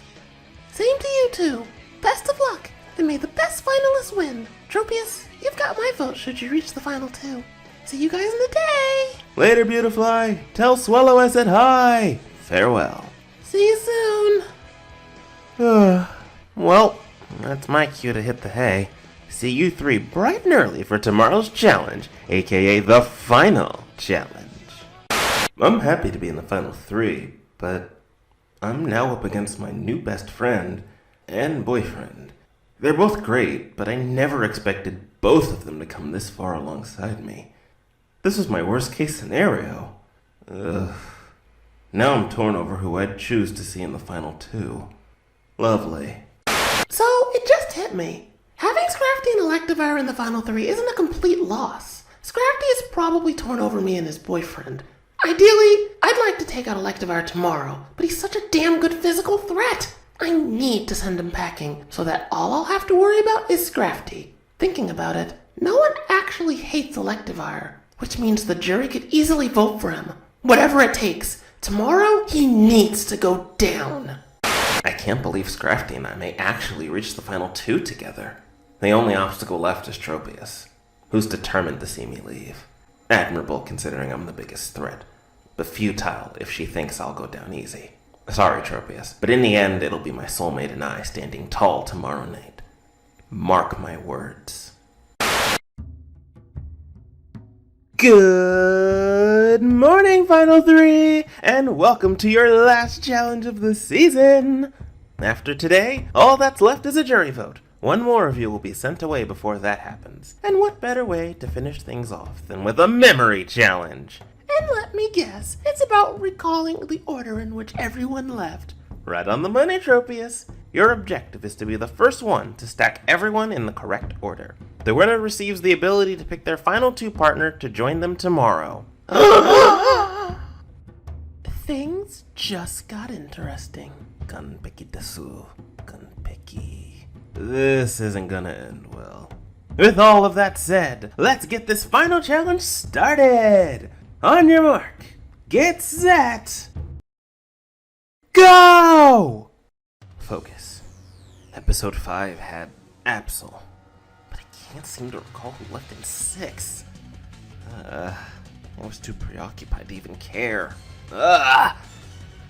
Same to you two. Best of luck, and may the best finalists win. Tropius, you've got my vote should you reach the final 2. See you guys in the day! Later, Beautifly. Tell Swallow I said hi. Farewell. See you soon! Well, that's my cue to hit the hay. See you 3 bright and early for tomorrow's challenge, aka the final challenge. I'm happy to be in the final 3, but I'm now up against my new best friend and boyfriend. They're both great, but I never expected both of them to come this far alongside me. This was my worst case scenario. Ugh. Now I'm torn over who I'd choose to see in the final 2. Lovely. So, it just hit me. Having Scrafty and Electivire in the final 3 isn't a complete loss. Scrafty is probably torn over me and his boyfriend. Ideally, I'd like to take out Electivire tomorrow, but he's such a damn good physical threat. I need to send him packing so that all I'll have to worry about is Scrafty. Thinking about it, no one actually hates Electivire, which means the jury could easily vote for him. Whatever it takes, tomorrow he needs to go down. I can't believe Scrafty and I may actually reach the final 2 together. The only obstacle left is Tropius, who's determined to see me leave. Admirable considering I'm the biggest threat, but futile if she thinks I'll go down easy. Sorry, Tropius, but in the end it'll be my soulmate and I standing tall tomorrow night. Mark my words. Good morning, Final 3, and welcome to your last challenge of the season. After today, all that's left is a jury vote. One more of you will be sent away before that happens. And what better way to finish things off than with a memory challenge? And let me guess, it's about recalling the order in which everyone left. Right on the money, Tropius. Your objective is to be the first one to stack everyone in the correct order. The winner receives the ability to pick their final 2 partner to join them tomorrow. Things just got interesting. Gunpeki desu. Gunpeki. This isn't gonna end well. With all of that said, let's get this final challenge started! On your mark, get set, go! Focus. Episode 5 had Absol, but I can't seem to recall who left in 6. I was too preoccupied to even care.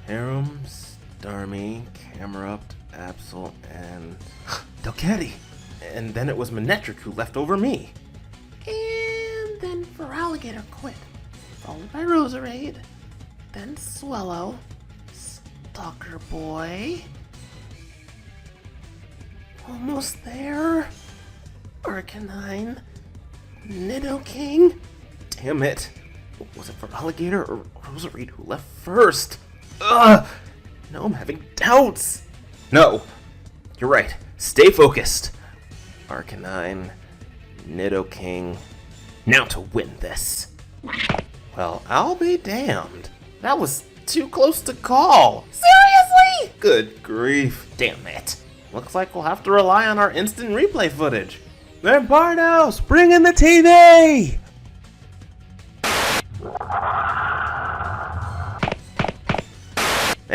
Harem, Starmie, Camerupt, Absol, and Doketi. And then it was Manetric who left over me. And then Feraligatr quit, followed by Roserade, then Swallow, Stalker Boy, almost there, Arcanine, Nidoking. Damn it. Was it Feraligatr or Roserade who left first? Ugh! Now I'm having doubts. No. You're right. Stay focused. Arcanine, Nidoking. Now to win this. Well, I'll be damned. That was too close to call. Seriously? Good grief. Damn it. Looks like we'll have to rely on our instant replay footage. Then Barnos, bring in the TV!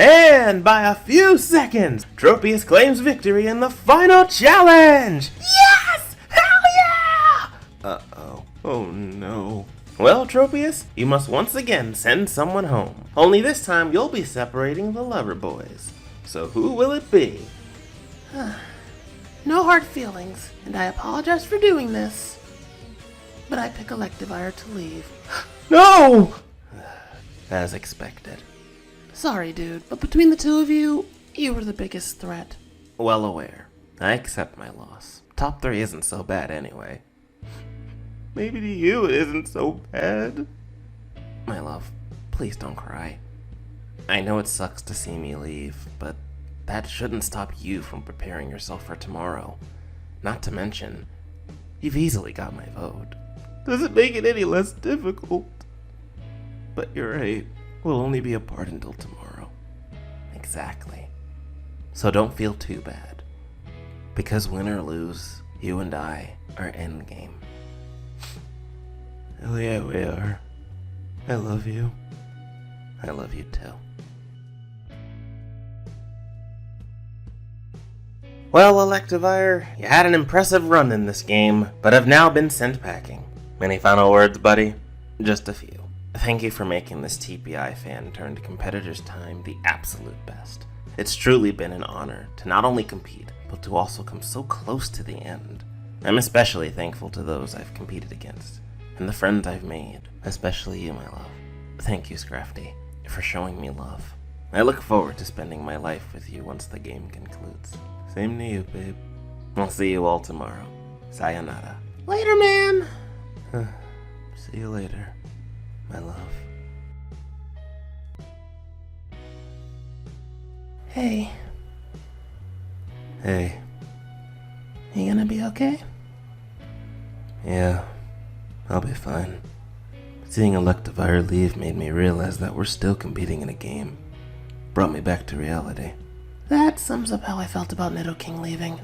And by a few seconds, Tropius claims victory in the final challenge! Yes! Hell yeah! Uh-oh. Oh no. Well, Tropius, you must once again send someone home. Only this time you'll be separating the lover boys. So who will it be? No hard feelings, and I apologize for doing this, but I pick Electivire to leave. No! As expected. Sorry, dude, but between the 2 of you, you were the biggest threat. Well aware. I accept my loss. Top 3 isn't so bad anyway. Maybe to you it isn't so bad. My love, please don't cry. I know it sucks to see me leave, but that shouldn't stop you from preparing yourself for tomorrow. Not to mention, you've easily got my vote. Doesn't make it any less difficult. But you're right. We'll only be apart until tomorrow. Exactly. So don't feel too bad. Because win or lose, you and I are endgame. Hell yeah, we are. I love you. I love you too. Well, Electivire, you had an impressive run in this game, but have now been sent packing. Any final words, buddy? Just a few. Thank you for making this TPI fan-turned-competitor's time the absolute best. It's truly been an honor to not only compete, but to also come so close to the end. I'm especially thankful to those I've competed against, and the friends I've made, especially you, my love. Thank you, Scrafty, for showing me love. I look forward to spending my life with you once the game concludes. Same to you, babe. I'll see you all tomorrow. Sayonara. Later, man! See you later, my love. Hey, Hey, you gonna be okay? yeah, I'll be fine. Seeing Electivire leave made me realize that we're still competing in a game. Brought me back to reality. That sums up how I felt about Nidoking leaving.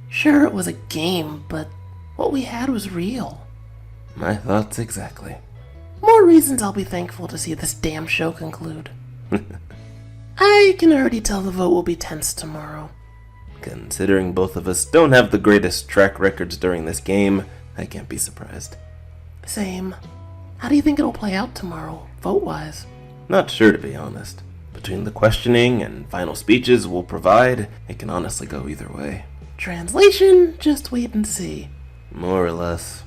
Sure, it was a game, but what we had was real. My thoughts exactly. More reasons I'll be thankful to see this damn show conclude. I can already tell the vote will be tense tomorrow. Considering both of us don't have the greatest track records during this game, I can't be surprised. Same. How do you think it'll play out tomorrow, vote-wise? Not sure, to be honest. Between the questioning and final speeches we'll provide, it can honestly go either way. Translation, just wait and see. More or less.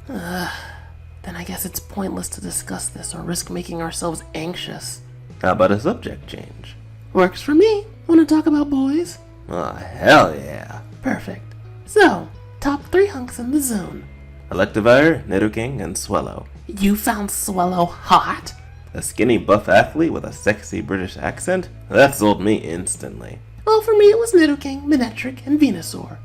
Then I guess it's pointless to discuss this or risk making ourselves anxious. How about a subject change? Works for me. Want to talk about boys? Aw, hell yeah. Perfect. So, top 3 hunks in the zone. Electivire, Nidoking, and Swallow. You found Swallow hot? A skinny buff athlete with a sexy British accent? That sold me instantly. Well, for me it was Nidoking, Manectric, and Venusaur.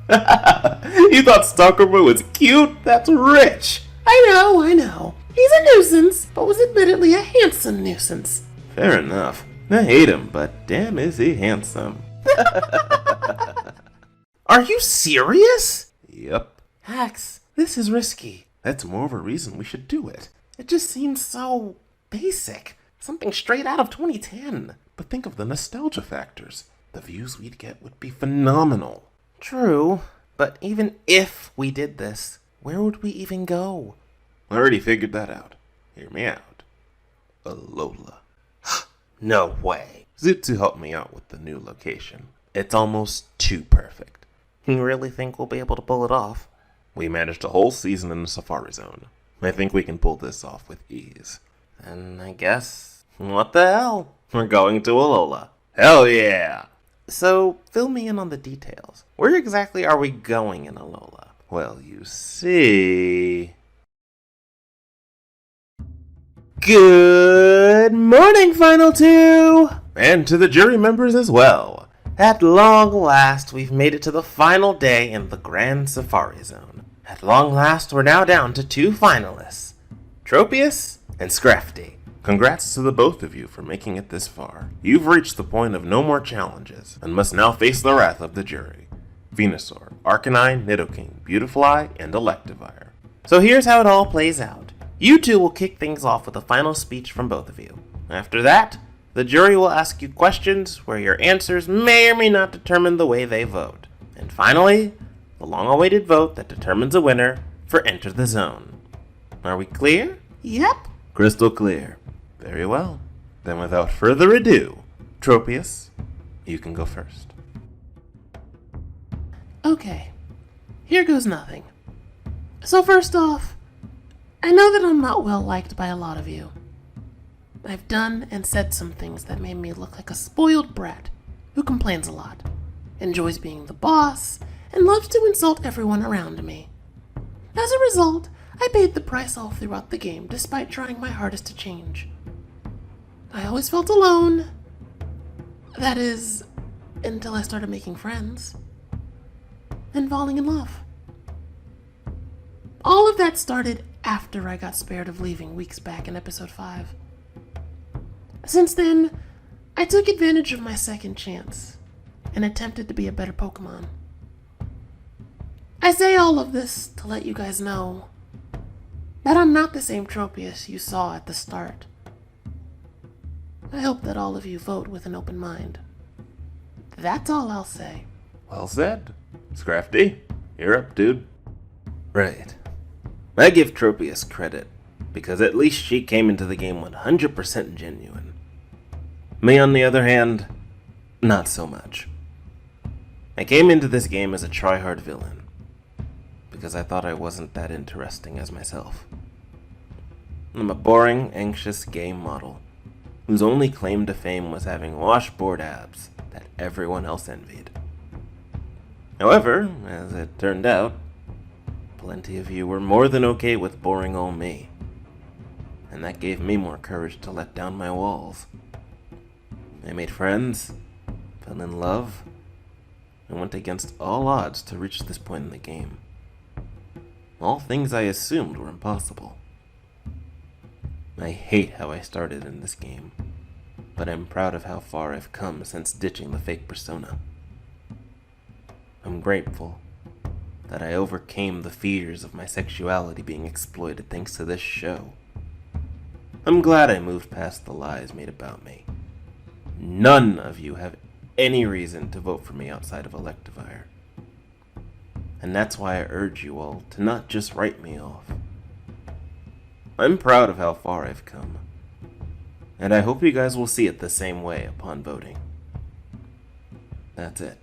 You thought Stalkerboy was cute? That's rich! I know. He's a nuisance, but was admittedly a handsome nuisance. Fair enough. I hate him, but damn is he handsome. Are you serious? Yep. Hax, this is risky. That's more of a reason we should do it. It just seems so basic. Something straight out of 2010. But think of the nostalgia factors. The views we'd get would be phenomenal. True, but even if we did this, where would we even go? I already figured that out. Hear me out. Alola. No way. Zutsu helped me out with the new location. It's almost too perfect. You really think we'll be able to pull it off? We managed a whole season in the Safari Zone. I think we can pull this off with ease. And I guess, what the hell? We're going to Alola. Hell yeah! So, fill me in on the details. Where exactly are we going in Alola? Well, you see... Good morning, Final Two! And to the jury members as well. At long last, we've made it to the final day in the Grand Safari Zone. At long last, we're now down to 2 finalists, Tropius and Scrafty. Congrats to the both of you for making it this far. You've reached the point of no more challenges, and must now face the wrath of the jury. Venusaur, Arcanine, Nidoking, Beautifly, and Electivire. So here's how it all plays out. You two will kick things off with a final speech from both of you. After that, the jury will ask you questions where your answers may or may not determine the way they vote. And finally, the long-awaited vote that determines a winner for Enter the Zone. Are we clear? Yep. Crystal clear. Very well. Then without further ado, Tropius, you can go first. Okay. Here goes nothing. So first off, I know that I'm not well liked by a lot of you. I've done and said some things that made me look like a spoiled brat who complains a lot, enjoys being the boss, and loves to insult everyone around me. As a result, I paid the price all throughout the game despite trying my hardest to change. I always felt alone. That is, until I started making friends and falling in love. All of that started after I got spared of leaving weeks back in episode 5. Since then, I took advantage of my second chance and attempted to be a better Pokemon. I say all of this to let you guys know that I'm not the same Tropius you saw at the start. I hope that all of you vote with an open mind. That's all I'll say. Well said. Scrafty, you're up, dude. Right. I give Tropius credit, because at least she came into the game 100% genuine. Me, on the other hand, not so much. I came into this game as a try-hard villain, because I thought I wasn't that interesting as myself. I'm a boring, anxious game model, whose only claim to fame was having washboard abs that everyone else envied. However, as it turned out, plenty of you were more than okay with boring old me, and that gave me more courage to let down my walls. I made friends, fell in love, and went against all odds to reach this point in the game. All things I assumed were impossible. I hate how I started in this game, but I'm proud of how far I've come since ditching the fake persona. I'm grateful that I overcame the fears of my sexuality being exploited thanks to this show. I'm glad I moved past the lies made about me. None of you have any reason to vote for me outside of Electivire. And that's why I urge you all to not just write me off. I'm proud of how far I've come, and I hope you guys will see it the same way upon voting. That's it.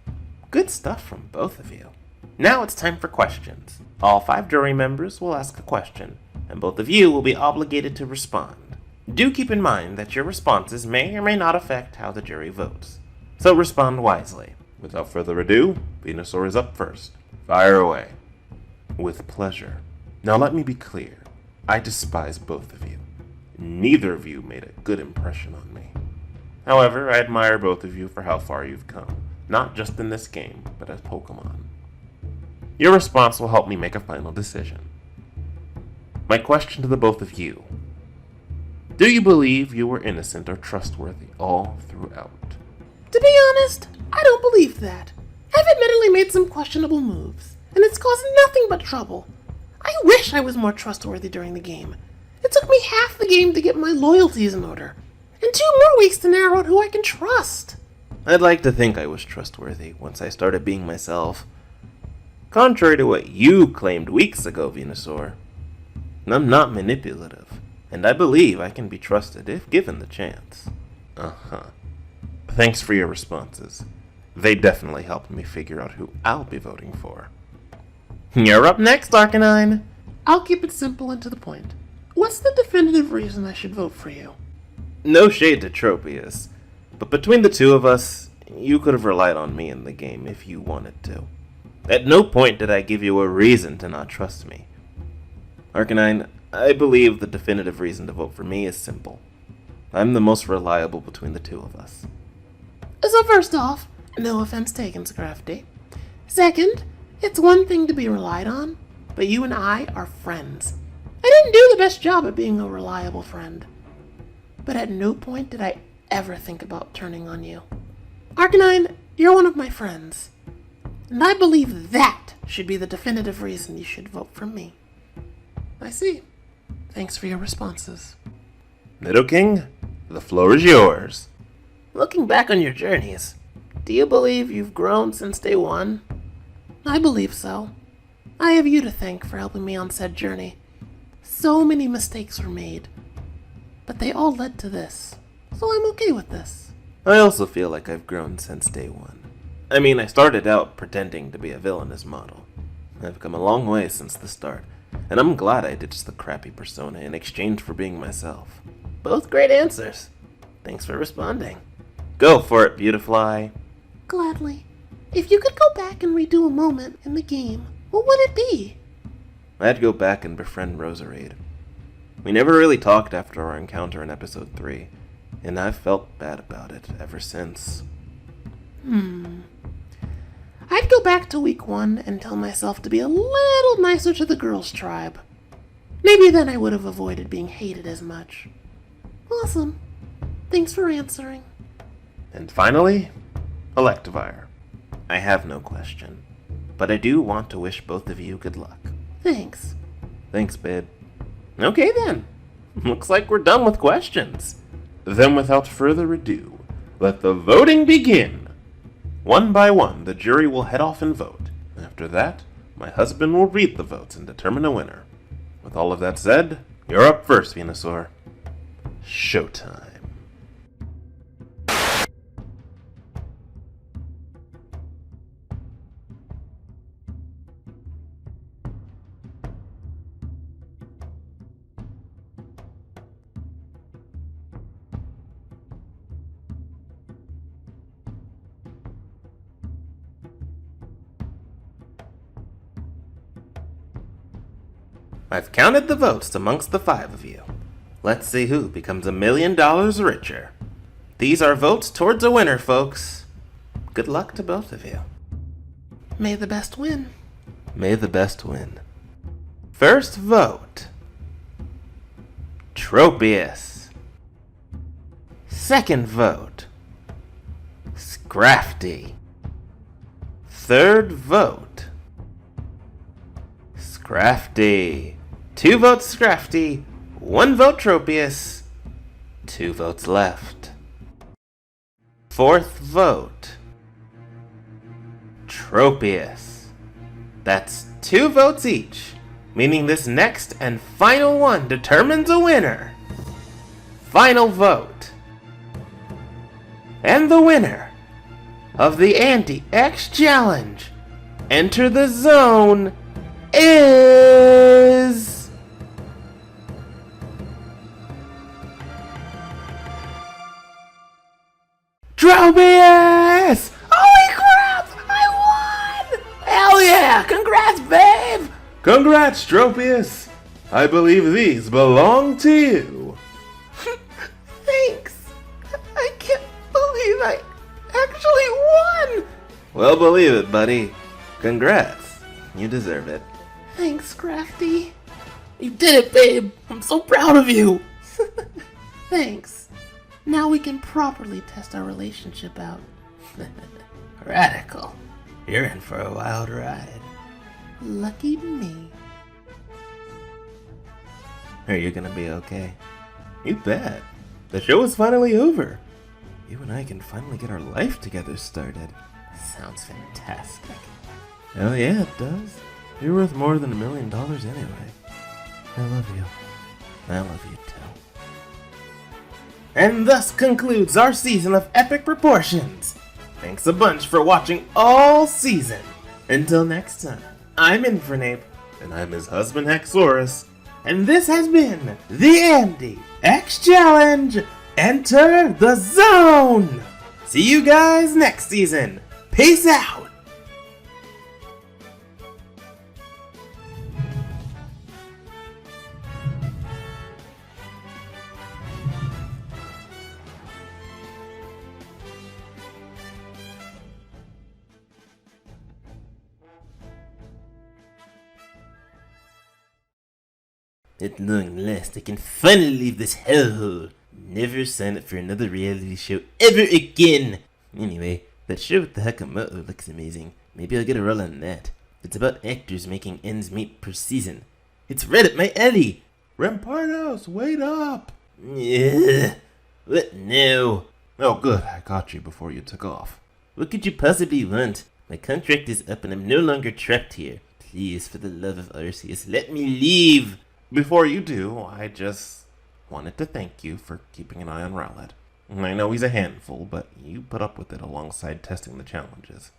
Good stuff from both of you. Now it's time for questions. All 5 jury members will ask a question, and both of you will be obligated to respond. Do keep in mind that your responses may or may not affect how the jury votes, so respond wisely. Without further ado, Venusaur is up first. Fire away. With pleasure. Now let me be clear. I despise both of you. Neither of you made a good impression on me. However, I admire both of you for how far you've come. not just in this game, but as Pokemon. Your response will help me make a final decision. My question to the both of you: do you believe you were innocent or trustworthy all throughout? To be honest, I don't believe that. I've admittedly made some questionable moves, and it's caused nothing but trouble. I wish I was more trustworthy during the game. It took me half the game to get my loyalties in order, and 2 more weeks to narrow out who I can trust. I'd like to think I was trustworthy once I started being myself. Contrary to what you claimed weeks ago, Venusaur, I'm not manipulative, and I believe I can be trusted if given the chance. Thanks for your responses. They definitely helped me figure out who I'll be voting for. You're up next, Arcanine. I'll keep it simple and to the point. What's the definitive reason I should vote for you? No shade to Tropius, but between the two of us, you could have relied on me in the game if you wanted to. At no point did I give you a reason to not trust me. Arcanine, I believe the definitive reason to vote for me is simple. I'm the most reliable between the two of us. So first off, no offense taken, Scrafty. Second, it's one thing to be relied on, but you and I are friends. I didn't do the best job at being a reliable friend. But at no point did I ever think about turning on you. Arcanine, you're one of my friends. And I believe that should be the definitive reason you should vote for me. I see. Thanks for your responses. Nidoking, the floor is yours. Looking back on your journeys, do you believe you've grown since day one? I believe so. I have you to thank for helping me on said journey. So many mistakes were made, but they all led to this, so I'm okay with this. I also feel like I've grown since day one. I mean, I started out pretending to be a villainous model. I've come a long way since the start, and I'm glad I ditched the crappy persona in exchange for being myself. Both great answers. Thanks for responding. Go for it, Beautifly. Gladly. If you could go back and redo a moment in the game, what would it be? I'd go back and befriend Roserade. We never really talked after our encounter in episode 3, and I've felt bad about it ever since. I'd go back to week 1 and tell myself to be a little nicer to the girls' tribe. Maybe then I would have avoided being hated as much. Awesome. Thanks for answering. And finally, Electivire. I have no question, but I do want to wish both of you good luck. Thanks. Thanks, babe. Okay then. Looks like we're done with questions. Then without further ado, let the voting begin. One by one, the jury will head off and vote. After that, my husband will read the votes and determine a winner. With all of that said, you're up first, Venusaur. Showtime. I've counted the votes amongst the 5 of you. Let's see who becomes $1 million richer. These are votes towards a winner, folks. Good luck to both of you. May the best win. May the best win. First vote, Tropius. Second vote, Scrafty. Third vote, Scrafty. 2 votes Scrafty, 1 vote Tropius, 2 votes left. Fourth vote, Tropius. That's 2 votes each, meaning this next and final one determines a winner. Final vote. And the winner of the Anti-X Challenge, Enter the Zone, is... Tropius! Holy crap! I won! Hell yeah! Congrats, babe! Congrats, Tropius! I believe these belong to you. Thanks. I can't believe I actually won. Well, believe it, buddy. Congrats. You deserve it. Thanks, Crafty. You did it, babe. I'm so proud of you. Thanks. Now we can properly test our relationship out. Radical. You're in for a wild ride. Lucky me. Are you gonna be okay? You bet. The show is finally over. You and I can finally get our life together started. Sounds fantastic. Oh yeah, it does. You're worth more than $1 million anyway. I love you. I love you too. And thus concludes our season of epic proportions. Thanks a bunch for watching all season. Until next time, I'm Infernape, And I'm his husband, Hexorus. and this has been the Andy X Challenge. Enter the zone. See you guys next season. Peace out. At long last, I can finally leave this hellhole. Never sign up for another reality show ever again. Anyway, that show with the Hakamoto looks amazing. Maybe I'll get a role on that. It's about actors making ends meet per season. It's right up my alley. Rampardos, wait up! Ugh. What now? Oh, good, I got you before you took off. What could you possibly want? My contract is up and I'm no longer trapped here. Please, for the love of Arceus, let me leave. Before you do, I just wanted to thank you for keeping an eye on Rowlet. I know he's a handful, but you put up with it alongside testing the challenges.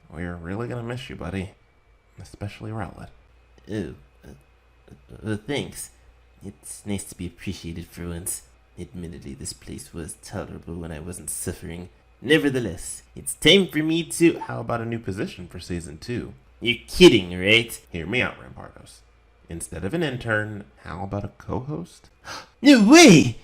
We're really gonna miss you, buddy. Especially Rowlet. Oh, thanks. It's nice to be appreciated for once. Admittedly, this place was tolerable when I wasn't suffering. Nevertheless, it's time for me to... How about a new position for Season 2? You're kidding, right? Hear me out, Rampardos. Instead of an intern, how about a co-host? No way!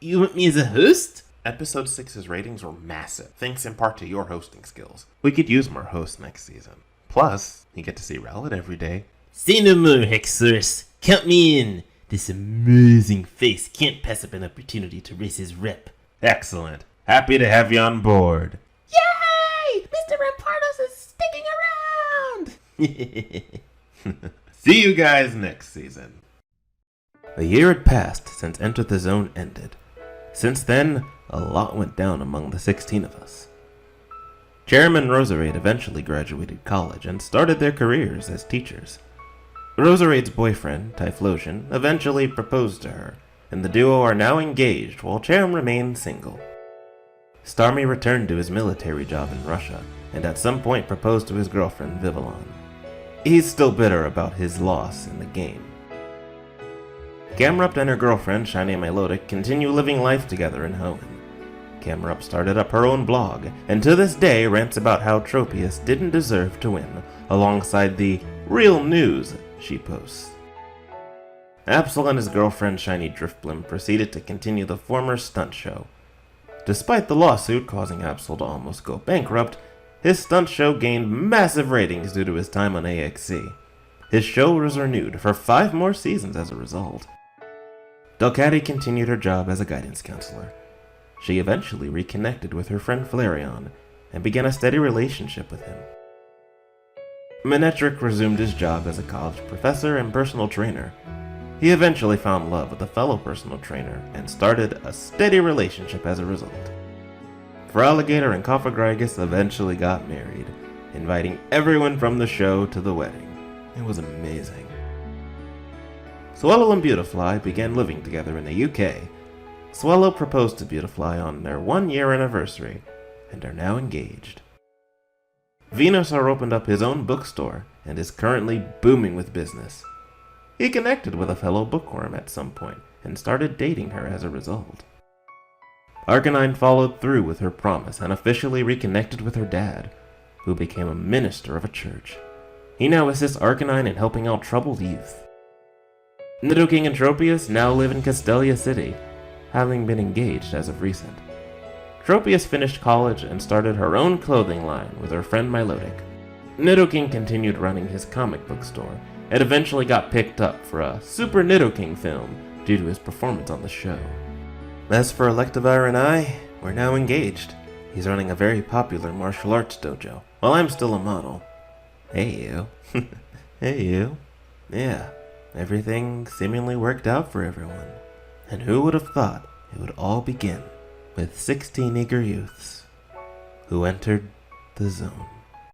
You want me as a host? Episode 6's ratings were massive, thanks in part to your hosting skills. We could use more hosts next season. Plus, you get to see Rowlet every day. Say no more, Hexorus. Count me in. This amazing face can't pass up an opportunity to raise his rep. Excellent. Happy to have you on board. Yay! Mr. Rampardos is sticking around! See you guys next season. A year had passed since Enter the Zone ended. Since then, a lot went down among the 16 of us. Chairman Roserade eventually graduated college and started their careers as teachers. Roserade's boyfriend, Typhlosion, eventually proposed to her, and the duo are now engaged while Chairman remains single. Starmie returned to his military job in Russia, and at some point proposed to his girlfriend, Vivillon. He's still bitter about his loss in the game. Camrupt and her girlfriend, Shiny Milotic, continue living life together in Hoenn. Camrupt started up her own blog, and to this day rants about how Tropius didn't deserve to win, alongside the real news she posts. Absol and his girlfriend, Shiny Driftblim, proceeded to continue the former stunt show. Despite the lawsuit causing Absol to almost go bankrupt, his stunt show gained massive ratings due to his time on AXC. His show was renewed for 5 more seasons as a result. Delcatty continued her job as a guidance counselor. She eventually reconnected with her friend Flareon and began a steady relationship with him. Manectric resumed his job as a college professor and personal trainer. He eventually found love with a fellow personal trainer and started a steady relationship as a result. Feraligatr and Cofagrigus eventually got married, inviting everyone from the show to the wedding. It was amazing. Swallow and Beautifly began living together in the UK. Swallow proposed to Beautifly on their 1-year anniversary, and are now engaged. Venusaur opened up his own bookstore, and is currently booming with business. He connected with a fellow bookworm at some point, and started dating her as a result. Arcanine followed through with her promise and officially reconnected with her dad, who became a minister of a church. He now assists Arcanine in helping out troubled youth. Nidoking and Tropius now live in Castelia City, having been engaged as of recent. Tropius finished college and started her own clothing line with her friend Milotic. Nidoking continued running his comic book store, and eventually got picked up for a Super Nidoking film due to his performance on the show. As for Electivire and I, we're now engaged. He's running a very popular martial arts dojo, while I'm still a model. Hey you. Hey you. Yeah, everything seemingly worked out for everyone. And who would have thought it would all begin with 16 eager youths who entered the zone.